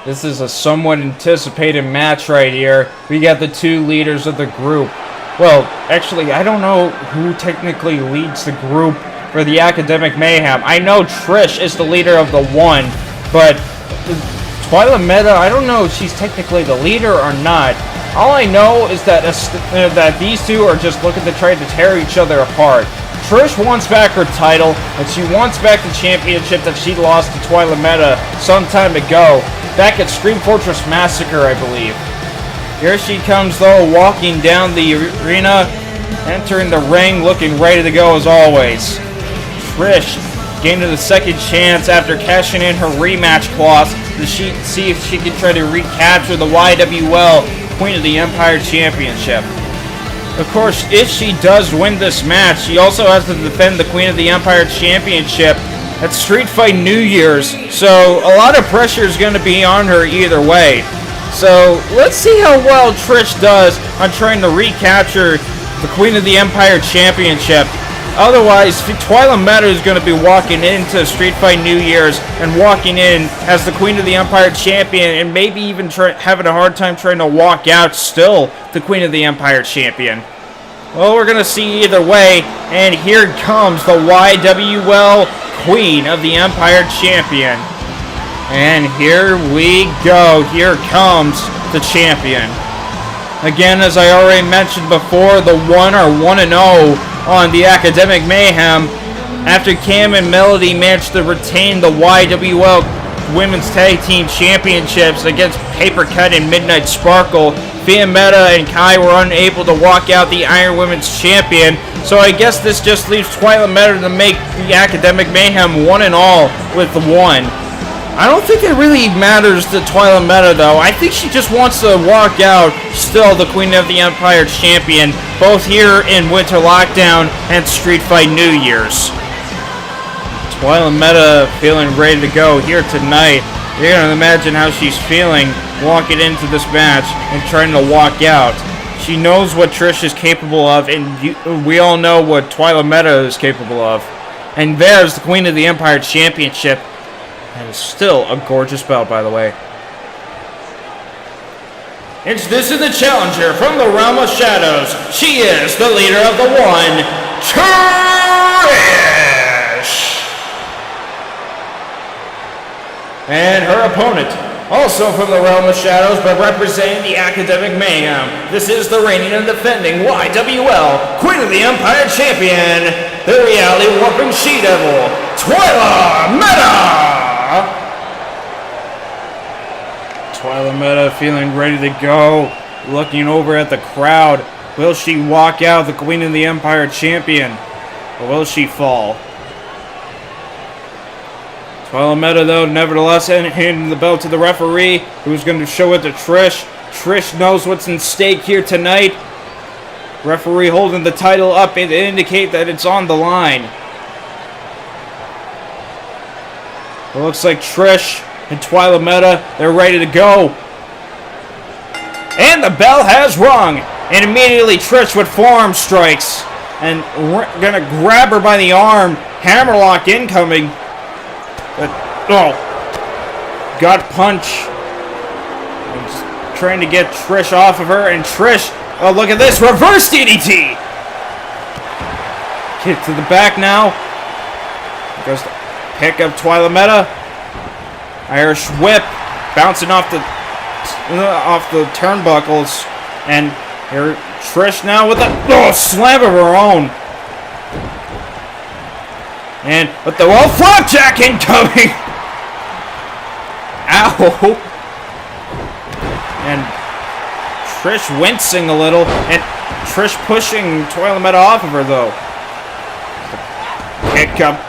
This is a somewhat anticipated match right here. We got the two leaders of the group. Well, actually, I don't know who technically leads the group for the Academic Mayhem. I know Trish is the leader of the One, but Twyla Meta, I don't know if she's technically the leader or not. All I know is that these two are just looking to try to tear each other apart. Trish wants back her title, and she wants back the championship that she lost to Twyla Meta some time ago, back at Scream Fortress Massacre, I believe. Here she comes, though, walking down the arena, entering the ring, looking ready to go as always. Trish gained the second chance after cashing in her rematch clause to see if she can try to recapture the YWL Queen of the Empire Championship. Of course, if she does win this match, she also has to defend the Queen of the Empire Championship at Street Fight New Year's, so a lot of pressure is going to be on her either way. So let's see how well Trish does on trying to recapture the Queen of the Empire Championship. Otherwise, Twyla Meta is going to be walking into Street Fight New Year's and walking in as the Queen of the Empire Champion, and maybe even having a hard time trying to walk out still the Queen of the Empire Champion. Well, we're going to see either way, and here comes the YWL Queen of the Empire Champion. And here we go. Here comes the champion. Again, as I already mentioned before, the One are 1-0 on the Academic Mayhem after Cam and Melody managed to retain the YWL Women's Tag Team Championships against Papercut and Midnight Sparkle. Meta and Kai were unable to walk out the Iron Women's Champion, so I guess this just leaves Twyla Meta to make the Academic Mayhem 1-1 with the One. I don't think it really matters to Twyla Meta, though. I think she just wants to walk out still the Queen of the Empire Champion, both here in Winter Lockdown and Street Fight New Year's. Twyla Meta feeling ready to go here tonight. You're going to imagine how she's feeling walking into this match and trying to walk out. She knows what Trish is capable of, and we all know what Twyla Meta is capable of. And there's the Queen of the Empire Championship. That is still a gorgeous belt, by the way. This is the challenger from the realm of shadows. She is the leader of the one, Trish! And her opponent, also from the realm of shadows, but representing the academic mayhem. This is the reigning and defending YWL Queen of the Empire Champion, the reality warping she-devil, Twyla Meta! Twyla Meta feeling ready to go, looking over at the crowd. Will she walk out the Queen of the Empire Champion, or will she fall? Twyla Meta, though, nevertheless, handing the belt to the referee, who's going to show it to Trish. Trish knows what's in stake here tonight. Referee holding the title up to indicate that it's on the line. It looks like Trish and Twyla Meta, they're ready to go. And the bell has rung. And immediately Trish with forearm strikes. And gonna grab her by the arm. Hammerlock incoming. But, oh. Gut punch. And just trying to get Trish off of her. And Trish, oh look at this, reverse DDT. Kick to the back now. Goes to pick up Twyla Meta. Irish whip, bouncing off the turnbuckles, and here Trish now with a slam of her own, and with the flapjack incoming. Ow! And Trish wincing a little, and Trish pushing Twyla Meta off of her though. Pick up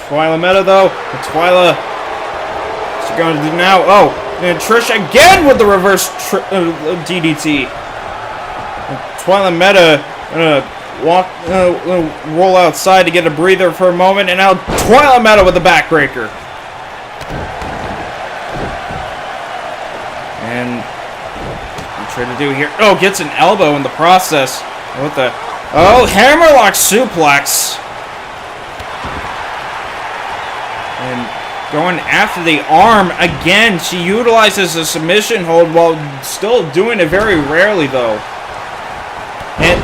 Twyla Meta though. Twyla. Going to do now. Oh, and Trish again with the reverse DDT. Twyla Meta roll outside to get a breather for a moment, and now Twyla Meta with the backbreaker. And I'm trying to do here. Oh, gets an elbow in the process. What the? Oh, hammerlock suplex. And going after the arm again. She utilizes a submission hold while still doing it very rarely though. And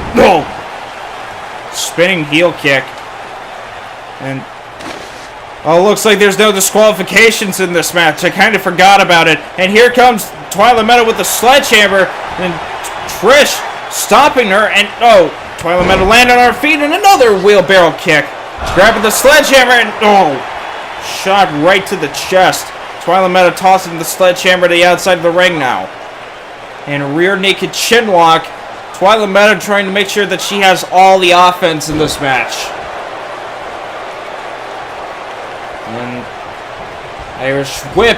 spinning heel kick. And looks like there's no disqualifications in this match. I kind of forgot about it. And here comes Twyla Meta with the sledgehammer. And Trish stopping her. And Twyla Meta landed on her feet and another wheelbarrow kick. Grabbing the sledgehammer and shot right to the chest. Twyla Meta tossing the sledgehammer to the outside of the ring now. And rear naked chinlock. Twyla Meta trying to make sure that she has all the offense in this match. And Irish whip.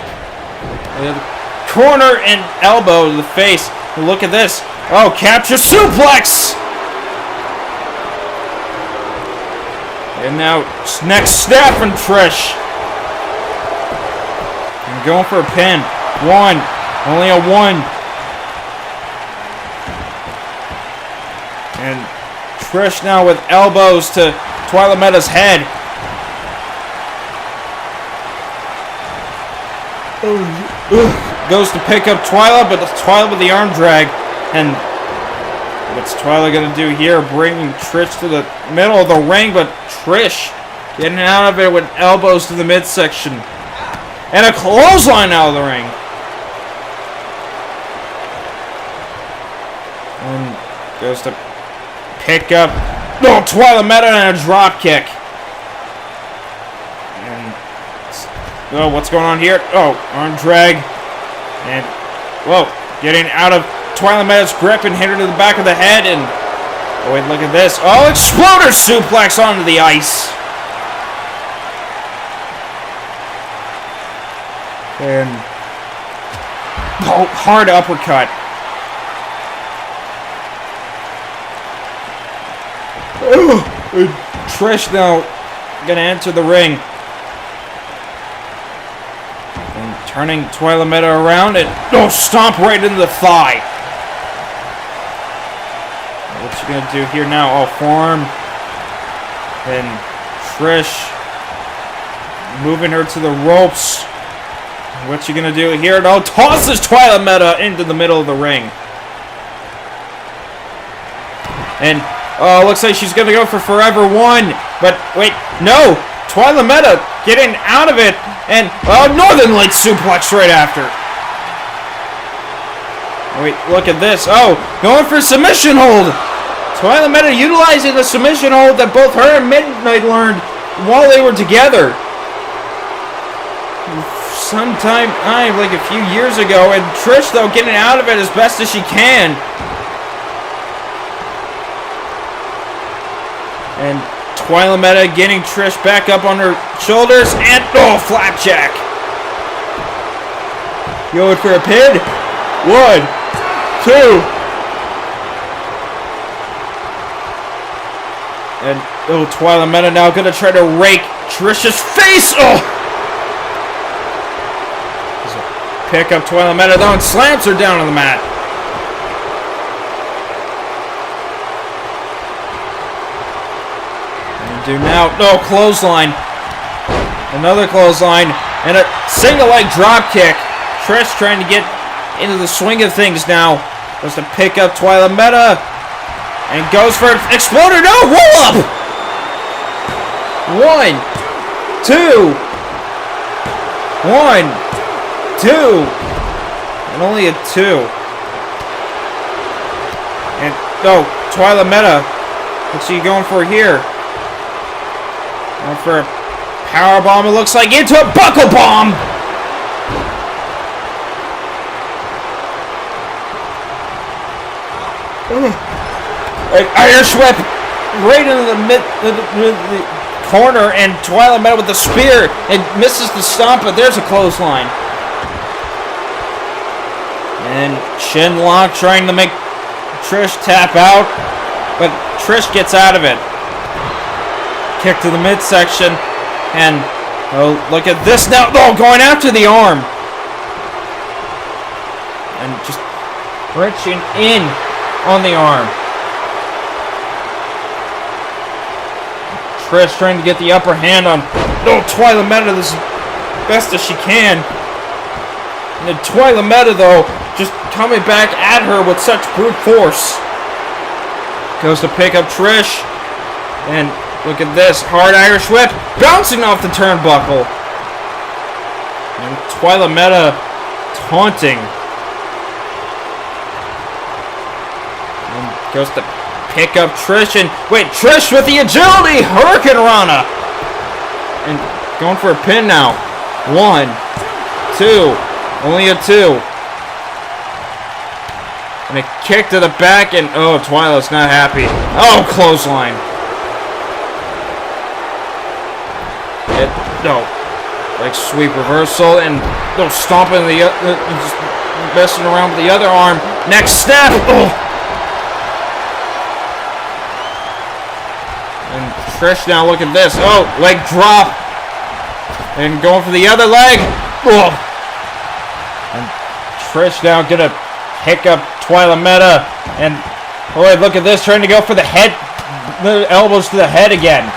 Corner and elbow to the face. And look at this. Oh, capture suplex! And now next snap from Trish. Going for a pin. One. Only a one. And Trish now with elbows to Twyla Meta's head. Goes to pick up Twyla, but Twyla with the arm drag. And what's Twyla going to do here? Bringing Trish to the middle of the ring, but Trish getting out of it with elbows to the midsection. And a clothesline out of the ring. And goes to pick up Twyla Meta and a drop kick. And what's going on here? Arm drag. And getting out of Twyla Meta's grip and hit her to the back of the head. And wait, look at this. Exploder suplex onto the ice. And hard uppercut. Trish now gonna enter the ring. And turning Twyla Meta around and stomp right into the thigh. What's she gonna do here now? Forearm. And Trish moving her to the ropes. What's she gonna do here? No, tosses Twyla Meta into the middle of the ring. And, looks like she's gonna go for Forever One. But, wait, no! Twyla Meta getting out of it. And, Northern Light suplex right after. Wait, look at this. Oh, going for submission hold. Twyla Meta utilizing the submission hold that both her and Midnight learned while they were together. Sometime, like a few years ago. And Trish, though, getting out of it as best as she can. And Twyla Meta getting Trish back up on her shoulders. And, flapjack. Going for a pin. 1, 2. And, Twyla Meta now going to try to rake Trish's face. Pick up Twyla Meta, though, and slams her down on the mat. And do now. Clothesline. Another clothesline. And a single leg drop kick. Trish trying to get into the swing of things now. Goes to pick up Twyla Meta. And goes for an exploder. No! Roll up! 1, 2. 1, 2. And only a 2. And, Twyla Meta. What's she going for here? Going for a power bomb, it looks like, into a buckle bomb! Irish whip right into the corner, and Twyla Meta with the spear and misses the stomp, but there's a clothesline. And shin lock trying to make Trish tap out, but Trish gets out of it. Kick to the midsection, and look at this now. Going after the arm. And just wrenching in on the arm. Trish trying to get the upper hand on Twyla Meta as best as she can. And then Twyla Meta, though, just coming back at her with such brute force. Goes to pick up Trish. And look at this. Hard Irish whip. Bouncing off the turnbuckle. And Twyla Meta taunting. And goes to pick up Trish, and Trish with the agility, Hurricane Rana, and going for a pin now. 1, 2, only a 2, and a kick to the back, and Twyla's not happy. Clothesline. Like sweep reversal, and stomping the just messing around with the other arm. Next snap. And Trish now, look at this. Leg drop. And going for the other leg. And Trish now gonna pick up Twyla Meta. And look at this, trying to go for the head, the elbows to the head again.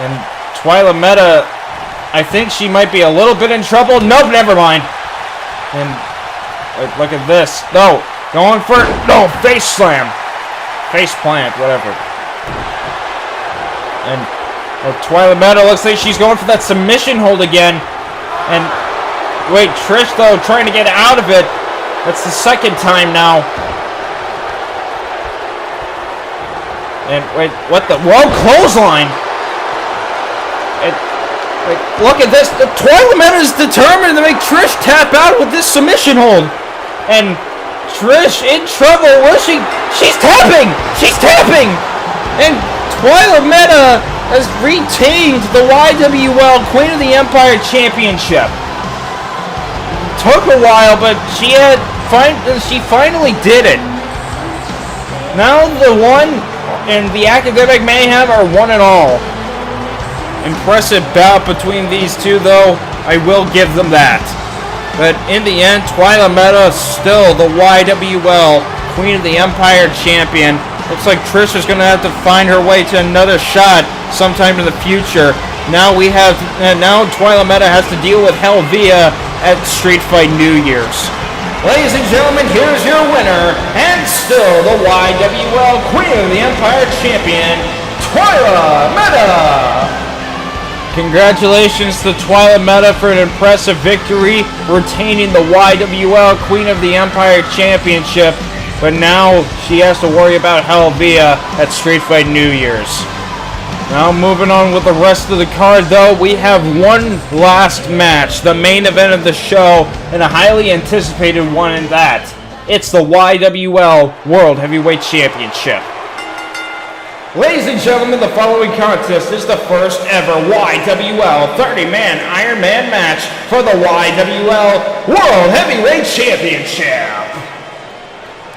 And Twyla Meta, I think she might be a little bit in trouble. Nope, never mind. And look at this. Going for face slam. Face plant, whatever. And Twyla Meta looks like she's going for that submission hold again. And Trish, though, trying to get out of it. That's the second time now. And what the? Clothesline. And look at this. The Twyla Meta is determined to make Trish tap out with this submission hold. And Trish in trouble. She's tapping. She's tapping. And Twyla Meta has retained the YWL Queen of the Empire Championship. Took a while, but she finally did it. Now the one and the Academic Mayhem are 1-all. Impressive bout between these two, though. I will give them that. But in the end, Twyla Meta still the YWL Queen of the Empire Champion. Looks like Trish is going to have to find her way to another shot sometime in the future. now Twyla Meta has to deal with Helvia at Street Fight New Year's. Ladies and gentlemen, here's your winner, and still the YWL Queen of the Empire Champion, Twyla Meta! Congratulations to Twyla Meta for an impressive victory, retaining the YWL Queen of the Empire Championship, but now she has to worry about Helvia at Street Fight New Year's. Now moving on with the rest of the card, though, we have one last match, the main event of the show, and a highly anticipated one in that. It's the YWL World Heavyweight Championship. Ladies and gentlemen, the following contest is the first ever YWL 30-man Iron Man match for the YWL World Heavyweight Championship.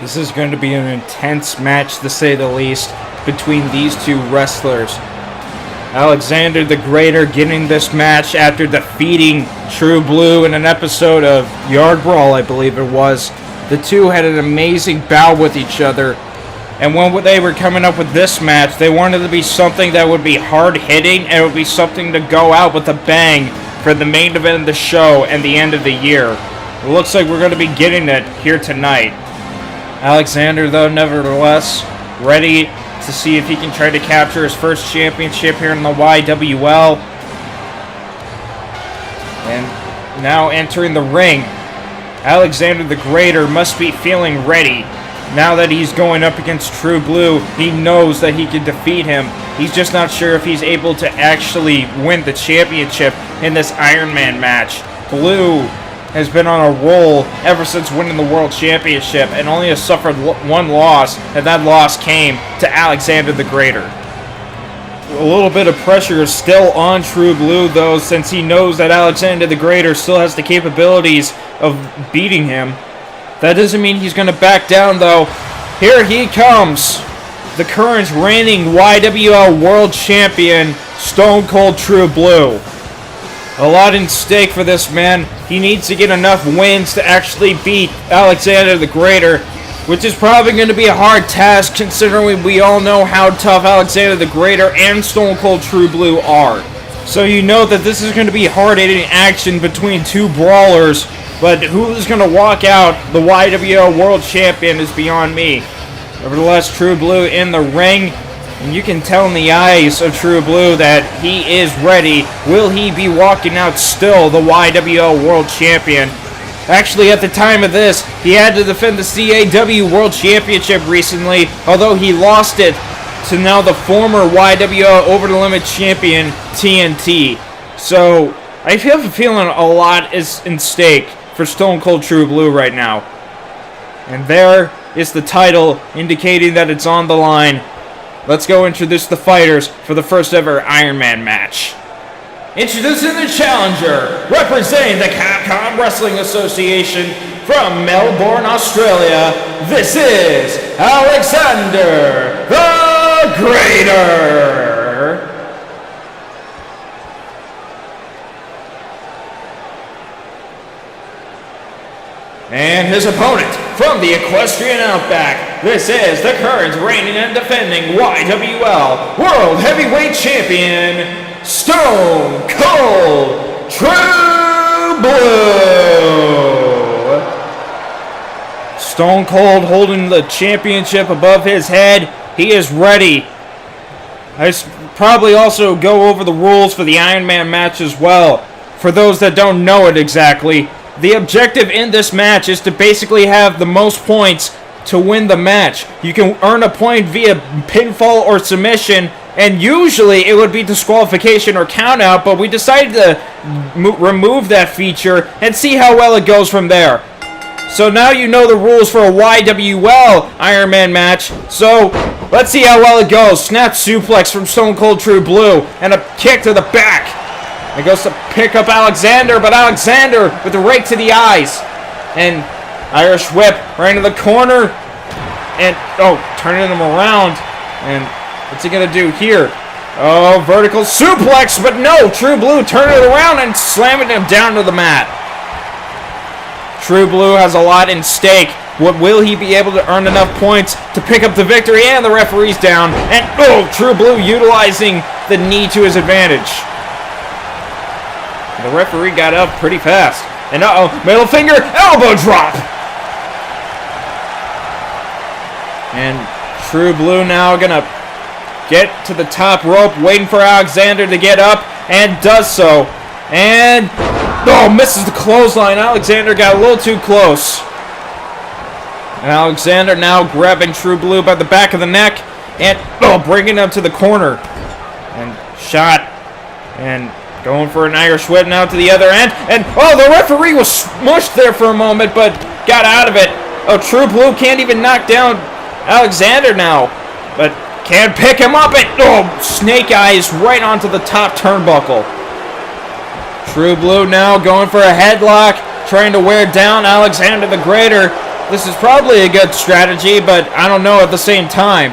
This is going to be an intense match, to say the least, between these two wrestlers. Alexander the Greater getting this match after defeating True Blue in an episode of Yard Brawl, I believe it was. The two had an amazing bout with each other. And when they were coming up with this match, they wanted to be something that would be hard-hitting and it would be something to go out with a bang for the main event of the show and the end of the year. It looks like we're going to be getting it here tonight. Alexander, though, nevertheless, ready to see if he can try to capture his first championship here in the YWL. And now entering the ring, Alexander the Greater must be feeling ready. Now that he's going up against True Blue, he knows that he can defeat him. He's just not sure if he's able to actually win the championship in this Iron Man match. Blue has been on a roll ever since winning the World Championship and only has suffered one loss, and that loss came to Alexander the Greater. A little bit of pressure is still on True Blue, though, since he knows that Alexander the Greater still has the capabilities of beating him. That doesn't mean he's going to back down, though. Here he comes, the current reigning YWL World Champion, Stone Cold True Blue. A lot in stake for this man. He needs to get enough wins to actually beat Alexander the Greater, which is probably going to be a hard task considering we all know how tough Alexander the Greater and Stone Cold True Blue are. So you know that this is going to be hard-hitting action between two brawlers, but who is going to walk out the YWL World Champion is beyond me. Nevertheless, True Blue in the ring, and you can tell in the eyes of True Blue that he is ready. Will he be walking out still the YWL World Champion? Actually, at the time of this, he had to defend the CAW World Championship recently, although he lost it to now the former YWL Over the Limit Champion, TNT. So, I have a feeling a lot is in stake for Stone Cold True Blue right now. And there is the title indicating that it's on the line. Let's go introduce the fighters for the first ever Iron Man match. Introducing the challenger, representing the Capcom Wrestling Association from Melbourne, Australia, this is Alexander the Greater. And his opponent from the Equestrian Outback, this is the current reigning and defending YWL World Heavyweight Champion, Stone Cold True Blue. Stone Cold holding the championship above his head. He is ready. I probably also go over the rules for the Iron Man match as well, for those that don't know it exactly. The objective in this match is to basically have the most points to win the match. You can earn a point via pinfall or submission, and usually it would be disqualification or countout, but we decided to remove that feature and see how well it goes from there. So now you know the rules for a YWL Iron Man match, so let's see how well it goes. Snap suplex from Stone Cold True Blue, and a kick to the back. It goes to pick up Alexander, but Alexander with a rake to the eyes. And Irish whip right into the corner. And, turning him around. And what's he going to do here? Oh, vertical suplex, but no. True Blue turning it around and slamming him down to the mat. True Blue has a lot in stake. What will he be able to earn enough points to pick up the victory? And the referee's down. And, True Blue utilizing the knee to his advantage. The referee got up pretty fast. And middle finger, elbow drop. And True Blue now gonna get to the top rope, waiting for Alexander to get up, and does so. And, misses the clothesline. Alexander got a little too close. And Alexander now grabbing True Blue by the back of the neck, and, bringing him to the corner. And shot, and going for an Irish whip now to the other end. And, the referee was smushed there for a moment, but got out of it. True Blue can't even knock down Alexander now, but can't pick him up. And, snake eyes right onto the top turnbuckle. True Blue now going for a headlock, trying to wear down Alexander the Greater. This is probably a good strategy, but I don't know at the same time.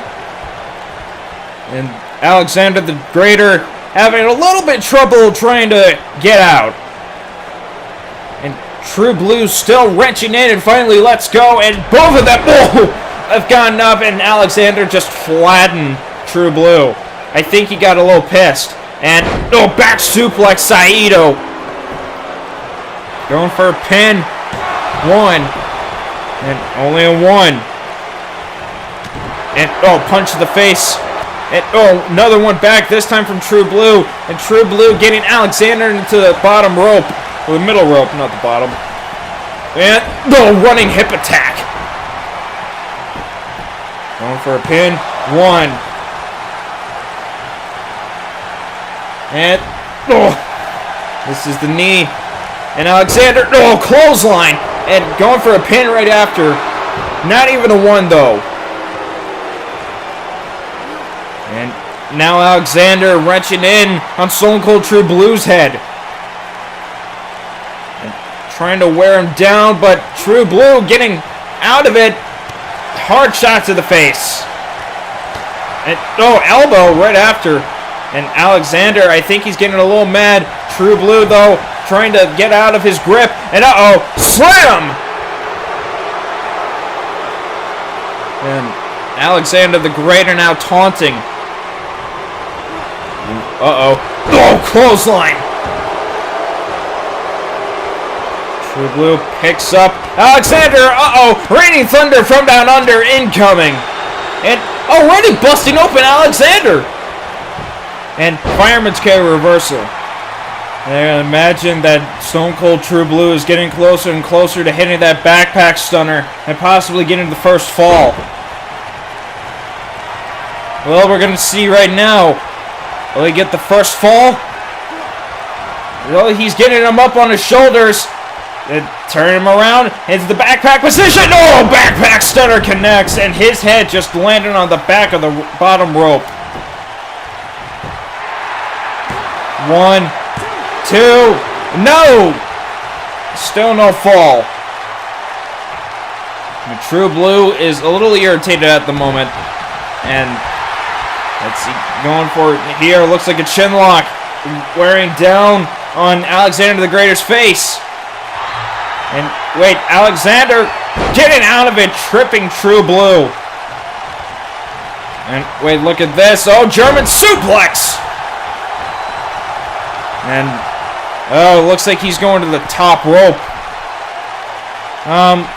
And Alexander the Greater having a little bit trouble trying to get out. And True Blue still wrenching in and finally lets go, and both of them have gotten up, and Alexander just flattened True Blue. I think he got a little pissed. And, back suplex Saito. Going for a pin. 1. And only a 1. And, punch to the face. And, another one back, this time from True Blue. And True Blue getting Alexander into the bottom rope. Or the middle rope, not the bottom. And, running hip attack. Going for a pin. 1. And, this is the knee. And Alexander, clothesline. And going for a pin right after. Not even a 1, though. And now Alexander wrenching in on Stone Cold True Blue's head. And trying to wear him down, but True Blue getting out of it. Hard shot to the face. And, elbow right after. And Alexander, I think he's getting a little mad. True Blue, though, trying to get out of his grip. And slam! And Alexander the Greater now taunting. Clothesline! True Blue picks up Alexander. Raining Thunder from down under incoming. And already busting open Alexander. And Fireman's Carry reversal. And I imagine that Stone Cold True Blue is getting closer and closer to hitting that backpack stunner and possibly getting the first fall. Well, we're going to see right now. Will he get the first fall? Well, he's getting him up on his shoulders. And turn him around into the backpack position. Backpack stunner connects, and his head just landed on the back of the bottom rope. 1, 2, no! Still no fall. And True Blue is a little irritated at the moment. And let's see, going for it here. Looks like a chin lock. Wearing down on Alexander the Greater's face. And wait, Alexander getting out of it, tripping True Blue. And wait, look at this. German suplex! And, looks like he's going to the top rope.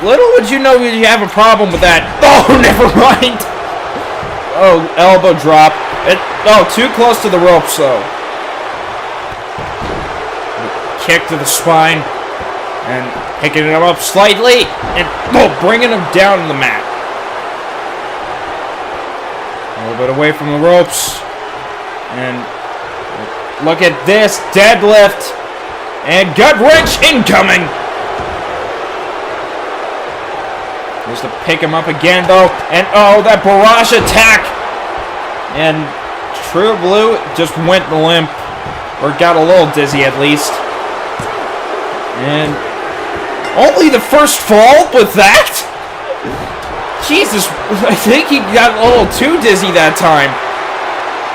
Little would you know you have a problem with that. Never mind. Elbow drop. Too close to the ropes, though. Kick to the spine. And picking him up slightly. And, bringing him down to the mat. A little bit away from the ropes. And look at this deadlift. And gut wrench incoming. Just to pick him up again, though. And, that barrage attack. And True Blue just went limp. Or got a little dizzy, at least. And only the first fall with that? Jesus, I think he got a little too dizzy that time.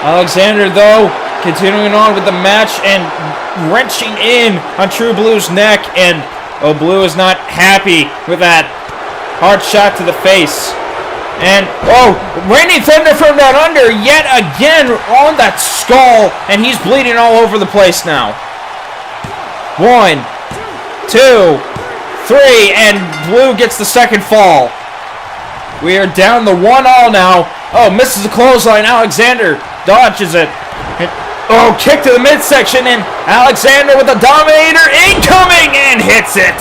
Alexander, though, continuing on with the match and wrenching in on True Blue's neck. And, Blue is not happy with that hard shot to the face. And, Raining Thunder from down under yet again on that skull. And he's bleeding all over the place now. 1, 2, 3, and Blue gets the second fall. We are down the 1-all now. Oh, misses the clothesline. Alexander dodges it. Oh, kick to the midsection, and Alexander with the Dominator incoming and hits it.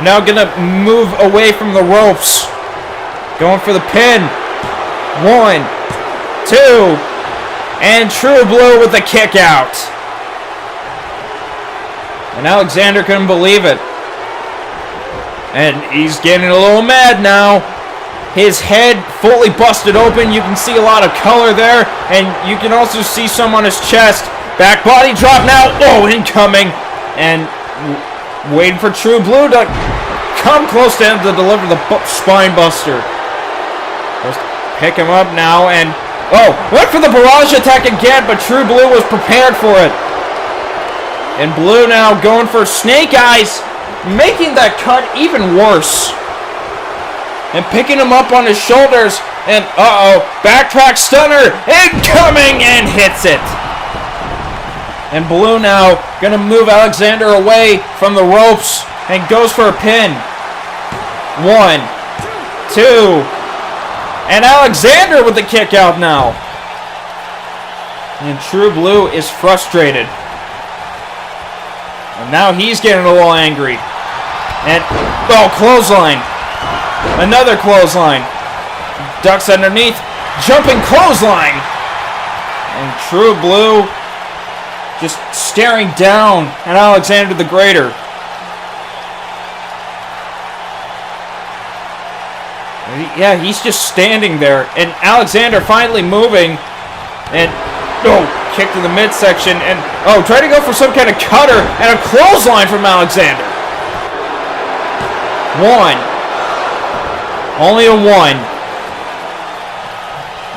Now gonna move away from the ropes. Going for the pin. 1, 2, and True Blue with the kick out. And Alexander couldn't believe it. And he's getting a little mad now. His head fully busted open. You can see a lot of color there. And you can also see some on his chest. Back body drop now. Oh, incoming. And waiting for True Blue to come close to him to deliver the spine buster. Just pick him up now. And, oh, went for the barrage attack again. But True Blue was prepared for it. And Blue now going for Snake Eyes. Making that cut even worse. And picking him up on his shoulders. And, backtrack stunner. Incoming and hits it. And Blue now going to move Alexander away from the ropes. And goes for a pin. 1, 2. And Alexander with the kick out now. And True Blue is frustrated. And now he's getting a little angry. And, clothesline. Another clothesline. Ducks underneath. Jumping clothesline. And True Blue just staring down at Alexander the Greater. Yeah, he's just standing there. And Alexander finally moving. And, kick to the midsection. And, try to go for some kind of cutter. And a clothesline from Alexander. 1. Only a 1.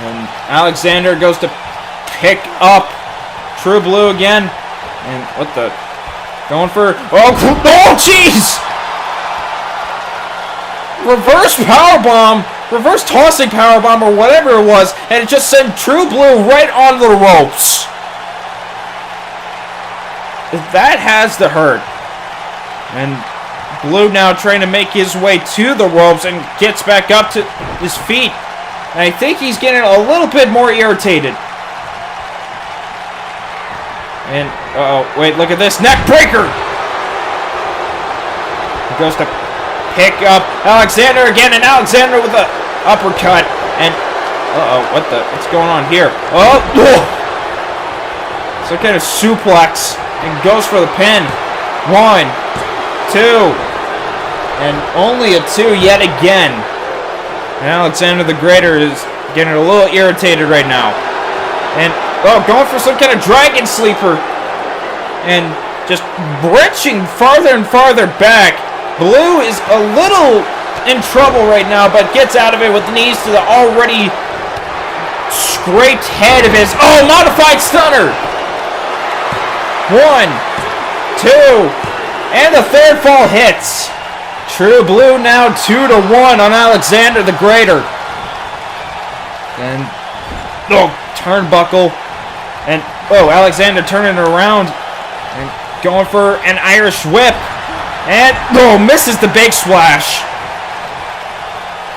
And Alexander goes to pick up True Blue again. And what the? Going for... Oh, jeez! Reverse powerbomb. Reverse tossing powerbomb or whatever it was. And it just sent True Blue right on the ropes. That has to hurt. And Blue now trying to make his way to the ropes and gets back up to his feet. And I think he's getting a little bit more irritated. And, wait, look at this. Neck breaker! He goes to pick up Alexander again, and Alexander with the uppercut. And, what's going on here? Some kind of suplex. And goes for the pin. 1, 2. And only a 2 yet again. And Alexander the Greater is getting a little irritated right now. And, going for some kind of dragon sleeper. And just bridging farther and farther back. Blue is a little in trouble right now, but gets out of it with knees to the already scraped head of his... modified stunner! 1, 2, and the third fall hits. True Blue now 2-1 on Alexander the Greater. And, turnbuckle. And, Alexander turning around. And going for an Irish whip. And, misses the big splash.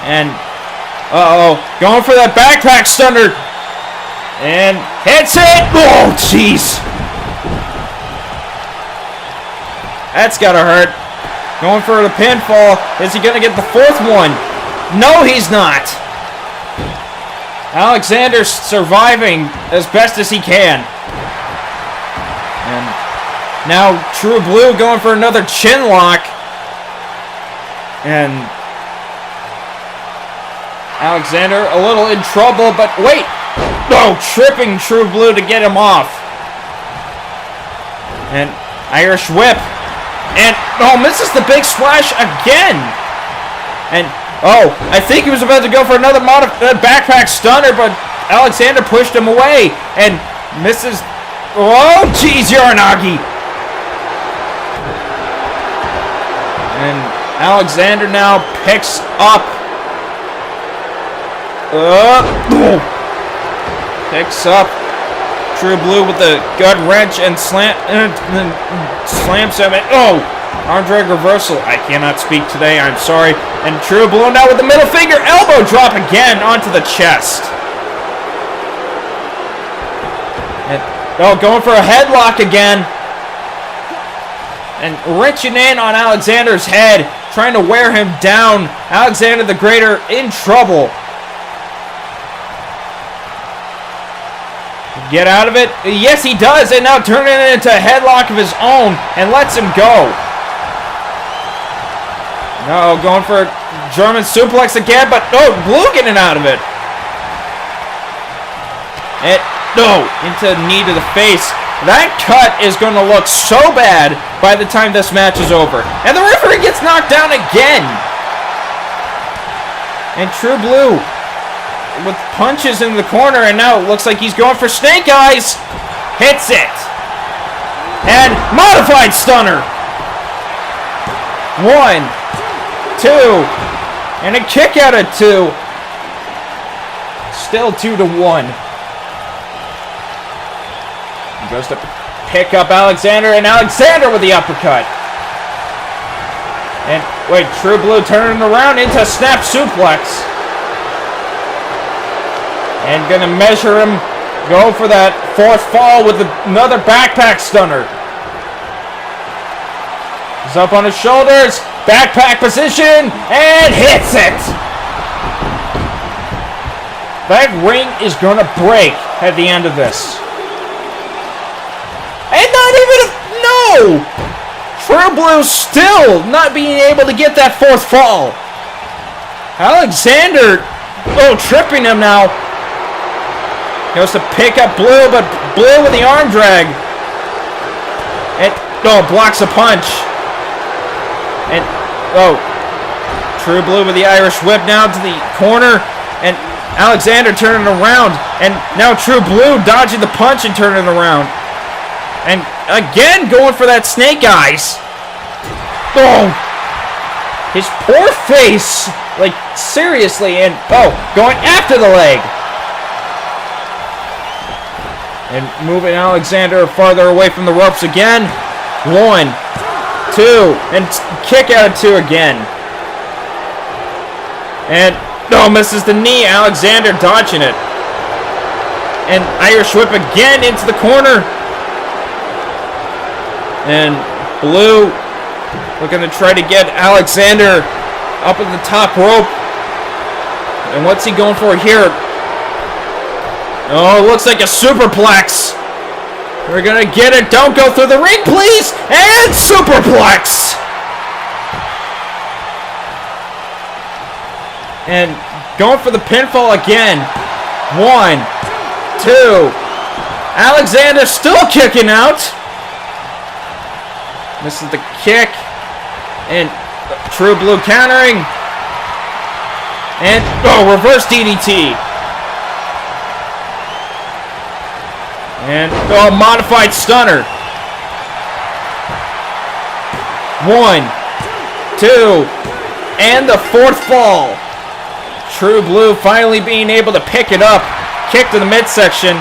And, going for that backpack stunner. And hits it. Oh, jeez. That's gotta hurt. Going for the pinfall. Is he gonna get the fourth one? No, he's not. Alexander's surviving as best as he can. And now True Blue going for another chin lock. And Alexander a little in trouble, but wait. Tripping True Blue to get him off. And Irish whip. And, misses the big splash again. And, I think he was about to go for another backpack stunner, but Alexander pushed him away. And misses... Oh, jeez, Uranagi. And Alexander now picks up... Picks up True Blue with the gut wrench and slams him. Oh! Arm drag reversal. I cannot speak today. I'm sorry. And True Blue now with the middle finger. Elbow drop again onto the chest. And, going for a headlock again. And wrenching in on Alexander's head. Trying to wear him down. Alexander the Greater in trouble. Get out of it. Yes, he does. And now turning it into a headlock of his own. And lets him go. No, going for a German suplex again. But no, Blue getting out of it. And no, into knee to the face. That cut is going to look so bad by the time this match is over. And the referee gets knocked down again. And True Blue with punches in the corner, and now it looks like he's going for Snake Eyes. Hits it. And modified stunner. 1, 2, and a kick out of 2. Still 2-1. He goes to pick up Alexander, and Alexander with the uppercut. And wait, True Blue turning around into a snap suplex. And gonna measure him, go for that fourth fall with another backpack stunner. He's up on his shoulders, backpack position, and hits it! That ring is gonna break at the end of this. And not even no! True Blue still not being able to get that fourth fall. Alexander, tripping him now. Goes to pick up Blue, but Blue with the arm drag. And, blocks a punch. And, True Blue with the Irish whip now to the corner. And Alexander turning around. And now True Blue dodging the punch and turning around. And again going for that Snake Eyes. Oh! His poor face. Like, seriously. And, going after the leg. And moving Alexander farther away from the ropes again. 1, 2, and kick out of 2 again. And, misses the knee. Alexander dodging it. And Irish whip again into the corner. And Blue looking to try to get Alexander up at the top rope. And what's he going for here? Oh, it looks like a superplex. We're going to get it. Don't go through the ring, please. And superplex. And going for the pinfall again. 1, 2. Alexander still kicking out. Misses the kick. And True Blue countering. And, reverse DDT. And, modified stunner. 1, 2, and the fourth fall. True Blue finally being able to pick it up. Kick to the midsection.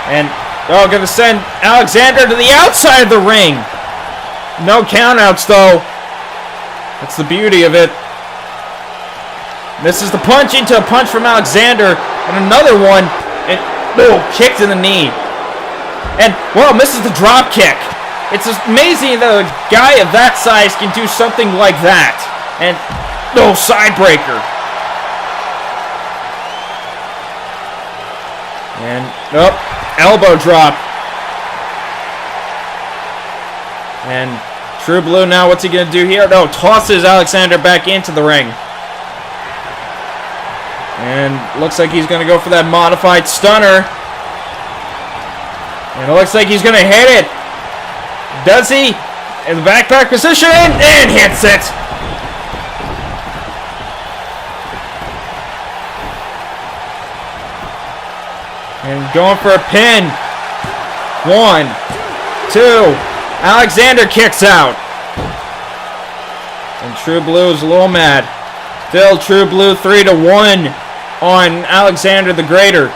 And, going to send Alexander to the outside of the ring. No countouts, though. That's the beauty of it. Misses the punch into a punch from Alexander. And another one. And, kick to the knee. And, misses the drop kick. It's amazing that a guy of that size can do something like that. And, side breaker. And, elbow drop. And True Blue now, what's he going to do here? Tosses Alexander back into the ring. And looks like he's going to go for that modified stunner. And it looks like he's going to hit it. Does he? In the backpack position, and hits it. And going for a pin. 1, 2. Alexander kicks out. And True Blue is a little mad. Still True Blue 3-1 on Alexander the Greater.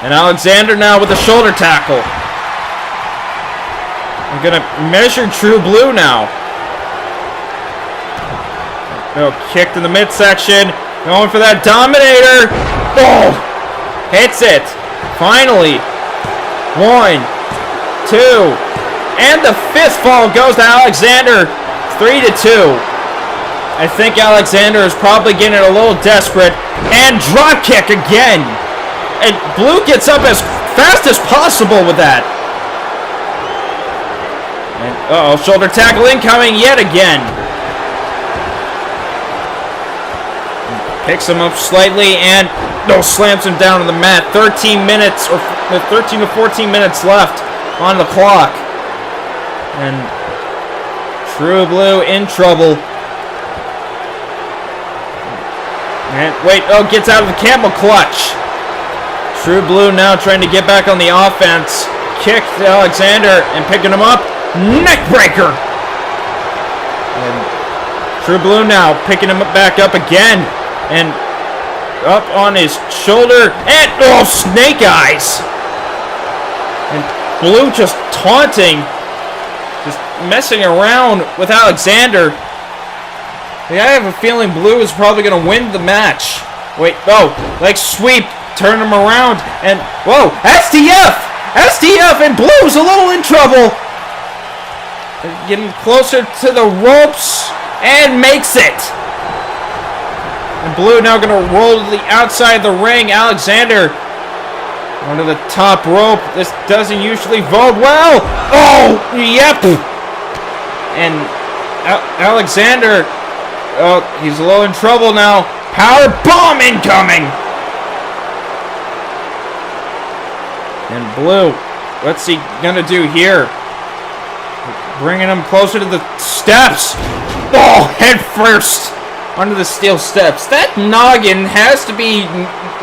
And Alexander now with the shoulder tackle. I'm gonna measure True Blue now. Oh, kicked in the midsection. Going for that Dominator. Oh! Hits it. Finally. 1, 2. And the 5th fall goes to Alexander. 3-2. I think Alexander is probably getting a little desperate. And drop kick again. And Blue gets up as fast as possible with that. And, uh-oh, shoulder tackle incoming yet again. Picks him up slightly and slams him down on the mat. 13 minutes or 13 to 14 minutes left on the clock. And True Blue in trouble. And gets out of the camel clutch. True Blue now trying to get back on the offense. Kick to Alexander and picking him up. Neckbreaker. And True Blue now picking him back up again. And up on his shoulder. And, snake eyes. And Blue just taunting. Just messing around with Alexander. I have a feeling Blue is probably going to win the match. Leg sweep. Turn him around. And, STF! STF and Blue's a little in trouble. Getting closer to the ropes. And makes it. And Blue now going to roll to the outside of the ring. Alexander onto the top rope. This doesn't usually bode well. Oh, yep. And Alexander, he's a little in trouble now. Power bomb incoming. And Blue, what's he going to do here? Bringing him closer to the steps. Oh, head first. Under the steel steps. That noggin has to be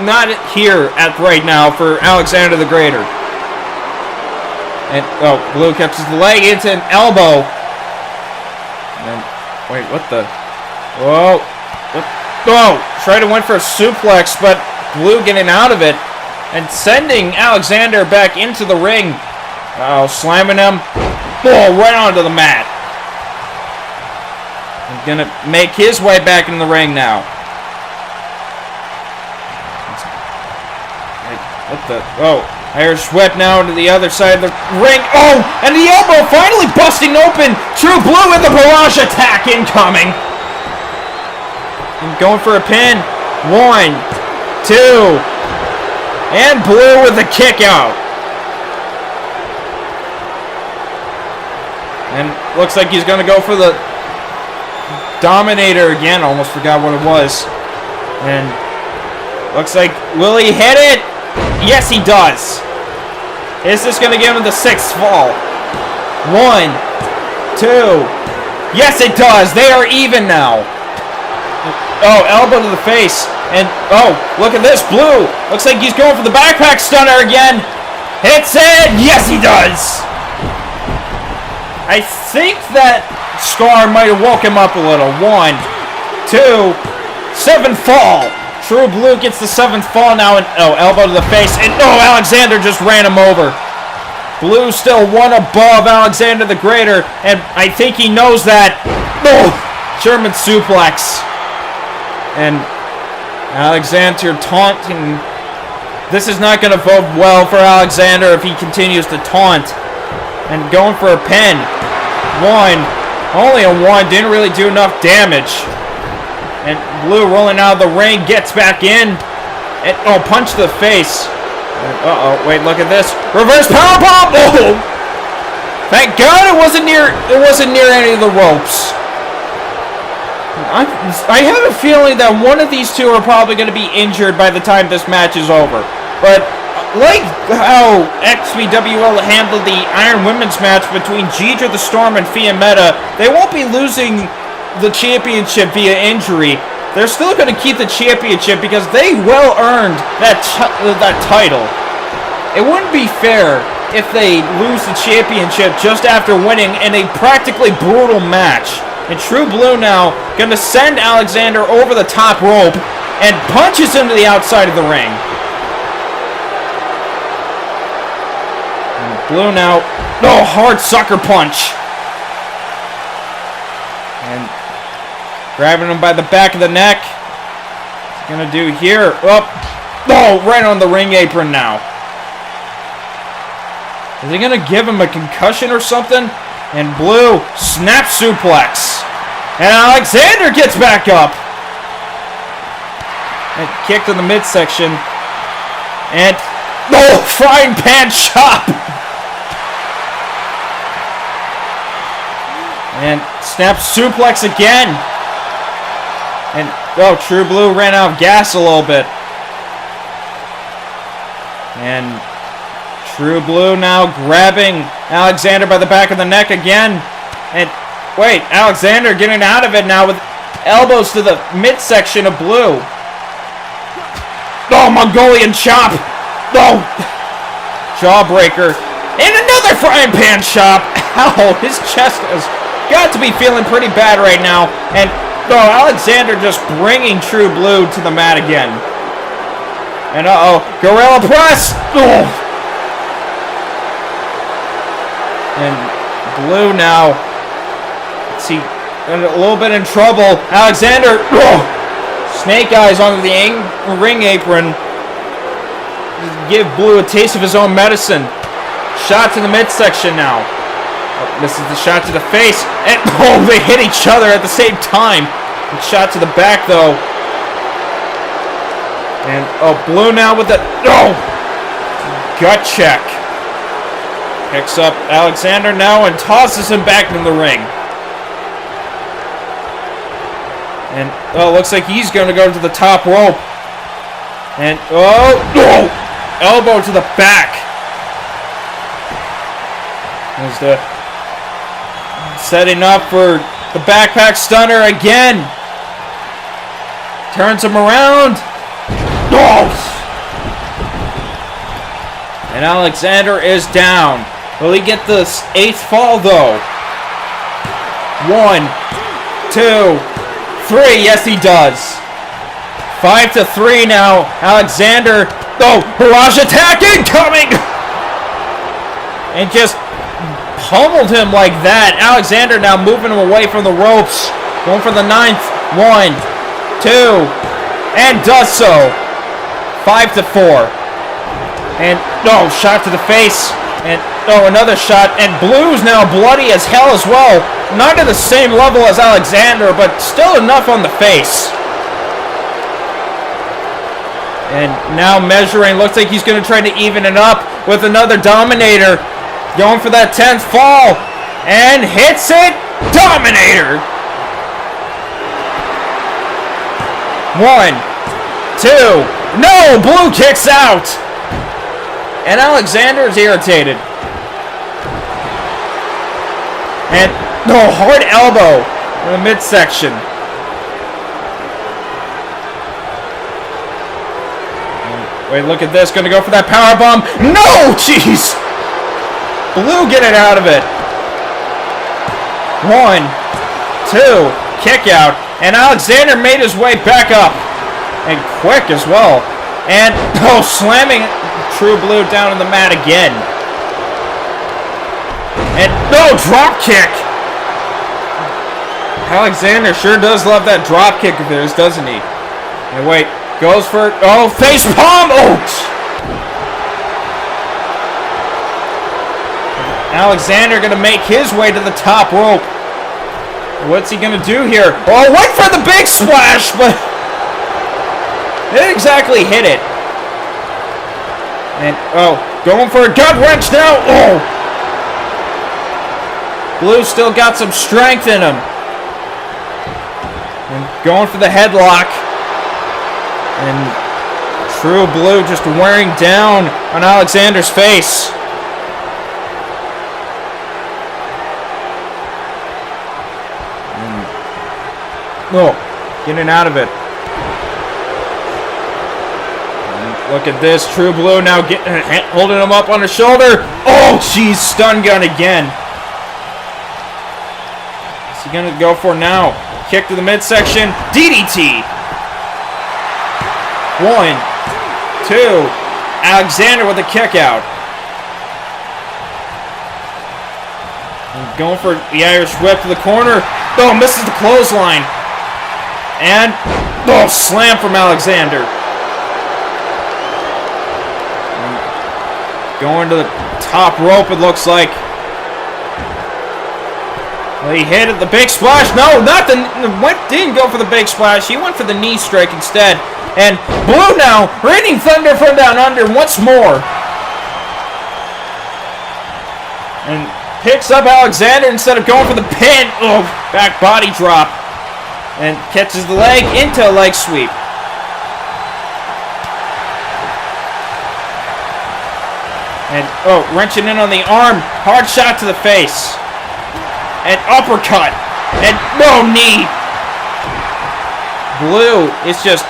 not here right now for Alexander the Greater. And Blue catches the leg into an elbow. And what the? Whoa! Tried to went for a suplex, but Blue getting out of it and sending Alexander back into the ring. Slamming him. Right onto the mat. He's gonna make his way back in the ring now. Irish whip now into the other side of the ring. And the elbow finally busting open. True Blue with the barrage attack incoming. And going for a pin. 1, 2. And Blue with the kick out. And looks like he's gonna go for the Dominator again. Almost forgot what it was. And looks like, will he hit it? Yes, he does. Is this going to give him the 6th fall? 1, 2. Yes, it does. They are even now. Elbow to the face. And, look at this. Blue. Looks like he's going for the backpack stunner again. Hits it. Yes, he does. I think that Scar might have woke him up a little. 1, 2, 7th fall. True Blue gets the 7th fall now, and elbow to the face, and Alexander just ran him over. Blue still one above Alexander the Greater, and I think he knows that. German suplex. And Alexander taunting. This is not going to bode well for Alexander if he continues to taunt. And going for a pin. 1. Only a 1, didn't really do enough damage. And Blue rolling out of the ring, gets back in. And, punch to the face. And, look at this. Reverse powerbomb! Thank God it wasn't near any of the ropes. I have a feeling that one of these two are probably going to be injured by the time this match is over. But like how XWL handled the Iron Women's match between Jeedra the Storm and Fiametta, they won't be losing the championship via injury. They're still going to keep the championship because they well earned that title. It wouldn't be fair if they lose the championship just after winning in a practically brutal match. And True Blue now going to send Alexander over the top rope and punches him to the outside of the ring. Blue now. No, hard sucker punch. And grabbing him by the back of the neck. What's he gonna do here? Oh, right on the ring apron now. Is he gonna give him a concussion or something? And Blue, snap suplex. And Alexander gets back up. And kicked in the midsection. And, frying pan chop. And snap suplex again. And, True Blue ran out of gas a little bit. And True Blue now grabbing Alexander by the back of the neck again. And, wait, Alexander getting out of it now with elbows to the midsection of Blue. Mongolian chop. Jawbreaker. And another frying pan chop. Ow, his chest has got to be feeling pretty bad right now. And, Alexander just bringing True Blue to the mat again. And, Gorilla Press. And Blue now, let's see, a little bit in trouble. Alexander, snake eyes onto the ring apron. Give Blue a taste of his own medicine. Shot to the midsection now. Misses the shot to the face. And, they hit each other at the same time. And shot to the back, though. And, Blue now with the, gut check. Picks up Alexander now and tosses him back in the ring. And, looks like he's going to go to the top rope. And, elbow to the back. There's the setting up for the backpack stunner again. Turns him around. And Alexander is down. Will he get the 8th fall, though? 1, 2, 3. Yes, he does. 5-3 now. Alexander. Barrage attack incoming! And just pummeled him like that. Alexander now moving him away from the ropes. Going for the 9th. 1, 2. And does so. 5-4. And, shot to the face. And, another shot. And Blue's now bloody as hell as well. Not to the same level as Alexander, but still enough on the face. And now measuring. Looks like he's going to try to even it up with another Dominator. Going for that 10th fall. And hits it. Dominator. 1, 2. No! Blue kicks out. And Alexander is irritated. And, hard elbow in the midsection. Wait, look at this. Gonna go for that powerbomb. No! Jeez! Blue getting out of it. 1, 2. Kick out. And Alexander made his way back up. And quick as well. And, slamming True Blue down on the mat again. And, drop kick. Alexander sure does love that drop kick of theirs, doesn't he? And wait, goes for, face palm. Alexander gonna make his way to the top rope. What's he gonna do here? Went for the big splash, but didn't exactly hit it. And, going for a gut wrench now. Blue still got some strength in him. And going for the headlock. And True Blue just wearing down on Alexander's face. And, getting out of it. And look at this. True Blue now holding him up on his shoulder. Jeez, stun gun again. What's he gonna go for now? Kick to the midsection. DDT. 1, 2. Alexander with a kick out. Going for the Irish whip to the corner. Oh, misses the clothesline. And, oh, slam from Alexander. Going to the top rope, it looks like. Well, he hit it, the big splash. No, didn't go for the big splash. He went for the knee strike instead. And Blue now, raining thunder from down under once more. And picks up Alexander instead of going for the pin. Oh, back body drop. And catches the leg into a leg sweep. And, oh, wrenching in on the arm. Hard shot to the face. And uppercut. And, no, knee. Blue is just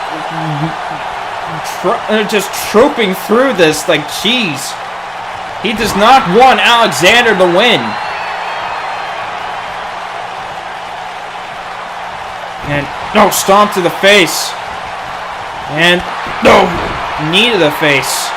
trooping through this like cheese. He does not want Alexander to win. And, no, stomp to the face. And, no, knee to the face.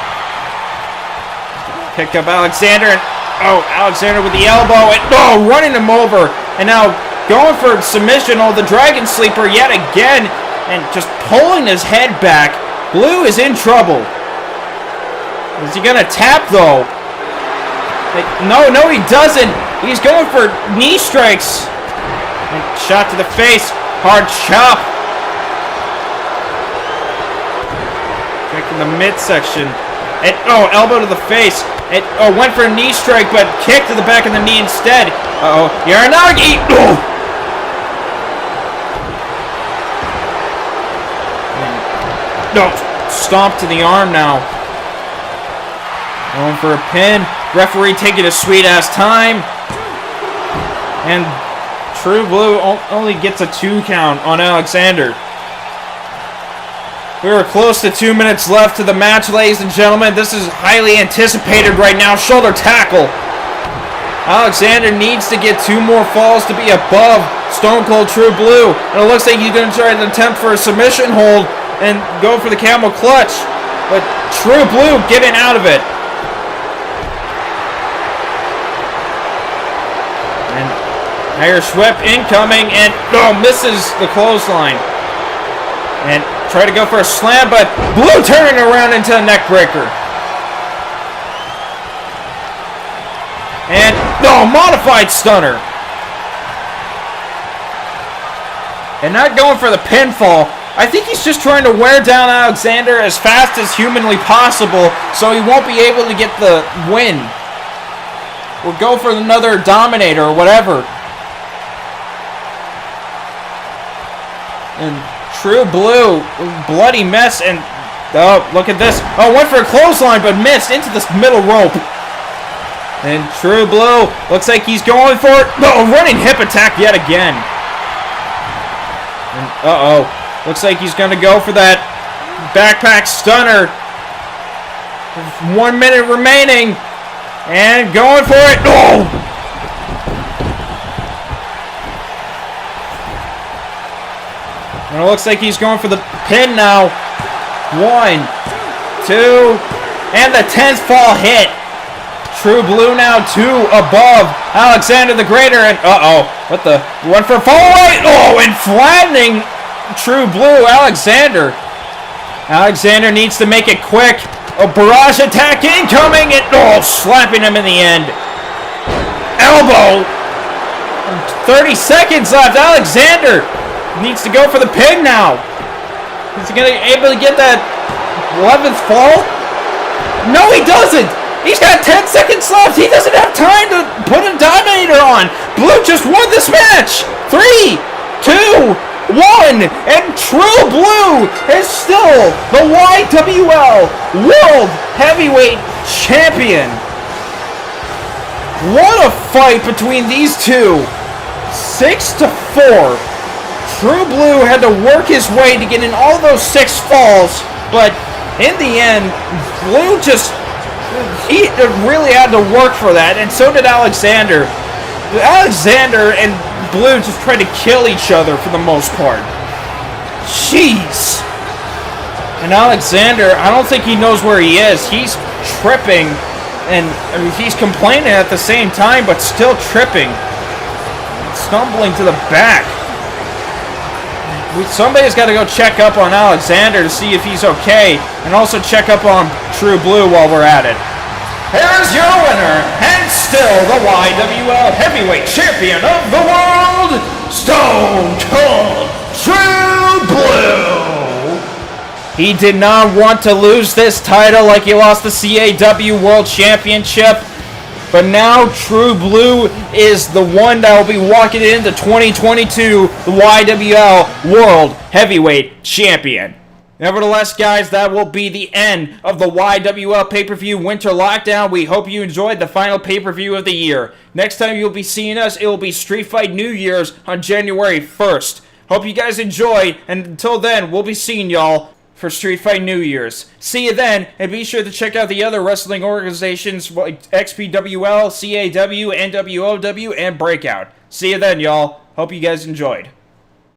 Picked up Alexander, and, oh, Alexander with the elbow, and, oh, running him over. And now going for submission, oh, the Dragon Sleeper yet again, and just pulling his head back. Blue is in trouble. Is he going to tap, though? No, he doesn't. He's going for knee strikes. And shot to the face. Hard chop. Kick in the midsection. And, oh, elbow to the face. And, oh, went for a knee strike, but kick to the back of the knee instead. Uh-oh. Uranagi. Oh. No. Stomp to the arm now. Going for a pin. Referee taking a sweet-ass time. And True Blue only gets a 2 count on Alexander. We are close to 2 minutes left to the match, ladies and gentlemen. This is highly anticipated right now. Shoulder tackle. Alexander needs to get 2 more falls to be above Stone Cold True Blue. And it looks like he's going to try to attempt for a submission hold and go for the camel clutch. But True Blue getting out of it. And Irish whip incoming, and misses the clothesline. And try to go for a slam, but Blue turning around into a neck breaker. And modified stunner. And not going for the pinfall. I think he's just trying to wear down Alexander as fast as humanly possible so he won't be able to get the win. Or go for another Dominator or whatever. And True Blue, bloody mess, and oh, look at this. Oh, went for a clothesline but missed into this middle rope. And True Blue looks like he's going for it. No, running hip attack yet again. And, uh-oh. Looks like he's going to go for that backpack stunner. 1 minute remaining. And going for it. Oh! And it looks like he's going for the pin now. 1, 2, and the 10th fall hit. True Blue now 2 above Alexander the Greater. And what the? Went for fall away. Oh, and flattening True Blue Alexander. Alexander needs to make it quick. A barrage attack incoming, and slapping him in the end. Elbow. 30 seconds left. Alexander needs to go for the pin now. Is he gonna be able to get that 11th fall? No, he doesn't. He's got 10 seconds left. He doesn't have time to put a Dominator on. Blue just won this match. 3, 2, 1, and True Blue is still the YWL World Heavyweight Champion. What a fight between these two. 6-4. True Blue had to work his way to get in all those 6 falls, but in the end, Blue he really had to work for that, and so did Alexander. Alexander and Blue just tried to kill each other for the most part. Jeez. And Alexander, I don't think he knows where he is. He's tripping And I mean, he's complaining at the same time, but still tripping. Stumbling to the back. Somebody's got to go check up on Alexander to see if he's okay. And also check up on True Blue while we're at it. Here's your winner, and still the YWL Heavyweight Champion of the World, Stone Cold True Blue. He did not want to lose this title like he lost the CAW World Championship. But now True Blue is the one that will be walking into 2022, the YWL World Heavyweight Champion. Nevertheless, guys, that will be the end of the YWL Pay-Per-View Winter Lockdown. We hope you enjoyed the final pay-per-view of the year. Next time you'll be seeing us, it will be Street Fight New Year's on January 1st. Hope you guys enjoyed, and until then, we'll be seeing y'all for Street Fight New Year's. See you then, and be sure to check out the other wrestling organizations like XPWL, CAW, NWOW, and Breakout. See you then, y'all. Hope you guys enjoyed.